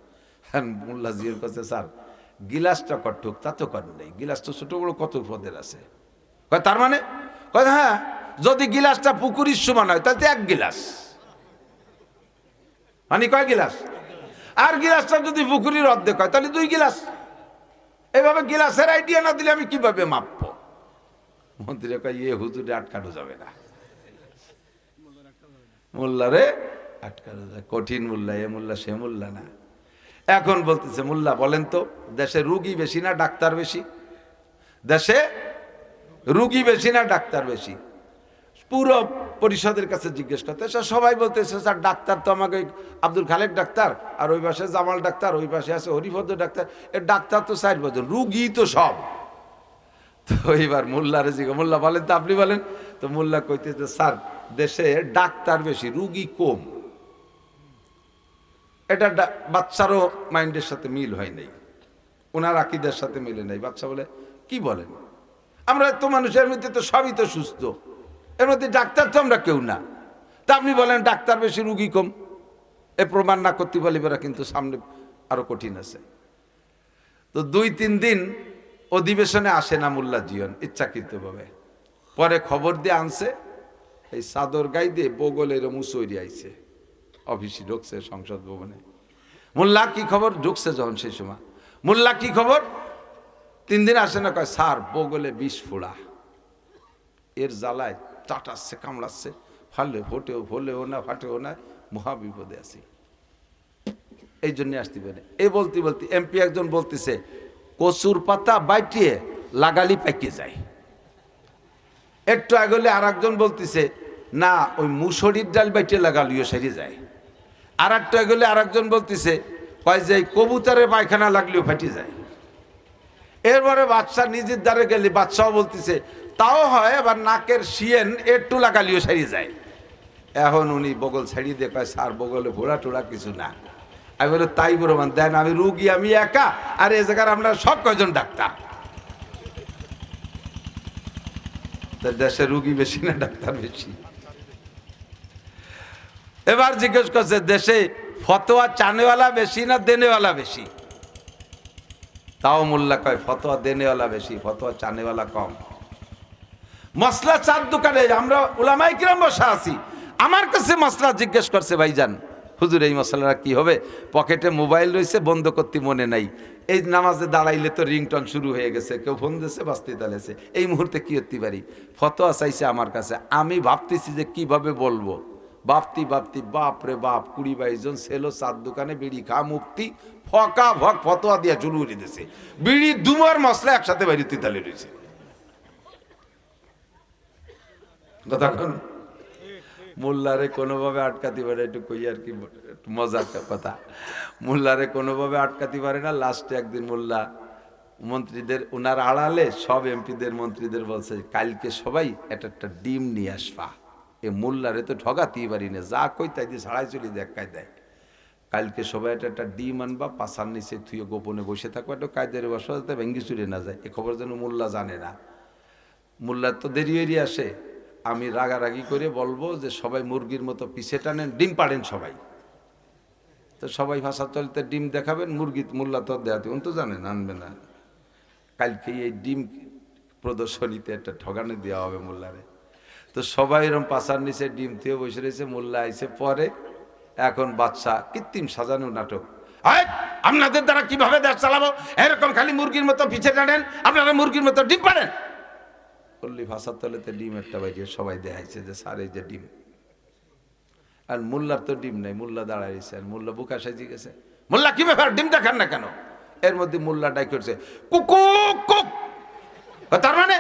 হ্যাঁ, মোল্লা জিজ্ঞেস করছে, স্যার গিলাসটা কটুক তা তো কর নেই, গিলাস তো ছোট বড় কত পদের আছে। কয় তার মানে? কয় হ্যাঁ, যদি গিলাসটা পুকুরির সমান হয় তাহলে এক গিলাস মানে কয় গিলাস, আর গিলাসটা যদি পুকুরির অর্ধেক হয় তাহলে 2 গিলাস। এইভাবে গিলাসের আইডিয়া না দিলে আমি কিভাবে মাপবো? মন্ত্রী কয় ইয়ে হুজুরে আটকানো যাবে না, মোল্লারে আটকানো যায়, কঠিন মোল্লা, এ মোল্লা সে মোল্লা না। এখন বলতেছে, মোল্লা বলেন তো দেশে রুগী বেশি না ডাক্তার বেশি? দেশে রুগী বেশি না ডাক্তার বেশি? পুরো পরিষদের কাছে জিজ্ঞেস করতে সবাই বলতেছে, স্যার ডাক্তার তো আমাকে আব্দুল খালেক ডাক্তার, আর ওই পাশে জামাল ডাক্তার, ওই পাশে আছে হরিভদ্র ডাক্তার, এর ডাক্তার তো 4 বছর, রুগী তো সব। তো এইবার মোল্লারে জিজ্ঞেস, মোল্লা বলেন তো আপনি বলেন তো। মোল্লা কইতেছে, স্যার দেশে ডাক্তার বেশি রুগী কম। এটা বাচ্চারও মাইন্ডের সাথে মিল হয় নাই, ওনার আকিদের সাথে মিলে নাই। বাচ্চা বলে কি বলেন, আমরা তো মানুষের মধ্যে তো সবই তো সুস্থ, এর মধ্যে ডাক্তার তো আমরা কেউ না, তা আপনি বলেন ডাক্তার বেশি রুগী কম? এ প্রমাণ না করতে পারলে কিন্তু সামনে আরো কঠিন আছে। তো 2-3 দিন অধিবেশনে আসে না মোল্লা জিয়ন ইচ্ছাকৃতভাবে। পরে খবর দিয়ে আনছে, এই চাদর গাই দিয়ে বগলের মুসৈরি আইছে, অফিসে ঢুকছে সংসদ ভবনে। মোল্লা কি খবর? ঢুকছে যখন সেই সময়, মোল্লা কি খবর? 3 দিন আসে না, কয় স্যার বগলে 20 ফোড়া, এর জ্বালায় চাটাচ্ছে কামড়াচ্ছে, ফলেও না ফাটেও না, মহা বিপদে আছি, এই জন্য আসতে পারে। এই বলতে বলতে এমপি একজন বলতেছে, কচুর পাতা বাইটিয়ে লাগালি পাইকে যায়। একটু আগলে আর একজন বলতেছে, না ওই মুসুরির ডাল বাইটিয়ে লাগালিও সেরে যায়। আর একটু আগলে আর একজন বলতেছে, কয় যে কবুতরের পায়খানা লাগলেও ফাটে যায়। এরপরে বাদশা নিজের দ্বারে গেলে বাদশাহ বলতেছে, তাও হয়, আবার নাকের শিয়েন একটু লাগালিও সেরে যায়। এখন উনি বগল ছাড়িয়ে দিয়ে কয়, স্যার বগলে ভোড়া টোড়া কিছু না। আমি বলি তাই প্রমাণ দেন, আমি রুগী আমি একা, আর এ জায়গার আমরা সব কয়জন ডাক্তার। দেশে রুগী বেশি না ডাক্তার বেশি? এবার জিজ্ঞেস করছে, দেশে ফতোয়া চানেওয়ালা বেশি না দেনেওয়ালা বেশি? তাও মোল্লা কয় ফতোয়া দেনেওয়ালা বেশি, ফতোয়া চানেওয়ালা কম। মশলা চার দোকানে আমরা উলামায়ে কিরাম বসা আছি, আমার কাছে মশলা জিজ্ঞেস করছে, ভাইজান হুজুর এই মশলাটা কি হবে? পকেটে মোবাইল রয়েছে, বন্ধ করতে মনে নাই, এই নামাজে দাঁড়াইলে তো রিংটন শুরু হয়ে গেছে, কেউ ফোন দিয়েছে, বাঁচতে দাঁড়িয়েছে, এই মুহূর্তে কি করতে পারি? ফতোয়া চাইছে আমার কাছে, আমি ভাবতেছি যে কিভাবে বলবো। ভাবতি বাপ রে বাপ, 20-22 জন ছেলে চার দোকানে বিড়ি খা মুক্তি, ফকা ভক ফতোয়া দিয়া শুরু করে দিয়েছে, বিড়ি দুমার মশলা একসাথে বাড়িতে তালে রয়েছে। কতক্ষণ মোল্লারে কোনোভাবে আটকাতে পারে, একটু কই আর কি মজার কথা, মোল্লারে কোনোভাবে আটকাতে পারে না। লাস্টে একদিন মোল্লা মন্ত্রীদের ওনার আড়ালে সব এমপিদের মন্ত্রীদের বলছে, কালকে সবাই একটা ডিম নিয়ে আসবা। এ মোল্লারে তো ঠগাতেই পারি না, যা কই তাই দিয়ে ছাড়াই চলি দেখায় দেয়। কালকে সবাই একটা ডিম আনবা, পাশার নিচে থুয়ে গোপনে বসে থাকবো, একটা কায়দারে বসা যাতে ভেঙ্গি চুরে না যায়, এ খবর যেন মোল্লা জানে না। মোল্লার তো দেরি হয়ে আসে, আমি রাগারাগি করে বলবো যে সবাই মুরগির মতো পিছে টানেন, ডিম পাড়েন সবাই। তো সবাই ভাষা চলতে ডিম দেখাবেন, মুরগি মোল্লা তো দেখাতে উনি তো জানেন আনবে না। কালকে এই ডিম প্রদর্শনীতে একটা ঠগানি দেওয়া হবে মোল্লারে। তো সবাই এরকম পাশার নিচে ডিম থেকে বসে রয়েছে, মোল্লা আইসে পরে। এখন বাদশা কৃত্রিম সাজানো নাটক, আপনাদের দ্বারা কিভাবে দেশ চালাবো, এরকম খালি মুরগির মতো পিছে টানেন, আপনারা মুরগির মতো ডিম পাড়েন। বললি ভাষার তলেতে ডিম একটা বাইরে সবাই দেখাইছে যে স্যার এই যে ডিম, আর মোল্লার তো ডিম নাই, মোল্লা দাঁড়াইছে, আর মোল্লা বুকা সাজি গেছে, মোল্লা কি ব্যাপার ডিম দেখান না কেন? এর মধ্যে মোল্লা ডাক করছে, কুকুক কুক। তার মানে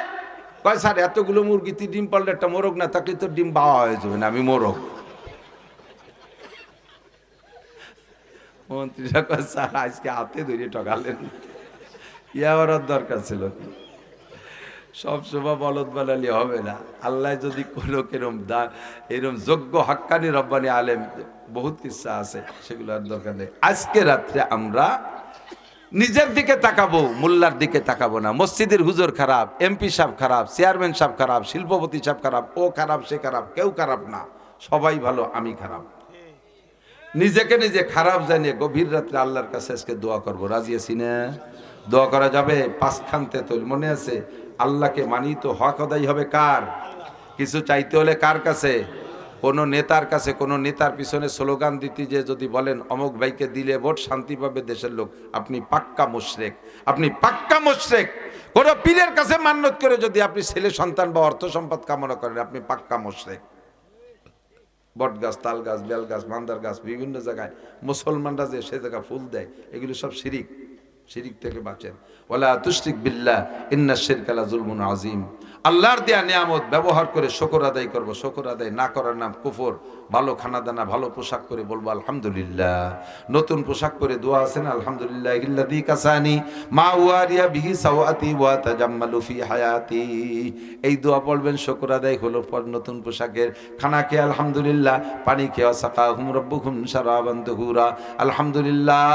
কয় স্যার এতগুলো মুরগিতে ডিম পারলে একটা মোরগ না থাকলে তো ডিম বাওয়া হয়ে যাবে না, আমি মোরগ। মন্ত্রীরা কয় স্যার আজকে হাতে ধরে ঠকালেন, ইয়া করার দরকার ছিল কি? সব সময় বলদ বানালে হবে না। আল্লাহ যদি কোনো কেরম এরম যোগ্য হাক্কানি রব্বানি আলেম, বহুত কিচ্ছা আছে, সেগুলো আর দরকার নেই। আজকে রাত্রে আমরা নিজের দিকে তাকাবো, মোল্লার দিকে তাকাবো না। মসজিদের হুজুর খারাপ, এমপি সাহেব খারাপ, চেয়ারম্যান সাহেব খারাপ, শিল্পপতি সাহেব খারাপ, ও খারাপ সে খারাপ, কেউ খারাপ না, সবাই ভালো, আমি খারাপ। নিজেকে নিজে খারাপ জানিয়ে গভীর রাত্রে আল্লাহর কাছে আজকে দোয়া করবো। রাজি আছি না? দোয়া করা যাবে? পাঁচখান্তে তো মনে আছে, আল্লাহকে মানি তো হক আদায় হবে কার? কিছু চাইতে হলে কার কাছে? কোনো নেতার কাছে। কোনো নেতার পিছনে স্লোগান দিতে যে যদি বলেন অমুক ভাইকে দিলে ভোট শান্তি পাবে দেশের লোক, আপনি পাক্কা মুশরিক, আপনি পাক্কা মুশরিক। কোন পীরের কাছে মান্যত করে যদি আপনি ছেলে সন্তান বা অর্থ সম্পদ কামনা করেন, আপনি পাক্কা মুশরিক। বট গাছ, তাল গাছ, বেল গাছ, মান্দার গাছ, বিভিন্ন জায়গায় মুসলমানরা যে সে জায়গা ফুল দেয়, এগুলো সব শিরিক। শিরিক থেকে বাঁচেন। ওয়ালা তুশরিক বিল্লাহ ইন্নাশ শিরকা লাযুলমুন আযীম। আল্লাহর দেয়া নিয়ামত ব্যবহার করে শুকর আদায় করব। শুকর আদায় না করার নাম কুফর। ভালো খানা দানা, ভালো পোশাক করে বলবো আলহামদুলিল্লাহ। নতুন পোশাক পরে দোয়া আছেন আলহামদুলিল্লাহিল্লাযী কাসানি মা ওয়ারিয়া বিহি সাওয়াতি ওয়া তাজাম্মালু ফি হায়াতি। এই দোয়া পড়বেন, শুকর আদায় হলো পর নতুন পোশাকের। খানা খেয়ে আলহামদুলিল্লাহ, পানি খেয়ে সাকাহুম রাব্বুকুম শারাবান তাহুরা। আলহামদুলিল্লাহ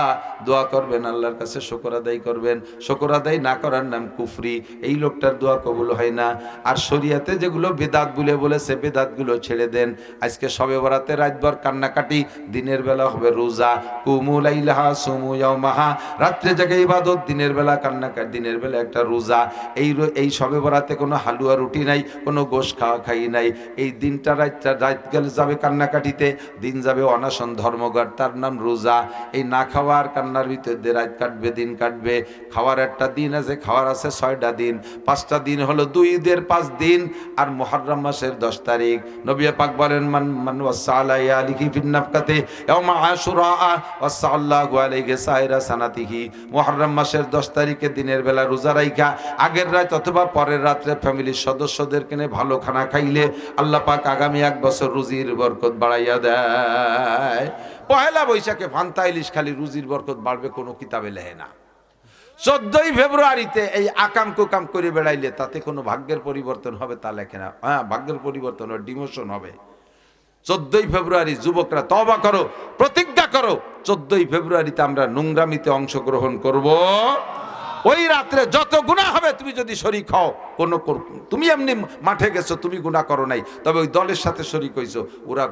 দোয়া করবেন, আল্লাহর কাছে শুকর আদায় করবেন। শুকর আদায় না করার নাম কুফরি। এই লোকটার দোয়া কবুল হয় না। আর শরীয়তে যেগুলো বেদাত বলে বলেছে, বেদাতগুলো ছেড়ে দেন। আজকে শবে বরাতে রাতভর কান্নাকাটি, দিনের বেলা হবে রোজা। কুমু লাইলাহা সুমু ইয়াওমাহা, রাত্রে জেগে ইবাদত, দিনের বেলা কান্নাকাটি, দিনের বেলা একটা রোজা। এই শবে বরাতে কোনো হালুয়া রুটি নাই, কোনো গোশ খাওয়া খাই নাই। এই দিনটা রাত গেলে যাবে কান্নাকাটিতে, দিন যাবে অনাশন ধর্মঘট, তার নাম রোজা। এই না খাওয়ার কান্নার ভিতর দিয়ে রাত কাটবে, দিন কাটবে। খাওয়ার একটা দিন আছে, খাওয়ার আছে 6টা দিন। 5টা দিন হলো 2 ঈদের 5 দিন আর মুহররম মাসের 10 তারিখ। নবী পাক বলেন মান ওয়াসালা আলাইহি ফিন নাফকাতে ইয়াউমা আশুরা ওয়াসাল্লাহু আলাইহি সাইরা সানাতিহি। মুহররম মাসের 10 তারিখে দিনের বেলা রোজা রাইখা আগের রাত অথবা পরের রাতে ফ্যামিলির সদস্যদেরকে নিয়ে ভালো খানা খাইলে আল্লাহ পাক আগামী 1 বছর রুজির বরকত বাড়াইয়া দেয়। পহেলা বৈশাখে ফান্তা ইলিশ খালি রুজির বরকত বাড়বে কোনো কিতাবে লেখে না। 14ই ফেব্রুয়ারিতে এই আকাম কুকাম করে বেড়াইলে তাতে কোনো ভাগ্যের পরিবর্তন হবে তা লেখে না। হ্যাঁ, ভাগ্যের পরিবর্তন হবে, ডিমোশন হবে। 14ই ফেব্রুয়ারি যুবকরা তওবা করো, প্রতিজ্ঞা করো, 14ই ফেব্রুয়ারিতে আমরা নোংরামিতে অংশগ্রহণ করব। ওই রাত্রে যত গুনাহ হবে, তুমি যদি শরীক হও, তুমি এমনি মাঠে গেছো, তুমি গুনাহ করো নাই, তবে ওই দলের সাথে শরীক হইছো, ওরা